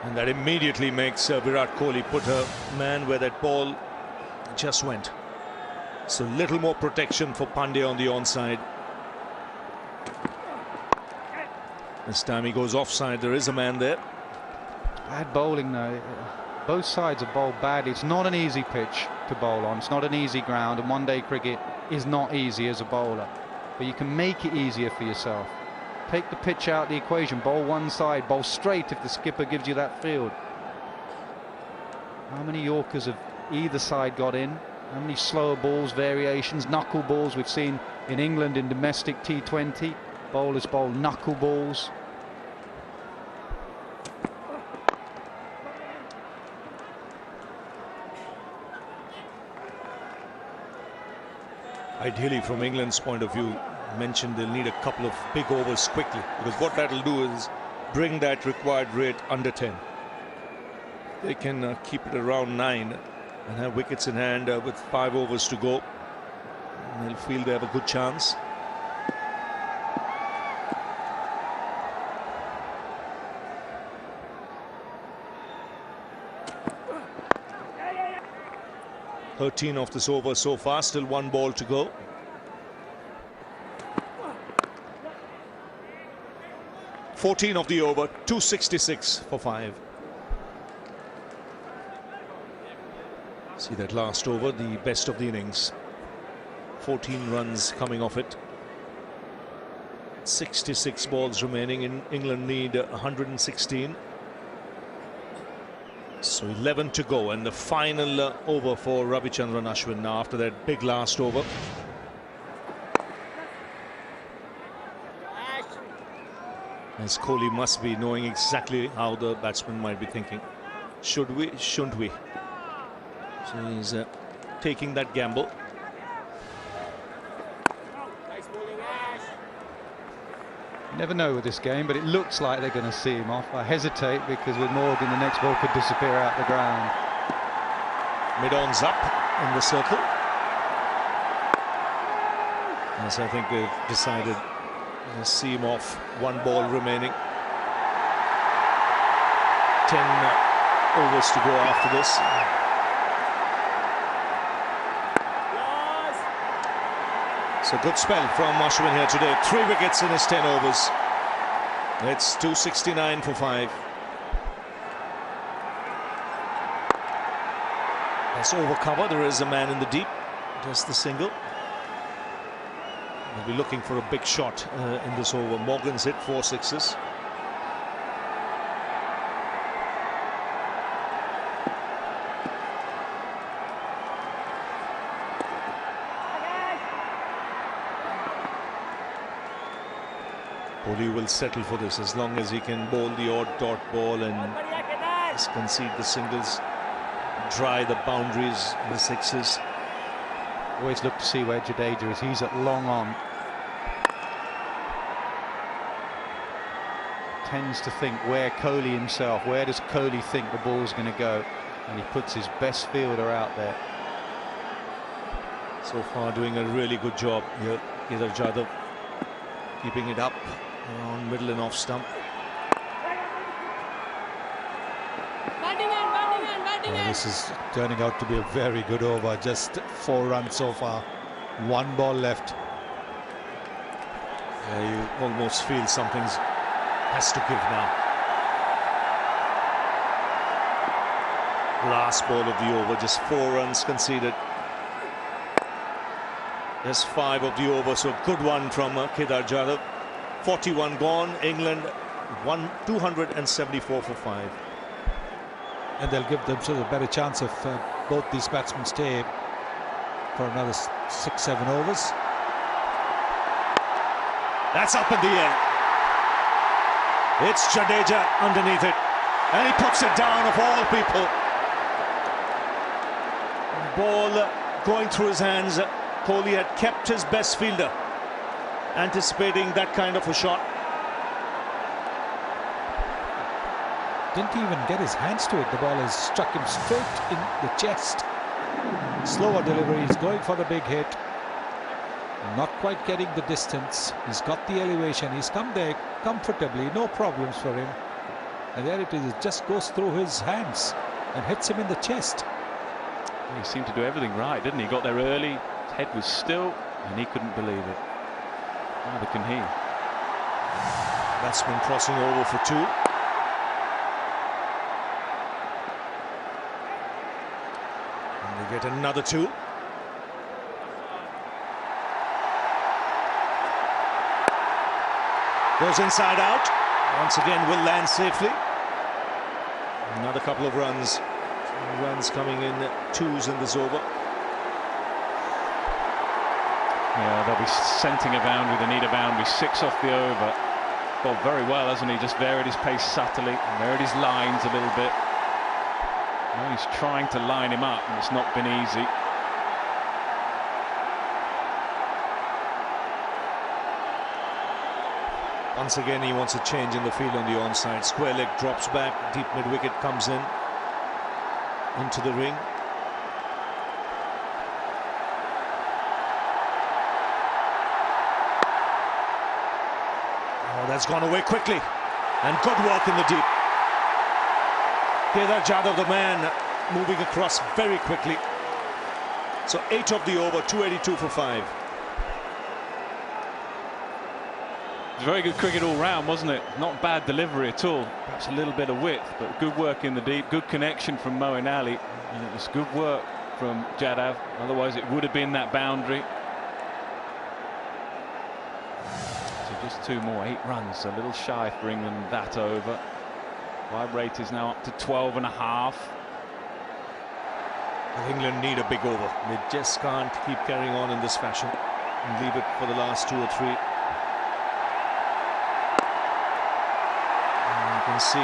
And that immediately makes Virat Kohli put a man where that ball just went. So little more protection for Pandya on the onside. This time he goes offside. There is a man there. Bad bowling though. Both sides have bowled badly. It's not an easy pitch to bowl on. It's not an easy ground, and one-day cricket is not easy as a bowler. But you can make it easier for yourself. Take the pitch out of the equation. Bowl one side. Bowl straight if the skipper gives you that field. How many Yorkers have either side got in? How many slower balls, variations, knuckle balls we've seen in England in domestic T20? Bowlers bowl knuckle balls. Ideally, from England's point of view, mentioned they'll need a couple of big overs quickly, because what that'll do is bring that required rate under 10. They can keep it around 9 and have wickets in hand with 5 overs to go. And they'll feel they have a good chance. "13 of this over so far, still 1 ball to go." "14 of the over, 266 for 5. See that last over, the best of the innings. 14 runs coming off it. 66 balls remaining. England need 116. So 11 to go, and the final over for Ravichandran Ashwin now after that big last over. As Kohli must be knowing exactly how the batsman might be thinking. Should we? Shouldn't we? So he's taking that gamble. You never know with this game, but it looks like they're going to see him off. I hesitate because with Morgan, the next ball could disappear out the ground. Mid-on's up in the circle. Yes, I think they've decided to see him off. 1 ball remaining. 10 overs to go after this. So good spell from Ashwin here today. 3 wickets in his 10 overs. It's 269 for 5. That's over cover. There is a man in the deep. Just the single. We'll be looking for a big shot in this over. Morgan's hit 4 sixes. Kohli will settle for this as long as he can bowl the odd dot ball and just concede the singles, dry the boundaries, the sixes. Always look to see where Jadeja is. He's at long on. Tends to think where Kohli himself, where does Kohli think the ball's going to go? And he puts his best fielder out there. So far doing a really good job here. Kedar Jadhav keeping it up around middle and off stump. This is turning out to be a very good over. Just 4 runs so far. 1 ball left. Yeah, you almost feel something's has to give now. Last ball of the over, just 4 runs conceded. There's 5 of the over, so good one from Kedar Jadhav. 41 gone. England 274 for 5. And they'll give themselves a better chance if both these batsmen stay for another 6-7 overs. That's up in the air. It's Jadeja underneath it, and he puts it down of all people. Ball going through his hands. Kohli had kept his best fielder, anticipating that kind of a shot. Didn't even get his hands to it. The ball has struck him straight in the chest. Slower delivery. He's going for the big hit. Not quite getting the distance. He's got the elevation. He's come there comfortably. No problems for him. And there it is. It just goes through his hands and hits him in the chest. He seemed to do everything right, didn't he? He got there early. His head was still, and he couldn't believe it. Neither can he. Batsman crossing over for 2. And they get another 2. Goes inside out. Once again will land safely. Another couple of runs. Runs coming in 2s in this over. Yeah, they'll be scenting a boundary. They need a boundary. 6 off the over. Bowled very well, hasn't he? Just varied his pace subtly, varied his lines a little bit. Now he's trying to line him up, and it's not been easy. Once again, he wants a change in the field on the onside. Square leg drops back, deep mid-wicket comes in, into the ring. Oh, that's gone away quickly. And good work in the deep. Kedar Jadhav, the man, moving across very quickly. So 8 of the over, 282 for 5. It was very good cricket all round, wasn't it? Not bad delivery at all. Perhaps a little bit of width, but good work in the deep. Good connection from Moeen Ali. And it was good work from Jadhav. Otherwise, it would have been that boundary. So just 2 more, 8 runs. A little shy for England that over. Wide rate is now up to 12.5. England need a big over. They just can't keep carrying on in this fashion and leave it for the last 2 or 3. You can see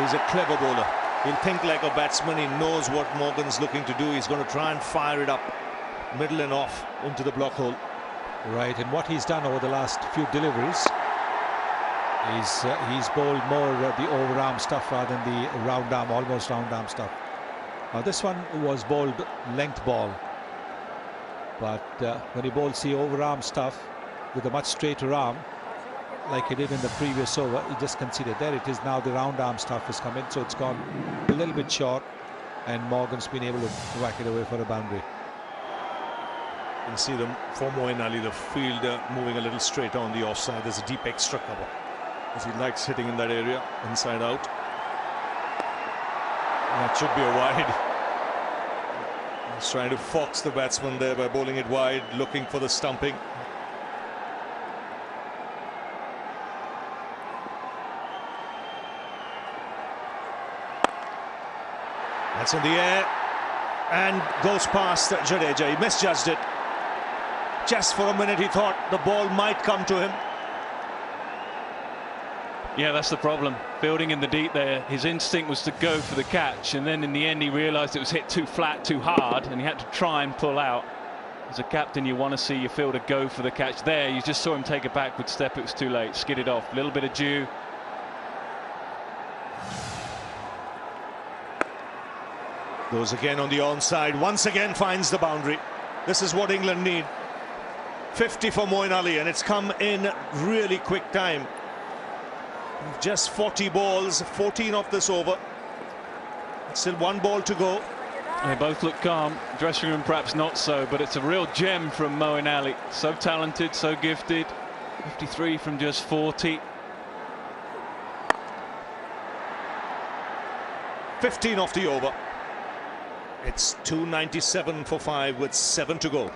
he's a clever bowler. He'll think like a batsman. He knows what Morgan's looking to do. He's going to try and fire it up middle and off into the block hole. Right, and what he's done over the last few deliveries is he's bowled more the overarm stuff rather than the round arm, almost round arm stuff. Now this one was bowled length ball, but when he bowls the overarm stuff with a much straighter arm, like he did in the previous over, he just conceded. There it is now, the round arm stuff has come in, so it's gone a little bit short, and Morgan's been able to whack it away for a boundary. You can see them for Moeen Ali, the fielder moving a little straighter on the offside. There's a deep extra cover, as he likes hitting in that area, inside out. That should be a wide. He's trying to fox the batsman there by bowling it wide, looking for the stumping. That's in the air and goes past Jadeja. He misjudged it. Just for a minute he thought the ball might come to him. Yeah, that's the problem. Fielding in the deep there, his instinct was to go for the catch, and then in the end he realised it was hit too flat, too hard, and he had to try and pull out. As a captain, you want to see your fielder go for the catch. There, you just saw him take a backward step. It was too late. Skidded off. A little bit of dew. Goes again on the onside. Once again finds the boundary. This is what England need. 50 for Moeen Ali, and it's come in really quick time. Just 40 balls, 14 off this over. Still 1 ball to go. They both look calm. Dressing room perhaps not so, but it's a real gem from Moeen Ali. So talented, so gifted. 53 from just 40. 15 off the over. It's 297 for 5 with 7 to go.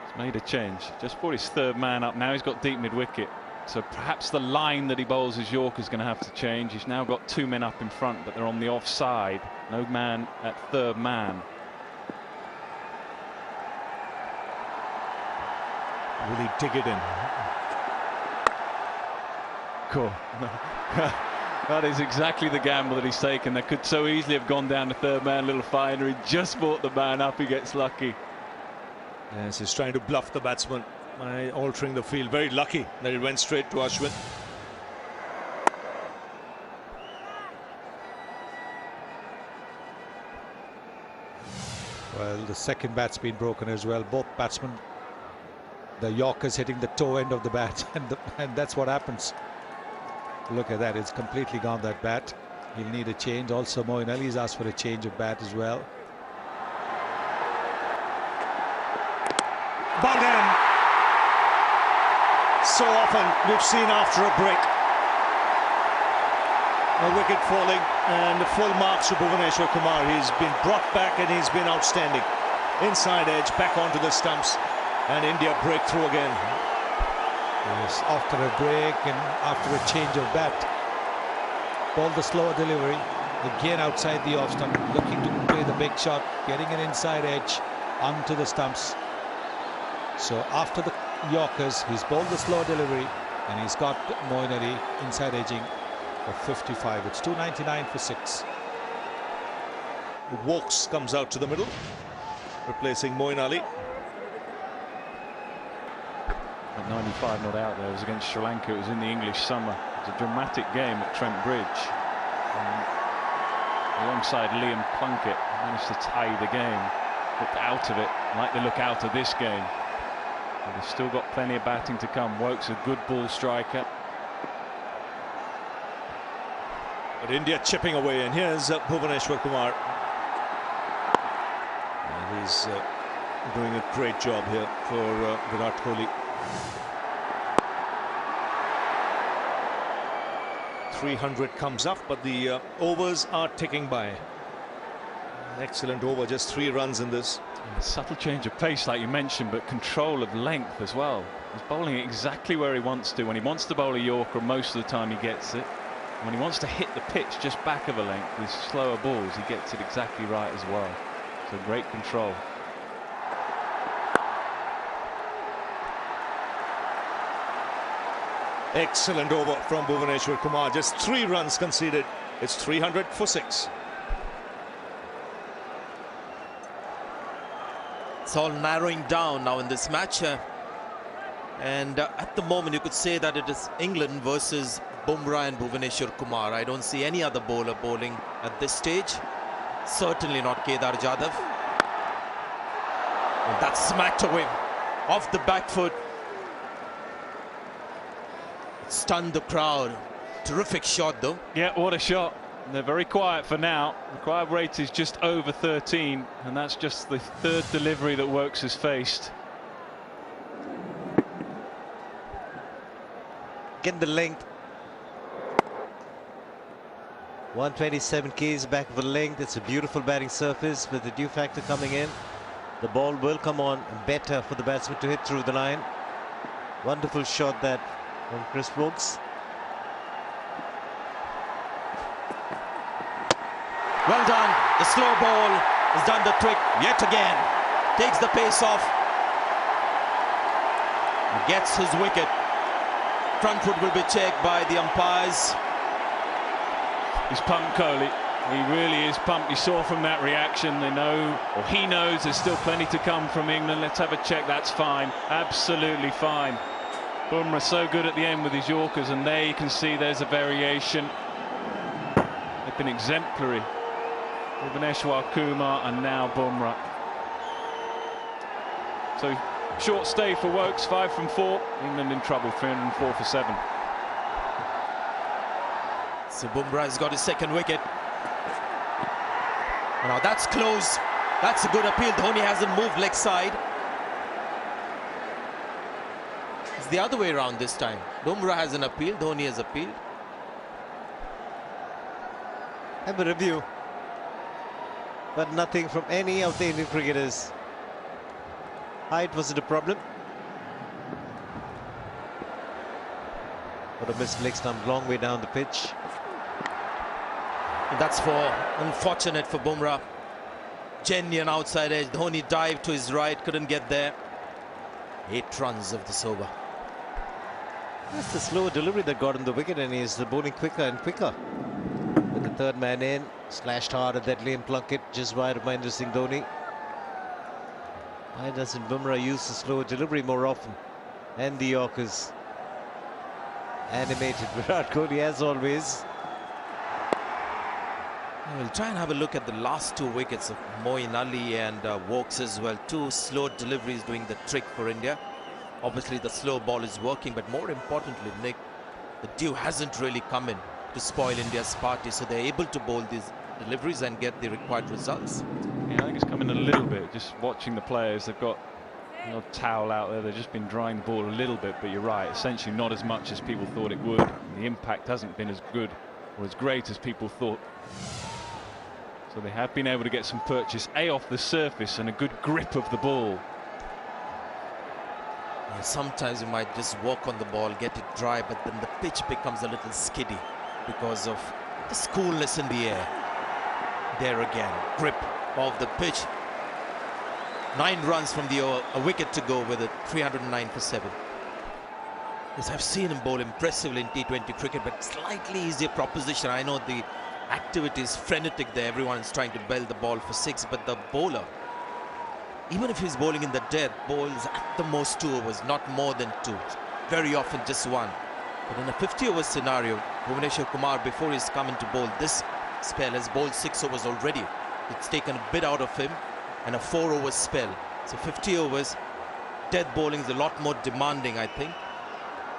He's made a change. Just brought his 3rd man up. Now he's got deep mid-wicket. So perhaps the line that he bowls his Yorker is going to have to change. He's now got 2 men up in front, but they're on the offside. No man at 3rd man. Will he dig it in? Cool. That is exactly the gamble that he's taken. That could so easily have gone down to 3rd man, little finer. He just brought the man up. He gets lucky. Yes, he's trying to bluff the batsman by altering the field. Very lucky that it went straight to Ashwin. Well, the second bat's been broken as well. Both batsmen, the Yorkers hitting the toe end of the bat, and that's what happens. Look at that, it's completely gone, that bat. He'll need a change. Also, Moeen Ali's asked for a change of bat as well. Bowden. So often we've seen after a break a wicket falling, and the full marks to Bhuvaneshwar Kumar. He's been brought back and he's been outstanding. Inside edge, back onto the stumps, and India break through again. Yes, after a break and after a change of bat. Ball the slower delivery. Again outside the off stump, looking to play the big shot, getting an inside edge onto the stumps. So after the Yorkers, he's bowled the slow delivery, and he's got Moeen Ali inside edging for 55. It's 299 for 6. Wokes comes out to the middle, replacing Moeen Ali. 95 not out there. It was against Sri Lanka. It was in the English summer. It was a dramatic game at Trent Bridge. Alongside Liam Plunkett, managed to tie the game. Looked out of it, like they look out of this game. But they've still got plenty of batting to come. Woakes a good ball striker. But India chipping away, and here's Bhuvaneshwar Kumar. And he's doing a great job here for Virat Kohli. 300 comes up, but the overs are ticking by. An excellent over, just 3 runs in this. A subtle change of pace, like you mentioned, but control of length as well. He's bowling it exactly where he wants to. When he wants to bowl a Yorker, most of the time he gets it. When he wants to hit the pitch just back of a length with slower balls, he gets it exactly right as well. So great control. Excellent over from Bhuvaneshwar Kumar. Just 3 runs conceded. It's 300 for 6. It's all narrowing down now in this match. And at the moment, you could say that it is England versus Bumrah and Bhuvaneshwar Kumar. I don't see any other bowler bowling at this stage. Certainly not Kedar Jadhav. And that smacked away off the back foot. It stunned the crowd. Terrific shot though. Yeah, what a shot. They're very quiet for now. The crowd rate is just over 13, and that's just the 3rd delivery that Woakes has faced. Get the length. 127 k's back of the length. It's a beautiful batting surface with the dew factor coming in. The ball will come on better for the batsman to hit through the line. Wonderful shot that from Chris Woakes. Well done. The slow ball has done the trick yet again. Takes the pace off. Gets his wicket. Front foot will be checked by the umpires. He's pumped, Kohli. He really is pumped. You saw from that reaction, they know, or he knows, there's still plenty to come from England. Let's have a check. That's fine. Absolutely fine. Bumrah so good at the end with his Yorkers, and there you can see there's a variation. They've been exemplary. Bhuvaneshwar Kumar and now Bumrah. So short stay for Woakes, 5 from 4. England in trouble, 304 for 7. So Bumrah has got his 2nd wicket. Now that's close. That's a good appeal. Dhoni hasn't moved leg side. It's the other way around this time. Bumrah has an appeal. Dhoni has appealed. Have a review. But nothing from any of the Indian cricketers. Height wasn't a problem. But a missed leg stump, long way down the pitch. That's unfortunate for Bumrah. Genuine outside edge. Dhoni dived to his right, couldn't get there. 8 runs of this over. That's the slower delivery that got him the wicket, and he's bowling quicker and quicker. With the 3rd man in, slashed hard at that Liam Plunkett, just wide of Mahendra Singh Dhoni. Why doesn't Bumrah use the slower delivery more often? And the Yorkers. Animated Virat Kohli as always. We'll try and have a look at the last 2 wickets of Moeen Ali and Woakes as well. 2 slow deliveries doing the trick for India. Obviously the slow ball is working, but more importantly, Nick, the dew hasn't really come in to spoil India's party, so they're able to bowl these deliveries and get the required results. Yeah, I think it's coming a little bit. Just watching the players, they've got a towel out there. They've just been drying the ball a little bit, but you're right, essentially not as much as people thought it would. The impact hasn't been as good or as great as people thought. So they have been able to get some purchase off the surface and a good grip of the ball. Yeah, sometimes you might just walk on the ball, get it dry, but then the pitch becomes a little skiddy because of the coolness in the air. There again, grip of the pitch. 9 runs from the a wicket to go with it, 309 for 7. Yes, I've seen him bowl impressively in T20 cricket, but slightly easier proposition. I know the activity is frenetic there. Everyone is trying to belt the ball for 6, but the bowler even if he's bowling in the death, bowls at the most 2 overs, not more than 2. Very often just 1. But in a 50-over scenario, Bhuvneshwar Kumar, before he's come into bowl this spell, has bowled 6 overs already. It's taken a bit out of him, and a 4-over spell. So 50 overs, death bowling is a lot more demanding, I think.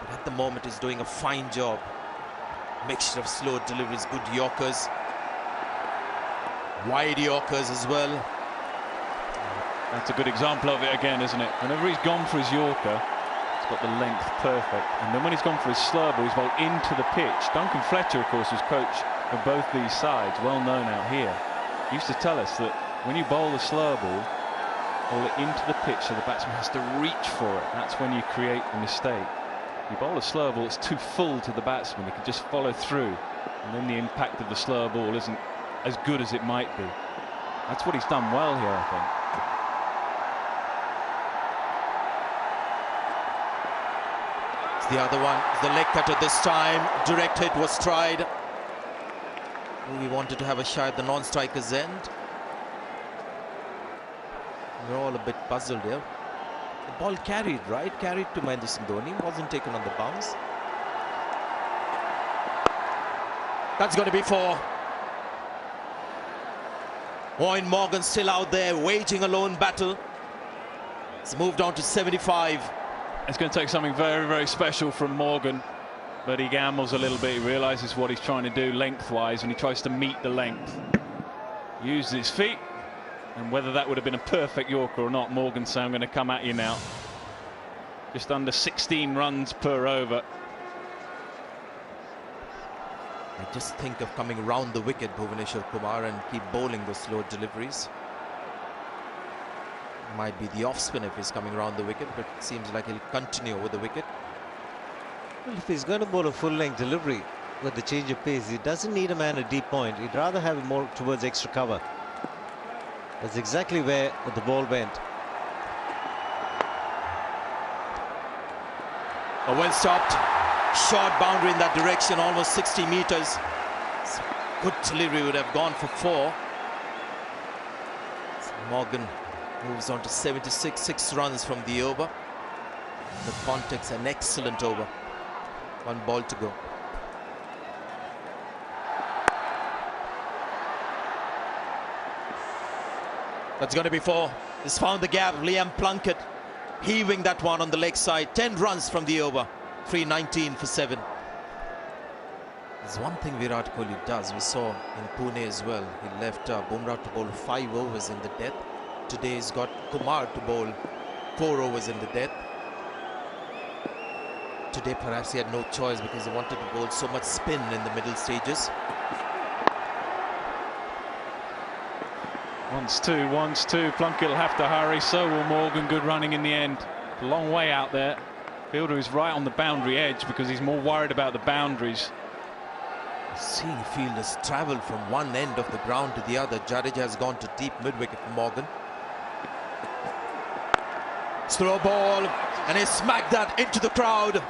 But at the moment, he's doing a fine job. Mixture of slow deliveries, good Yorkers, wide Yorkers as well. That's a good example of it again, isn't it? Whenever he's gone for his Yorker, he's got the length perfect. And then when he's gone for his slur ball, he's bowled into the pitch. Duncan Fletcher, of course, was coach of both these sides, well known out here. He used to tell us that when you bowl the slur ball, bowl it into the pitch so the batsman has to reach for it. That's when you create the mistake. You bowl a slur ball, it's too full to the batsman. He can just follow through, and then the impact of the slur ball isn't as good as it might be. That's what he's done well here, I think. It's the other one, it's the leg cutter this time. Direct hit was tried. We wanted to have a shot at the non-striker's end. We're all a bit puzzled here. The ball carried, right? Carried to Mahendra Singh Dhoni. Wasn't taken on the bounce. That's going to be 4. Owen Morgan still out there, waging a lone battle. It's moved on to 75. It's going to take something very, very special from Morgan. But he gambles a little bit. He realises what he's trying to do lengthwise, and he tries to meet the length. Uses his feet. And whether that would have been a perfect Yorker or not, Morgan saying, I'm going to come at you now. Just under 16 runs per over. I just think of coming round the wicket, Bhuvneshwar Kumar, and keep bowling the slow deliveries. Might be the off spin if he's coming round the wicket, but it seems like he'll continue with the wicket. Well, if he's going to bowl a full-length delivery with the change of pace, he doesn't need a man at deep point. He'd rather have him more towards extra cover. That's exactly where the ball went. A well stopped, short boundary in that direction, almost 60 meters. Good delivery, would have gone for 4. So Morgan moves on to 76, 6 runs from the over. The context, an excellent over. 1 ball to go. That's going to be 4. He's found the gap. Liam Plunkett heaving that one on the leg side. 10 runs from the over. 319 for 7. There's one thing Virat Kohli does. We saw in Pune as well. He left Bumrah to bowl 5 overs in the death. Today he's got Kumar to bowl 4 overs in the death. Today perhaps he had no choice because he wanted to bowl so much spin in the middle stages. 1-2. Plunkett will have to hurry, so will Morgan. Good running in the end. A long way out there. Fielder is right on the boundary edge because he's more worried about the boundaries. Seeing fielders travel from one end of the ground to the other. Jadeja has gone to deep mid-wicket for Morgan. Slow ball, and he smacked that into the crowd.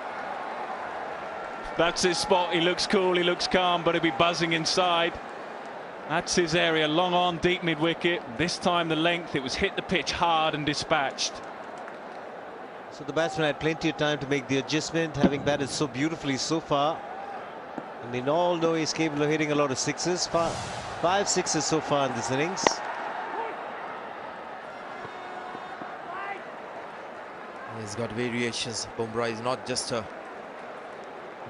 That's his spot. He looks cool, he looks calm, but he'll be buzzing inside. That's his area, long on, deep mid-wicket. This time the length, it was hit the pitch hard and dispatched. So the batsman had plenty of time to make the adjustment, having batted so beautifully so far. And we all know he's capable of hitting a lot of sixes. 5 sixes so far in this innings. He's got variations. Bumrah is not just a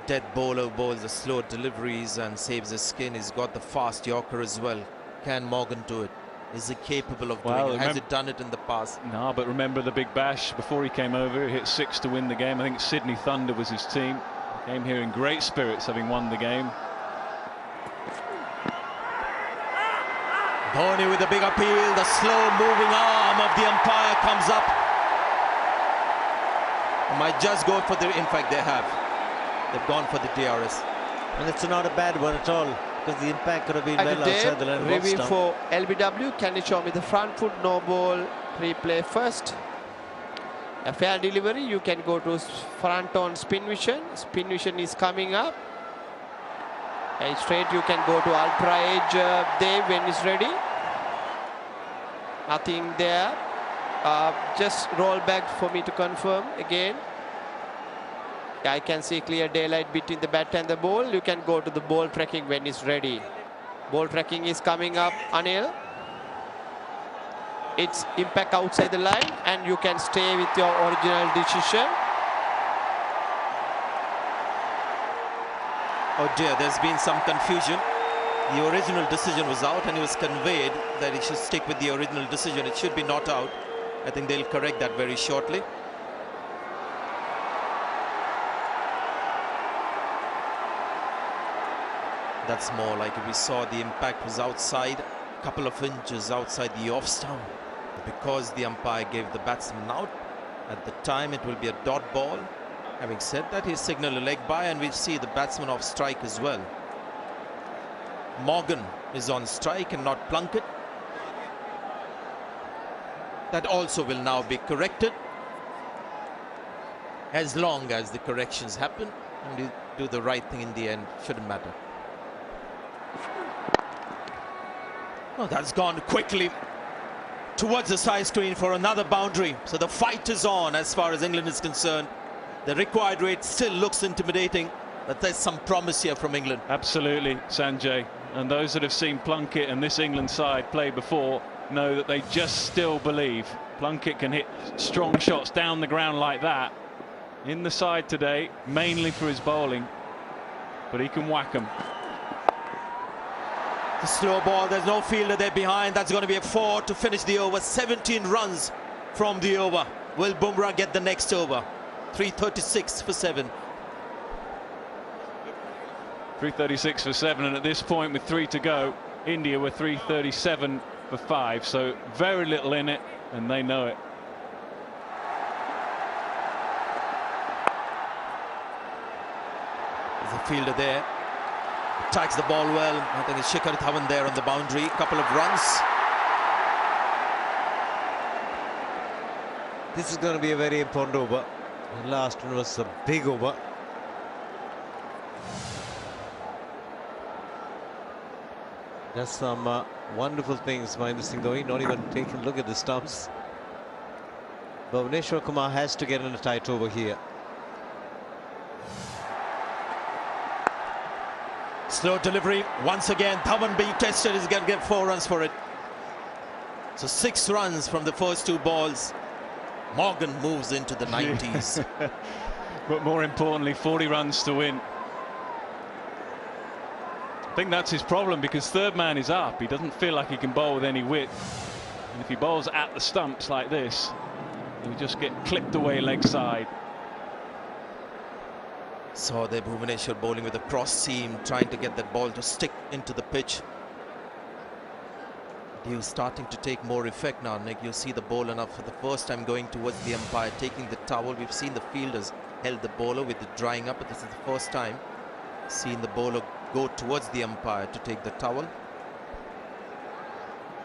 dead bowler who bowls the slow deliveries and saves his skin. He's got the fast Yorker as well. Can Morgan do it? Is he capable of doing it? Has he done it in the past? No, but remember the Big Bash before he came over. He hit 6 to win the game. I think Sydney Thunder was his team. Came here in great spirits, having won the game. Dhoni with a big appeal. The slow moving arm of the umpire comes up. Might just go for the, in fact they have. They've gone for the DRS. And it's not a bad one at all, because the impact could have been well outside the line of review stump. for LBW. Can you show me the front foot, no ball, replay first? A fair delivery, you can go to front on spin vision. Spin vision is coming up. And straight you can go to ultra edge there when it's ready. Nothing there. Just roll back for me to confirm again. Yeah, I can see clear daylight between the bat and the ball. You can go to the ball tracking when it's ready. Ball tracking is coming up, Anil. It's impact outside the line and you can stay with your original decision. Oh dear, there's been some confusion. The original decision was out and it was conveyed that he should stick with the original decision. It should be not out. I think they'll correct that very shortly. That's more like it. We saw the impact was outside, a couple of inches outside the off stump. Because the umpire gave the batsman out, at the time it will be a dot ball. Having said that, he signaled a leg by and we'll see the batsman off strike as well. Morgan is on strike and not Plunkett. That also will now be corrected. As long as the corrections happen and you do the right thing in the end, shouldn't matter. Oh, that's gone quickly towards the side screen for another boundary. So the fight is on as far as England is concerned. The required rate still looks intimidating, but there's some promise here from England. Absolutely, Sanjay. And those that have seen Plunkett and this England side play before know that they just still believe Plunkett can hit strong shots down the ground like that. In the side today, mainly for his bowling, but he can whack them. The slow ball, there's no fielder there behind. That's going to be a 4 to finish the over. 17 runs from the over. Will Bumrah get the next over? 336 for 7. 336 for 7, and at this point with 3 to go, India were 337 for 5, so very little in it, and they know it. There's a fielder there. Attacks the ball well. I think it's Shikhar Dhawan there on the boundary. Couple of runs. This is going to be a very important over. The last one was a big over. There's some wonderful things behind this thing going. Not even taking a look at the stumps. Bhuvneshwar Kumar has to get in a tight over here. Slow delivery. Once again, Dhawan being tested. Is going to get 4 runs for it. So 6 runs from the first 2 balls. Morgan moves into the 90s. But more importantly, 40 runs to win. I think that's his problem, because third man is up. He doesn't feel like he can bowl with any width. And if he bowls at the stumps like this, he'll just get clipped away leg side. Saw there Bhuvneshwar bowling with a cross seam, trying to get that ball to stick into the pitch. He was starting to take more effect now, Nick. You see the bowler now for the first time going towards the umpire, taking the towel. We've seen the fielders held the bowler with the drying up, but this is the first time seen the bowler go towards the umpire to take the towel.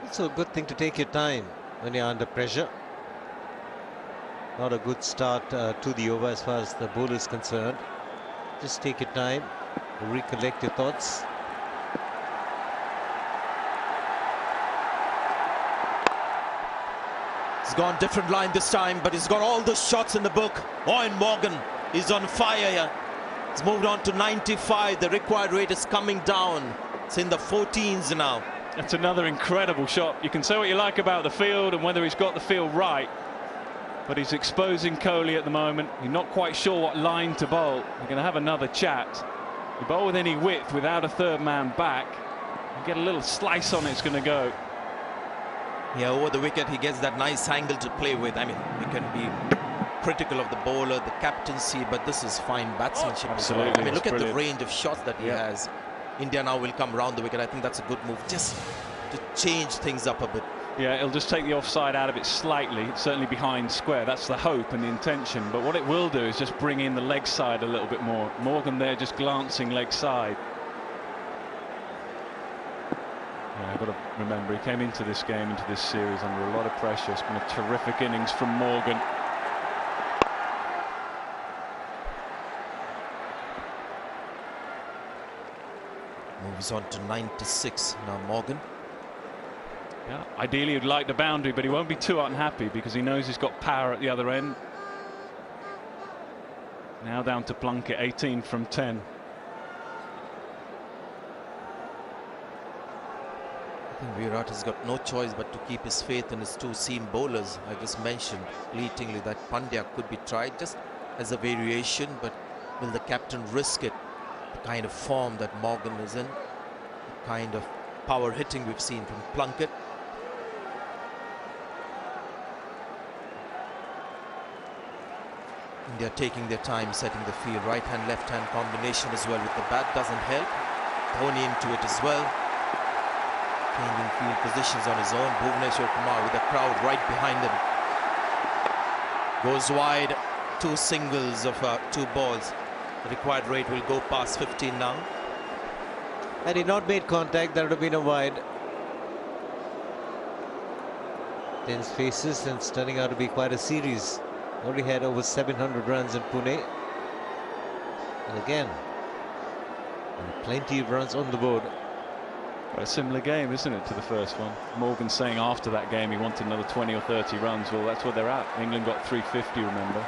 It's a good thing to take your time when you're under pressure. Not a good start to the over as far as the bowler is concerned. Just take your time, recollect your thoughts. He's gone different line this time, but he's got all the shots in the book. Owen Morgan is on fire here. He's moved on to 95. The required rate is coming down. It's in the 14s now. That's another incredible shot. You can say what you like about the field and whether he's got the field right, but he's exposing Kohli at the moment. You're not quite sure what line to bowl. You're going to have another chat. You bowl with any width without a third man back, you get a little slice on it, it's going to go. Yeah, over the wicket, he gets that nice angle to play with. I mean, we can be critical of the bowler, the captaincy, but this is fine batsmanship. Absolutely. I mean, look brilliant. at the range of shots that he has. India now will come round the wicket. I think that's a good move, just to change things up a bit. Yeah, it'll just take the offside out of it slightly, certainly behind square. That's the hope and the intention. But what it will do is just bring in the leg side a little bit more. Morgan there just glancing leg side. Yeah, I've got to remember, he came into this game, into this series under a lot of pressure. It's been a terrific innings from Morgan. Moves on to 96 now, Morgan. Yeah, ideally he'd like the boundary, but he won't be too unhappy because he knows he's got power at the other end. Now down to Plunkett, 18 from 10. I think Virat has got no choice but to keep his faith in his two seam bowlers. I just mentioned fleetingly that Pandya could be tried just as a variation, but will the captain risk it? The kind of form that Morgan is in, the kind of power hitting we've seen from Plunkett. India taking their time setting the field. Right hand, left hand combination as well with the bat doesn't help. Dhoni into it as well. Changing field positions on his own. Bhuvneshwar Kumar with the crowd right behind him. Goes wide. Two singles of 2 balls. The required rate will go past 15 now. Had he not made contact, that would have been a wide. Tense faces, and it's turning out to be quite a series. Already had over 700 runs in Pune. And again, plenty of runs on the board. Quite a similar game, isn't it, to the first one? Morgan saying after that game he wanted another 20 or 30 runs. Well, that's where they're at. England got 350, remember.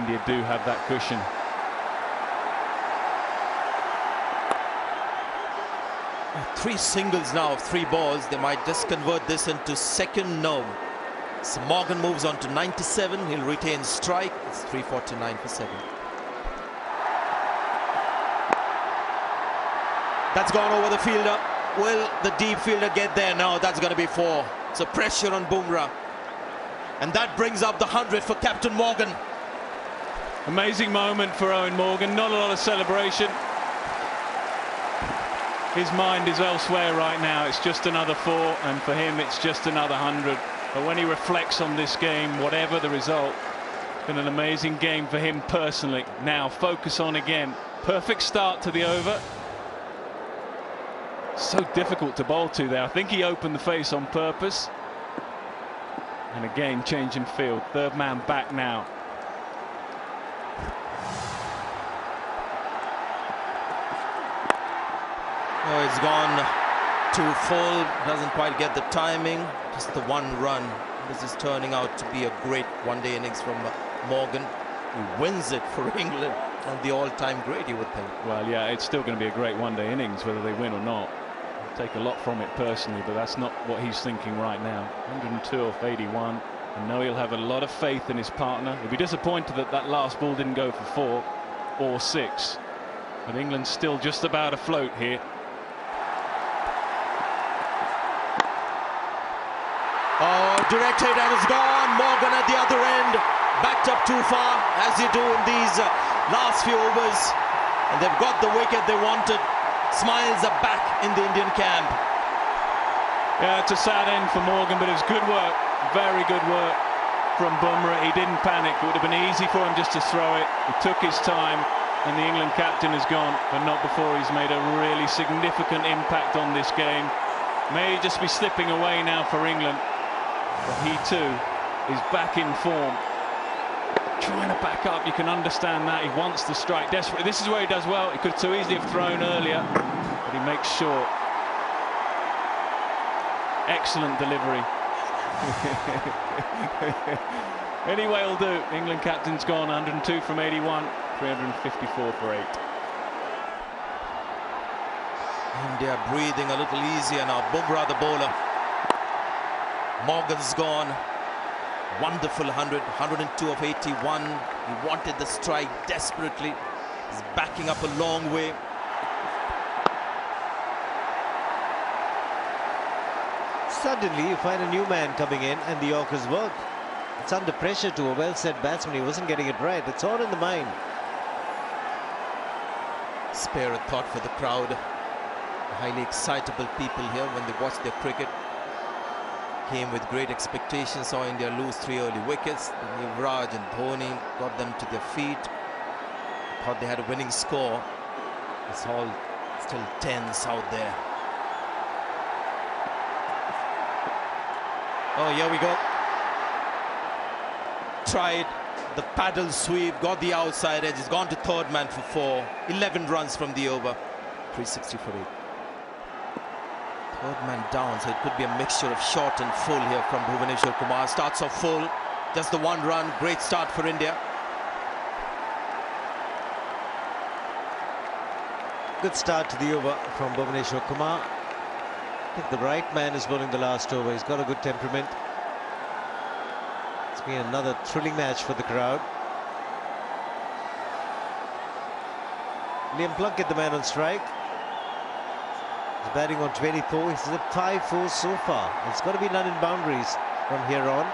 India do have that cushion. Three singles now of 3 balls. They might just convert this into second no. So Morgan moves on to 97. He'll retain strike. It's 349 for 7. That's gone over the fielder. Will the deep fielder get there? No, that's going to be 4. So pressure on Bumrah. And that brings up the 100 for Captain Morgan. Amazing moment for Eoin Morgan. Not a lot of celebration. His mind is elsewhere right now. It's just another 4, and for him it's just another 100. But when he reflects on this game, whatever the result, it's been an amazing game for him personally. Now focus on again. Perfect start to the over. So difficult to bowl to there. I think he opened the face on purpose. And again, changing field. Third man back now. Oh, it's gone too full. Doesn't quite get the timing. Just the 1 run. This is turning out to be a great one-day innings from Morgan, who wins it for England. And the all-time great, you would think. Well, yeah, it's still going to be a great one-day innings, whether they win or not. I'll take a lot from it personally, but that's not what he's thinking right now. 102 off 81. I know he'll have a lot of faith in his partner. He'll be disappointed that that last ball didn't go for 4 or 6. But England's still just about afloat here. Oh, direct hit and it's gone. Morgan at the other end. Backed up too far, as you do in these last few overs. And they've got the wicket they wanted. Smiles are back in the Indian camp. Yeah, it's a sad end for Morgan, but it was good work. Very good work from Bumrah. He didn't panic. It would have been easy for him just to throw it. He took his time, and the England captain is gone, but not before he's made a really significant impact on this game. May just be slipping away now for England, but he too is back in form. Trying to back up, you can understand that. He wants to strike desperately. This is where he does well. He could so easily have thrown earlier, but he makes sure. Excellent delivery. Anyway, will do. England captain's gone. 102 from 81, 354 for 8. India breathing a little easier now. Bumrah the bowler. Morgan's gone. Wonderful 100, 102 of 81. He wanted the strike desperately. He's backing up a long way. Suddenly you find a new man coming in and the Yorkers work. It's under pressure to a well-set batsman. He wasn't getting it right. It's all in the mind. Spare a thought for the crowd. Highly excitable people here when they watch their cricket. Came with great expectations, saw India lose 3 early wickets. Yuvraj and Dhoni got them to their feet. Thought they had a winning score. It's all still tense out there. Oh, here we go. Tried the paddle sweep, got the outside edge. He's gone to third man for 4. 11 runs from the over. 360 for 8. Third man down, so it could be a mixture of short and full here from Bhuvaneshwar Kumar. Starts off full, just the one run. Great start for India. Good start to the over from Bhuvaneshwar Kumar. I think the right man is bowling the last over. He's got a good temperament. It's been another thrilling match for the crowd. Liam Plunkett, the man on strike. He's batting on 24. He's at 5-4 so far. It's got to be none in boundaries from here on.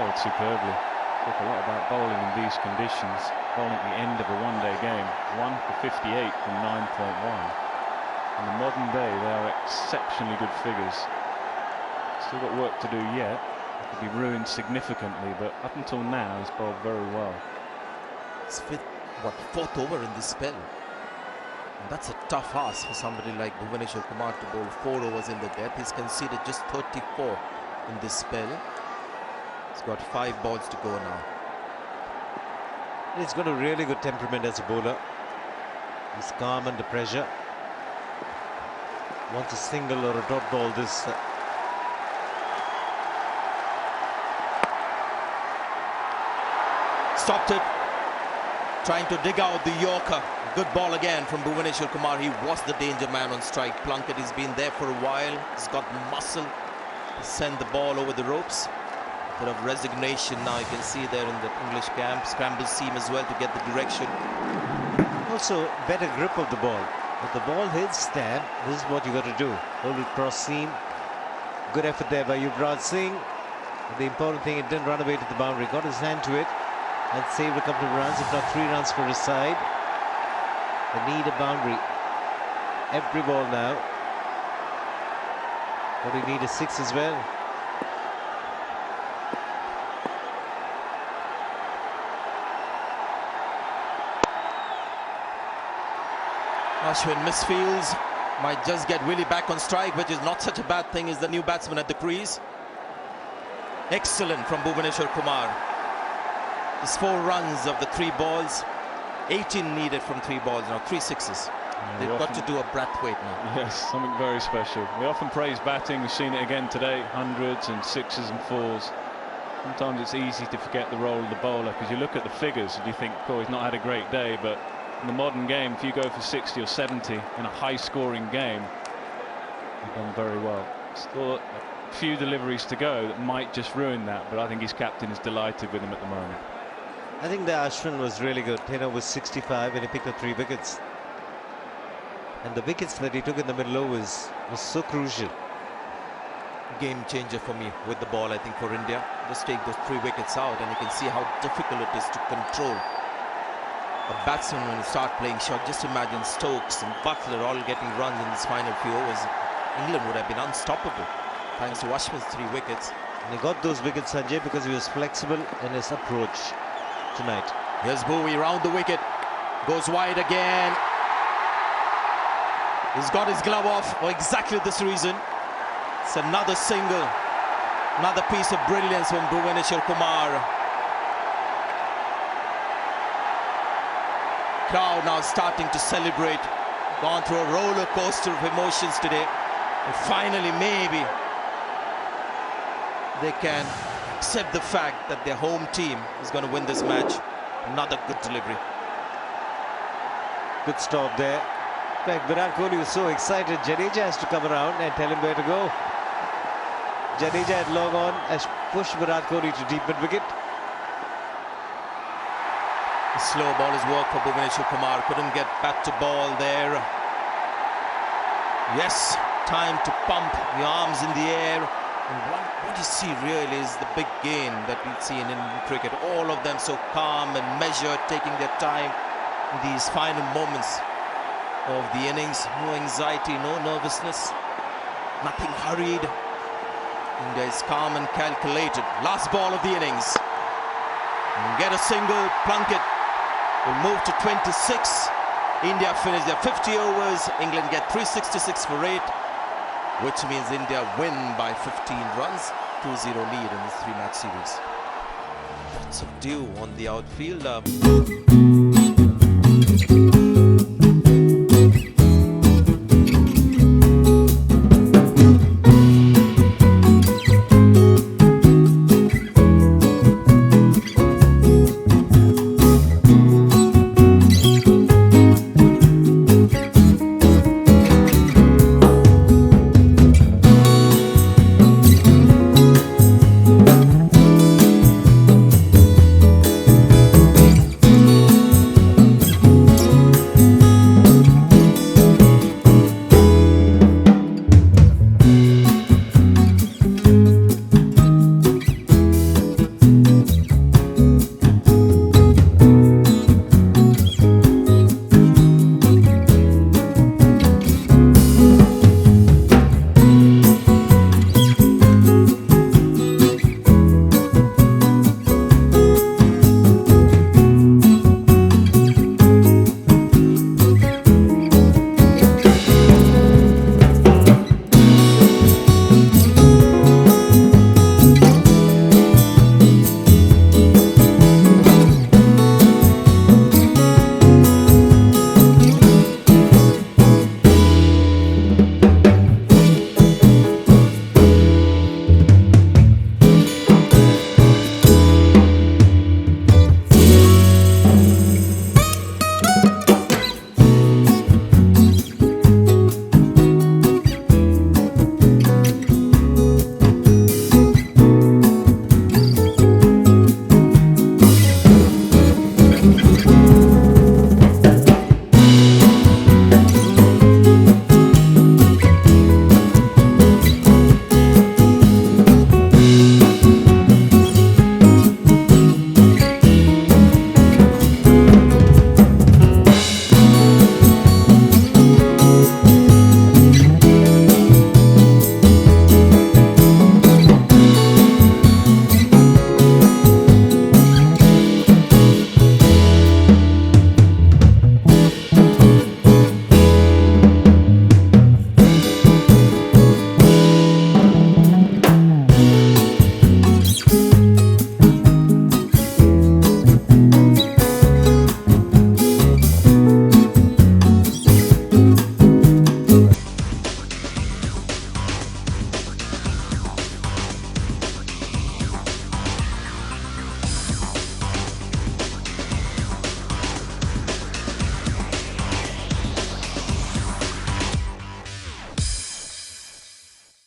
Bowled superbly. Talk a lot about bowling in these conditions. Bowling at the end of a one-day game. 1 for 58 from 9.1. In the modern day, they are exceptionally good figures. Still got work to do yet. It could be ruined significantly, but up until now, he's bowled very well. It's fourth over in this spell. And that's a tough ask for somebody like Bhuvaneshwar Kumar to bowl 4 overs in the death. He's conceded just 34 in this spell. He's got 5 balls to go now. He's got a really good temperament as a bowler. He's calm under pressure. Wants a single or a dot ball this. Stopped it. Trying to dig out the Yorker. Good ball again from Bhuvaneshwar Kumar. He was the danger man on strike. Plunkett has been there for a while. He's got muscle to send the ball over the ropes. A bit of resignation now. You can see there in the English camp. Scramble seam as well to get the direction. Also, better grip of the ball. If the ball hits stab, this is what you got to do. Hold it cross seam. Good effort there by Yuvraj Singh. The important thing, it didn't run away to the boundary. Got his hand to it and saved a couple of runs, if not 3 runs for his side. They need a boundary. Every ball now. But they need a 6 as well. Ashwin misfields. Might just get Willie back on strike, which is not such a bad thing. Is the new batsman at the crease. Excellent from Bhuvaneshwar Kumar. It's 4 runs of the 3 balls. 18 needed from 3 balls now, 3 sixes. Yeah, They've got to do a Brathwaite now. Yes, something very special. We often praise batting. We've seen it again today. 100s and 6s and 4s. Sometimes it's easy to forget the role of the bowler because you look at the figures and you think, oh, he's not had a great day. But in the modern game, if you go for 60 or 70 in a high-scoring game, you've done very well. Still a few deliveries to go that might just ruin that, but I think his captain is delighted with him at the moment. I think the Ashwin was really good. Was 65 and he picked up 3 wickets. And the wickets that he took in the middle overs was so crucial. Game changer for me with the ball, I think, for India. Just take those 3 wickets out and you can see how difficult it is to control a batsman when you start playing short. Just imagine Stokes and Butler all getting runs in this final few overs. England would have been unstoppable thanks to Ashwin's 3 wickets. And he got those wickets, Sanjay, because he was flexible in his approach tonight. Here's Bowie round the wicket. Goes wide again. He's got his glove off for exactly this reason. It's another single. Another piece of brilliance from Bhuvaneshwar Kumar. Crowd now starting to celebrate. Gone through a roller coaster of emotions today. And finally, maybe they can accept the fact that their home team is going to win this match. Another good delivery. Good stop there. In fact, Virat Kohli was so excited, Jadeja has to come around and tell him where to go. Jadeja had long on, has pushed Virat Kohli to deep mid-wicket. The slow ball is work for Bhuvaneshwar Kumar. Couldn't get back to ball there. Yes, time to pump the arms in the air. And what you see really is the big game that we see in Indian cricket. All of them so calm and measured, taking their time in these final moments of the innings. No anxiety, no nervousness, nothing hurried. India is calm and calculated. Last ball of the innings. And get a single. Plunkett will move to 26. India finish their 50 overs. England get 366 for 8. Which means India win by 15 runs, 2-0 lead in this 3-match series. Lots of dew on the outfield.